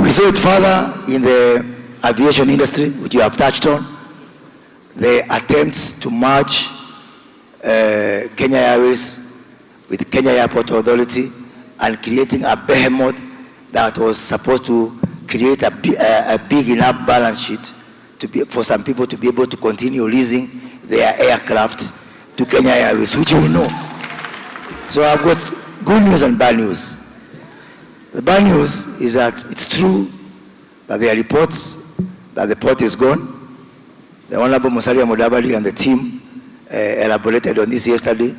R: We saw it further in the aviation industry, which you have touched on. The attempts to merge Kenya Airways with Kenya Airport Authority and creating a behemoth that was supposed to create a big enough balance sheet for some people to be able to continue leasing their aircraft to Kenya Airways, which we know. So I've got good news and bad news. The bad news is that it's true that there are reports that the port is gone. The Honorable Musalia Mudavadi and the team elaborated on this yesterday,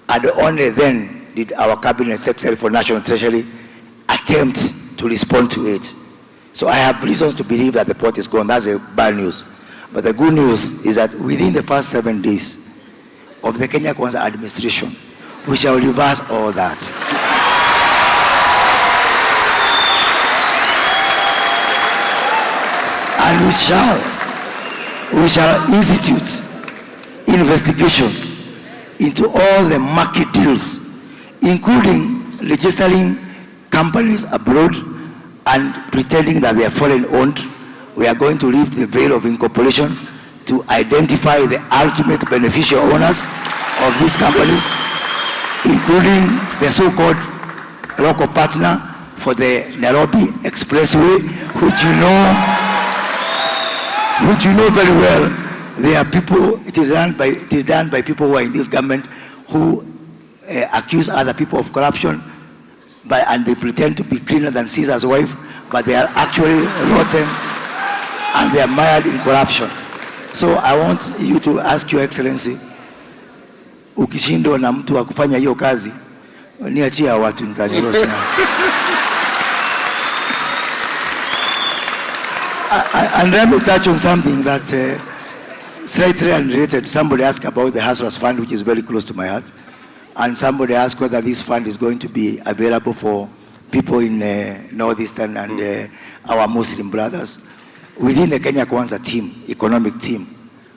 R: and only then did our Cabinet Secretary for National Treasury attempt to respond to it. So I have reasons to believe that the port is gone. That's a bad news. But the good news is that within the first 7 days of the Kenya Kwanza administration, we shall reverse all that. And we shall institute investigations into all the market deals, including registering companies abroad and pretending that they are foreign owned. We are going to lift the veil of incorporation to identify the ultimate beneficial owners of these companies, including the so-called local partner for the Nairobi Expressway, which you know very well. They are people, it is done by people who are in this government who accuse other people of corruption, and they pretend to be cleaner than Caesar's wife, but they are actually rotten and they are mired in corruption. So I want you to ask Your Excellency, ukishindwa na mtu wa kufanya hiyo kazi, niachia watu nitanyorosha. And let me touch on something that slightly unrelated. Somebody asked about the Hustlers Fund, which is very close to my heart. And somebody asked whether this fund is going to be available for people in Northeastern and our Muslim brothers. Within the Kenya Kwanza team, economic team,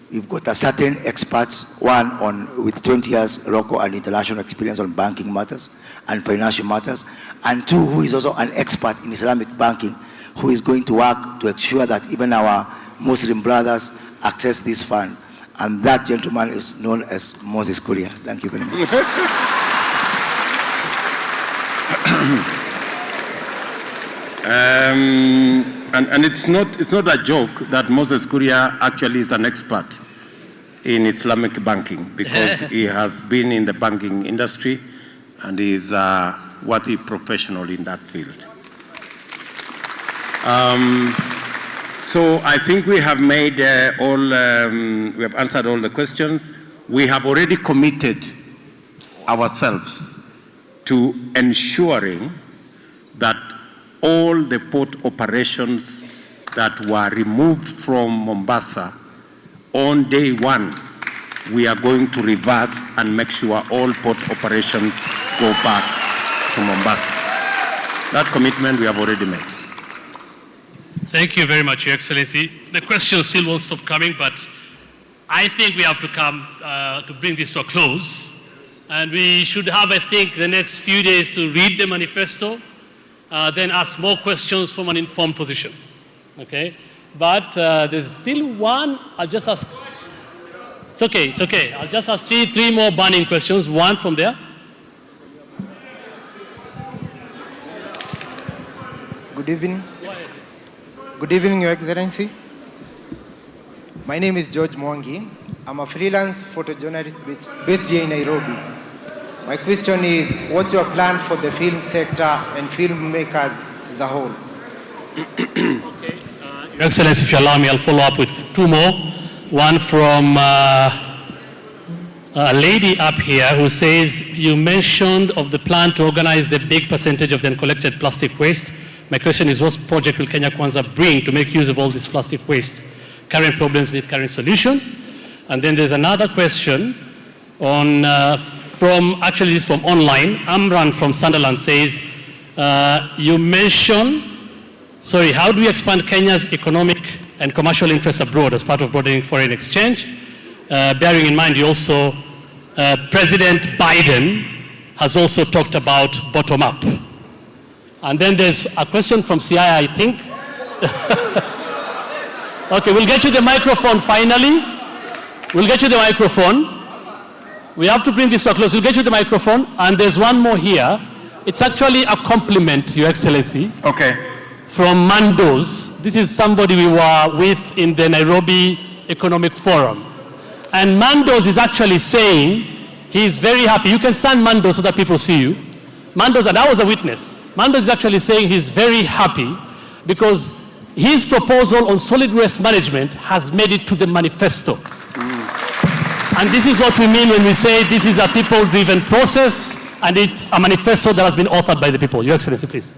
R: we've got a certain experts, one with 20 years local and international experience on banking matters and financial matters, and two, who is also an expert in Islamic banking, who is going to work to ensure that even our Muslim brothers access this fund. And that gentleman is known as Moses Kuria. Thank you very much.
A: And it's not a joke that Moses Kuria actually is an expert in Islamic banking, because he has been in the banking industry and is a worthy professional in that field. So I think we have made we have answered all the questions. We have already committed ourselves to ensuring that all the port operations that were removed from Mombasa on day one, we are going to reverse and make sure all port operations go back to Mombasa. That commitment we have already made.
B: Thank you very much, Your Excellency. The questions still won't stop coming, but I think we have to come to bring this to a close. And we should have, I think, the next few days to read the manifesto, then ask more questions from an informed position. Okay? But there's still one, I'll just ask. It's okay, it's okay. I'll just ask three more burning questions. One from there.
S: Good evening. Good evening, Your Excellency. My name is George Mwangi. I'm a freelance photojournalist based here in Nairobi. My question is, what's your plan for the film sector and filmmakers as a whole?
B: Okay. Your Excellency, if you allow me, I'll follow up with two more. One from a lady up here who says, you mentioned of the plan to organize the big percentage of the uncollected plastic waste. My question is, what project will Kenya Kwanza bring to make use of all this plastic waste? Current problems need current solutions. And then there's another question on, actually this is from online. Amran from Sunderland says, you mentioned, how do we expand Kenya's economic and commercial interests abroad as part of broadening foreign exchange? Bearing in mind, you also, President Biden has also talked about bottom-up. And then there's a question from CI, I think. Okay, we'll get you the microphone finally. We'll get you the microphone. We have to bring this to a close. We'll get you the microphone. And there's one more here. it's actually a compliment, Your Excellency.
A: Okay.
B: From Mandos. This is somebody we were with in the Nairobi Economic Forum. And Mandos is actually saying he is very happy. You can stand, Mandos, so that people see you. Mandos, and I was a witness. Mandos is actually saying he's very happy because his proposal on solid waste management has made it to the manifesto. And this is what we mean when we say this is a people-driven process and it's a manifesto that has been authored by the people. Your Excellency, please.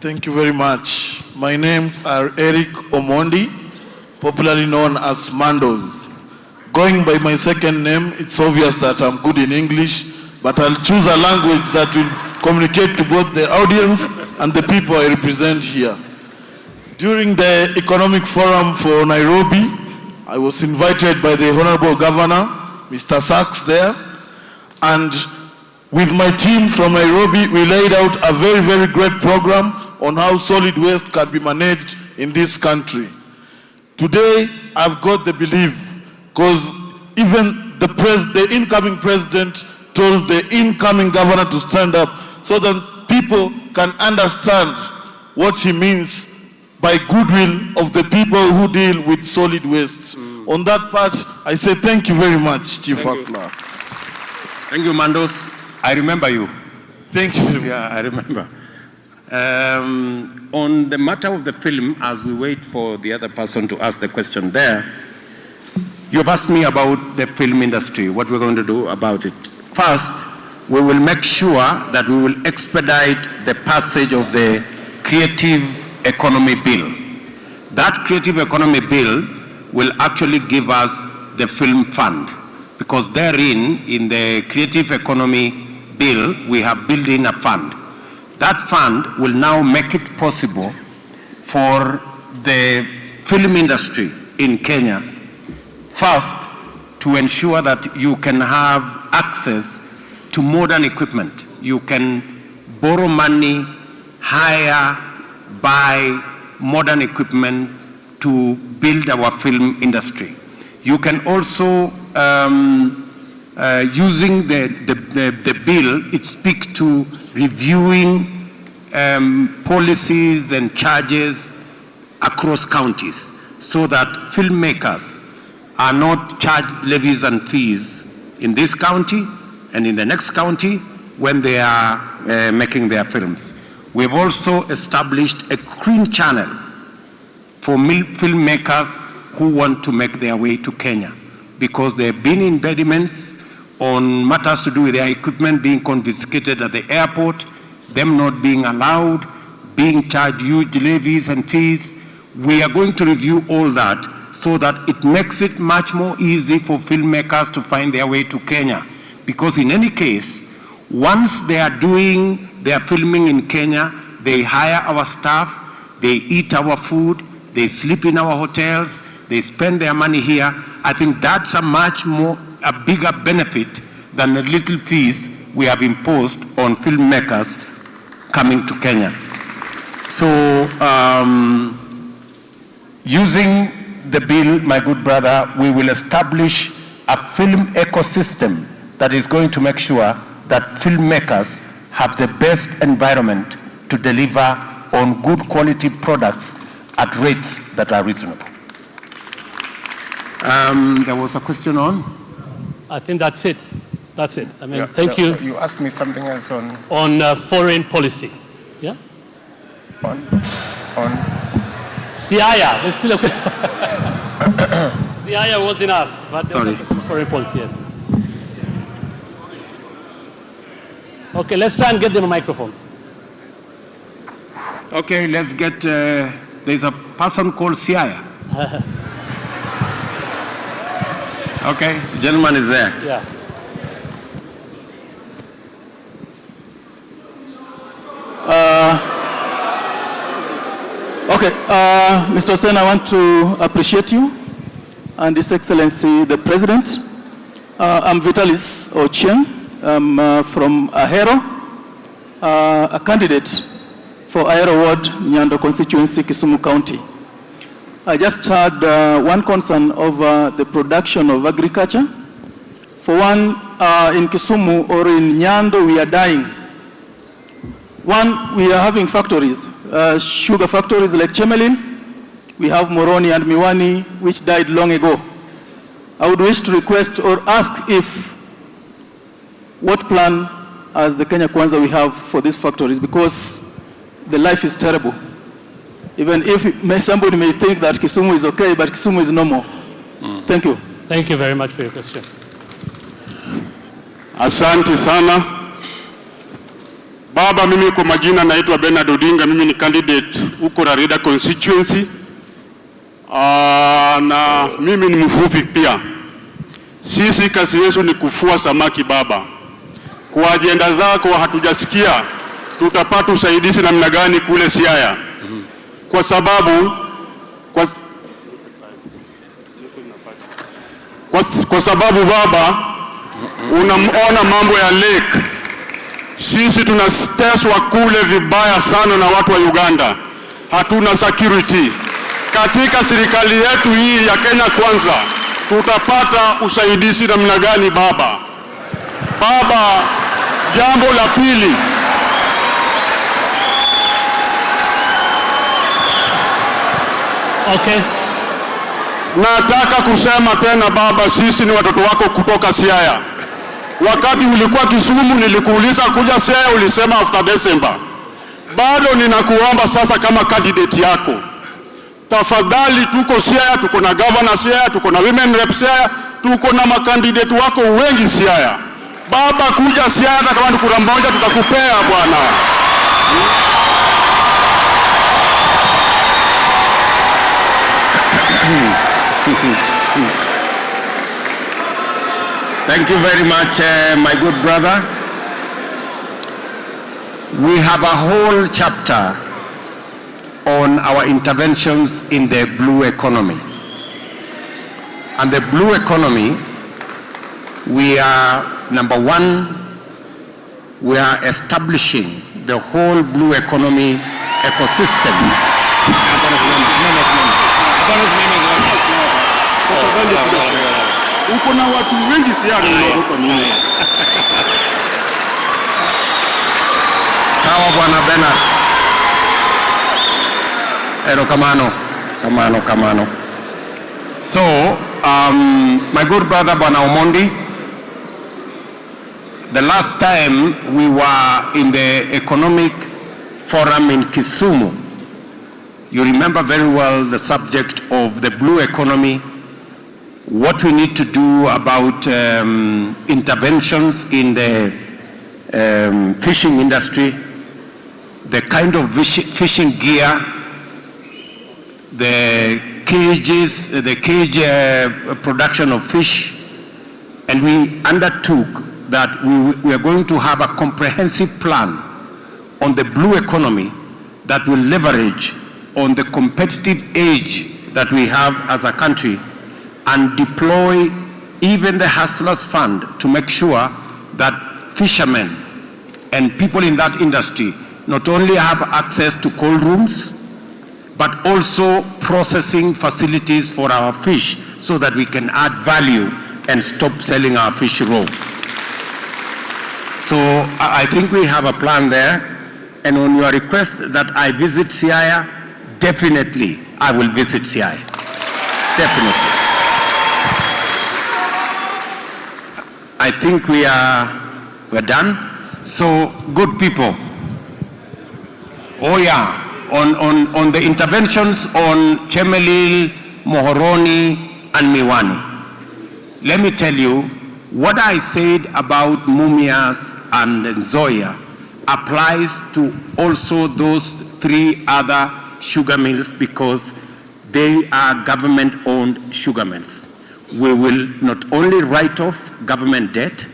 P: Thank you very much. My names are Eric Omondi, popularly known as Mandos. Going by my second name, it's obvious that I'm good in English, but I'll choose a language that will communicate to both the audience and the people I represent here. During the Economic Forum for Nairobi, I was invited by the Honorable Governor, Mr. Sachs there, and with my team from Nairobi, we laid out a very, very great program on how solid waste can be managed in this country. Today, I've got the belief, because even the incoming president told the incoming governor to stand up so that people can understand what he means by goodwill of the people who deal with solid waste. On that part, I say thank you very much, Chief Asla.
A: Thank you, Mandos. I remember you.
P: Thank you.
A: Yeah, I remember. On the matter of the film, as we wait for the other person to ask the question there, you've asked me about the film industry, what we're going to do about it. First, we will make sure that we will expedite the passage of the Creative Economy Bill. That Creative Economy Bill will actually give us the film fund, because therein, in the Creative Economy Bill, we have built in a fund. That fund will now make it possible for the film industry in Kenya, first, to ensure that you can have access to modern equipment. You can borrow money, hire, buy modern equipment to build our film industry. You can also, using the bill, it speaks to reviewing policies and charges across counties so that filmmakers are not charged levies and fees in this county and in the next county when they are making their films. We've also established a green channel for filmmakers who want to make their way to Kenya, because there have been impediments on matters to do with their equipment being confiscated at the airport, them not being allowed, being charged huge levies and fees. We are going to review all that so that it makes it much more easy for filmmakers to find their way to Kenya. Because in any case, once they are doing their filming in Kenya, they hire our staff, they eat our food, they sleep in our hotels, they spend their money here. I think that's a bigger benefit than the little fees we have imposed on filmmakers coming to Kenya. So, using the bill, my good brother, we will establish a film ecosystem that is going to make sure that filmmakers have the best environment to deliver on good quality products at rates that are reasonable. There was a question on?
B: I think that's it. That's it. I mean,
A: Yeah,
B: thank you.
A: You asked me something else on...
B: On foreign policy. Yeah?
A: On?
B: Siaya. There's still a Siaya wasn't asked. But
A: Sorry.
B: Foreign policy, yes. Okay, let's try and get them a microphone.
A: Okay, let's get... there's a person called Siaya. Okay, gentleman is there.
B: Yeah.
T: Mr. Hussein, I want to appreciate you and His Excellency the President. I'm Vitalis Ochieng. I'm from Ahero, a candidate for Ahero Ward, Nyando constituency, Kisumu County. I just had one concern over the production of agriculture. For one, in Kisumu or in Nyando, we are dying. One, we are having factories, sugar factories like Chemelil. We have Moroni and Miwani, which died long ago. I would wish to request or ask if what plan as the Kenya Kwanza we have for these factories, because the life is terrible. Even if somebody may think that Kisumu is okay, but Kisumu is no more. Thank you.
B: Thank you very much for your question.
U: Asante sana. Baba, mimi kwa majina naitwa Bernard Odinga, mimi ni candidate huko Rarieda constituency. Na mimi ni mvuvi pia. Sisi kazi yetu ni kufua samaki baba. Kwa ajenda zako hatujasikia tutapata usaidizi namna gani kule Siaya. Kwa sababu kwa sababu baba, unaona mambo ya lake. Sisi tunateswa kule vibaya sana na watu wa Uganda. Hatuna security. Katika serikali yetu hii ya Kenya Kwanza tutapata usaidizi namna gani baba? Baba, jambo la pili.
B: Okay.
U: Nataka kusema tena baba, sisi ni watoto wako kutoka Siaya. Wakati ulikuwa Kisumu nilikuuliza kuja Siaya, ulisema after December. Bado ninakuomba sasa kama candidate yako. Tafadhali, tuko Siaya, tuko na governor Siaya, tuko na women rep Siaya, tuko na makandidate wako wengi Siaya. Baba, kuja Siaya, hata kama ni kura moja tutakupea bwana.
A: Thank you very much, my good brother. We have a whole chapter on our interventions in the blue economy. And the blue economy, we are, number one, we are establishing the whole blue economy ecosystem.
U: Uko na watu wengi Siaya unaogopa nini?
A: Sawa bwana Bernard. Ero kamano. So, my good brother Bwana Omondi, the last time we were in the economic forum in Kisumu, you remember very well the subject of the blue economy, what we need to do about interventions in the fishing industry, the kind of fishing gear, the cages, the cage production of fish, and we undertook that we are going to have a comprehensive plan on the blue economy that will leverage on the competitive edge that we have as a country and deploy even the Hustlers Fund to make sure that fishermen and people in that industry not only have access to cold rooms, but also processing facilities for our fish so that we can add value and stop selling our fish raw. So I think we have a plan there. And on your request that I visit Siaya, definitely I will visit Siaya. Definitely. I think we're done. So, good people. Oh yeah, on the interventions on Chemelil, Mohoroni, and Miwani. Let me tell you, what I said about Mumias and Nzoia applies to also those 3 other sugar mills because they are government-owned sugar mills. We will not only write off government debt,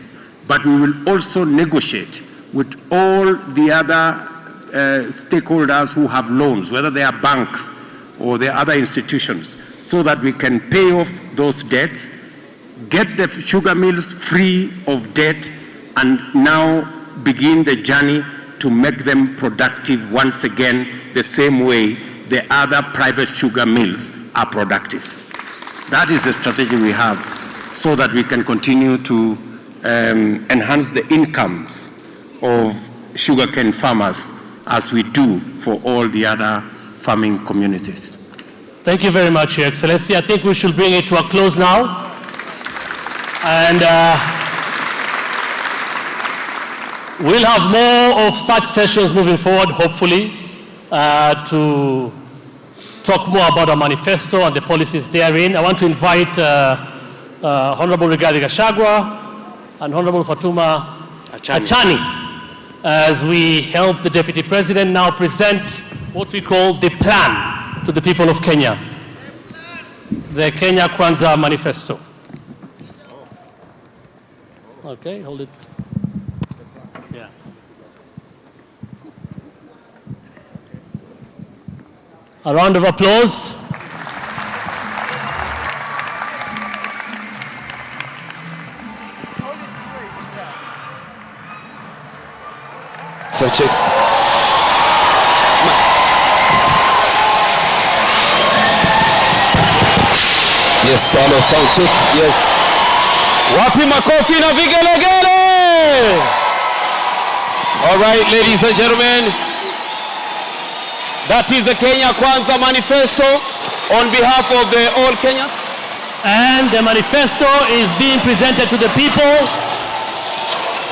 A: but we will also negotiate with all the other stakeholders who have loans, whether they are banks or they are other institutions, so that we can pay off those debts, get the sugar mills free of debt, and now begin the journey to make them productive once again, the same way the other private sugar mills are productive. That is the strategy we have, so that we can continue to enhance the incomes of sugarcane farmers as we do for all the other farming communities.
B: Thank you very much, Your Excellency. I think we should bring it to a close now. And we'll have more of such sessions moving forward, hopefully, to talk more about our manifesto and the policies therein. I want to invite Honorable Rigathi Gachagua and Honorable Fatuma Achani as we help the Deputy President now present what we call the plan to the people of Kenya, the Kenya Kwanza Manifesto. Okay, hold it. Yeah. A round of applause.
C: So check. Yes, hello, sound check. Yes. Wapi makofi na vigelegele. All right, ladies and gentlemen. That is the Kenya Kwanza Manifesto on behalf of the all Kenyans.
B: And the manifesto is being presented to the people.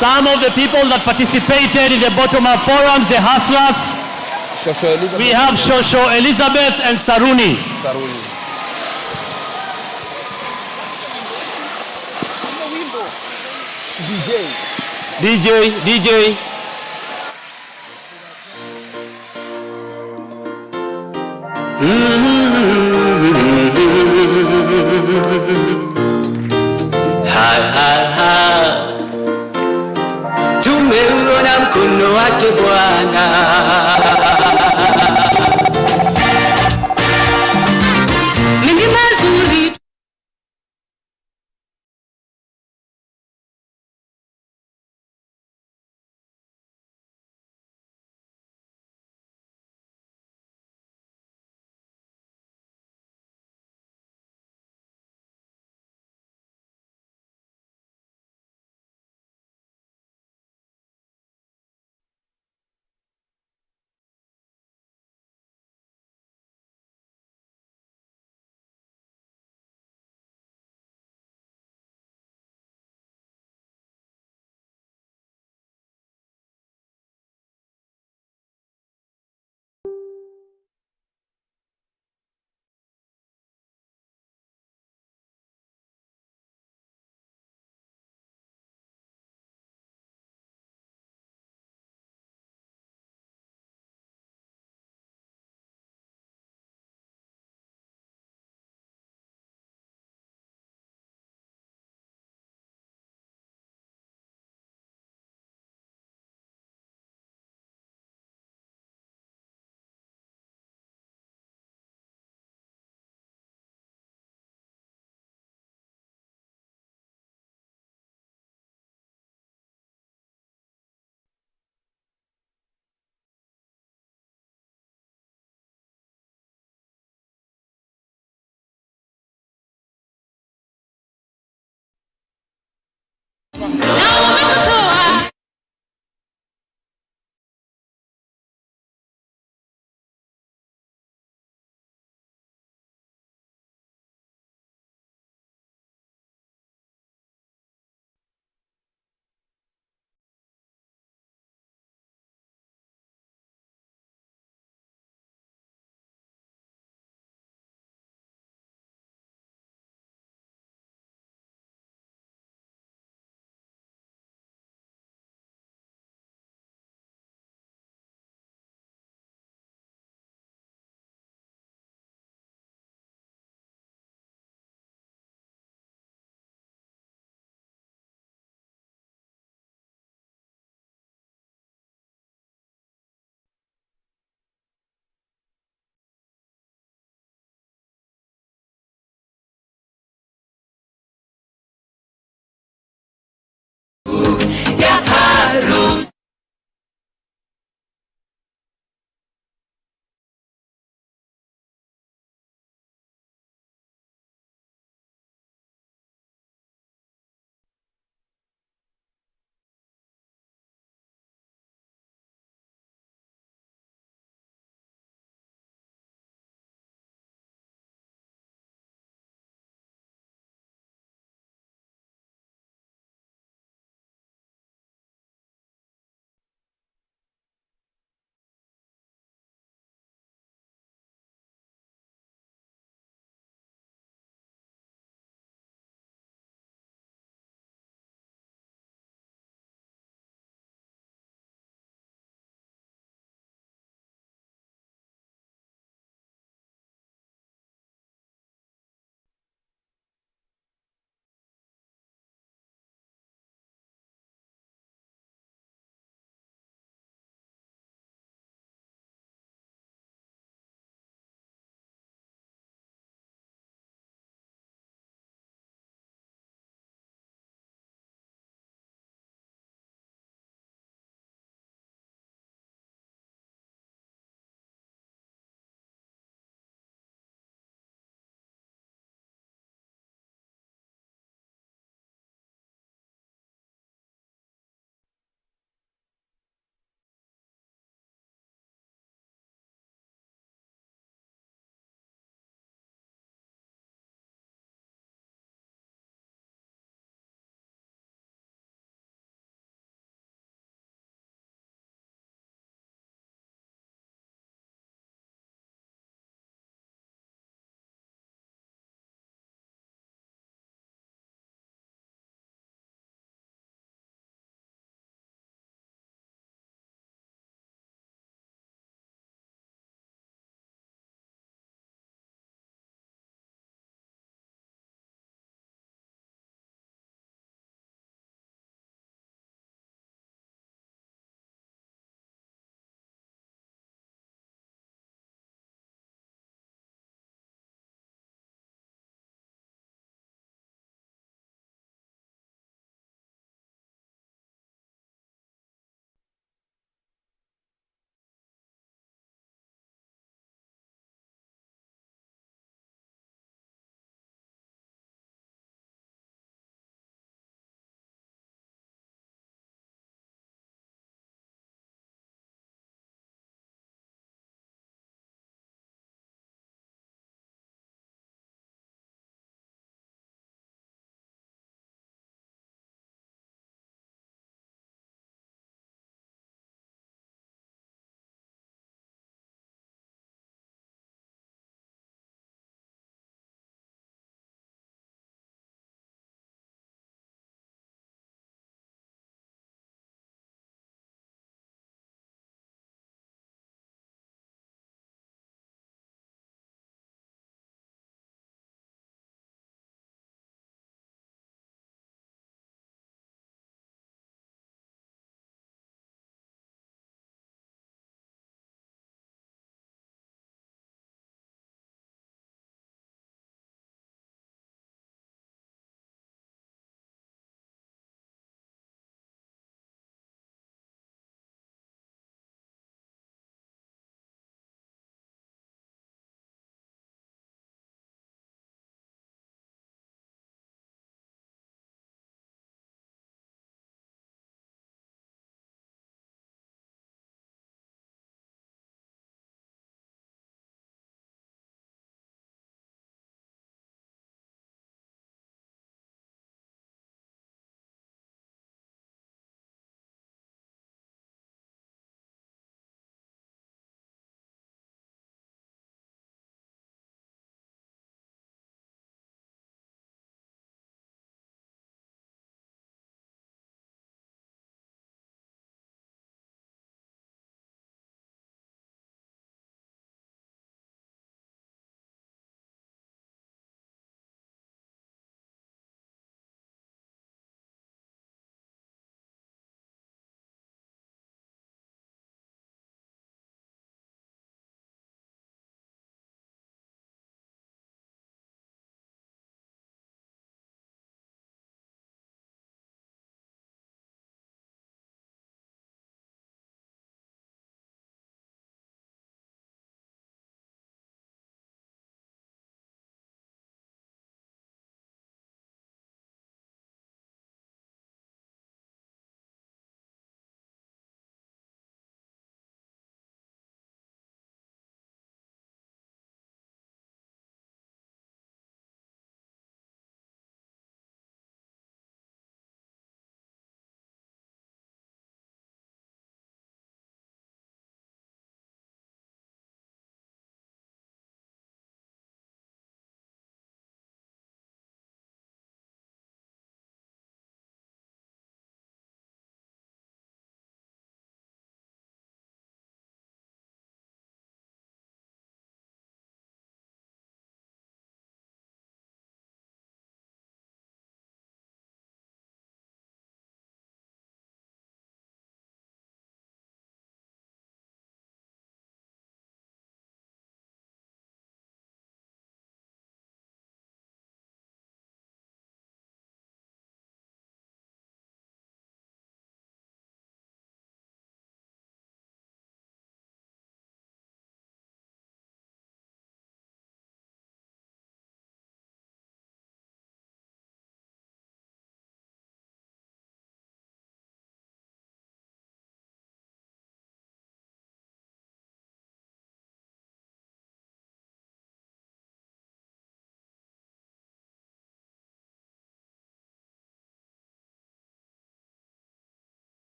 B: Some of the people that participated in the bottom-up forums, the hustlers. We have Shosho Elizabeth and Saruni.
C: DJ.
V: Tumeuona mkono wake Bwana. Mengi mazuri. Ya harum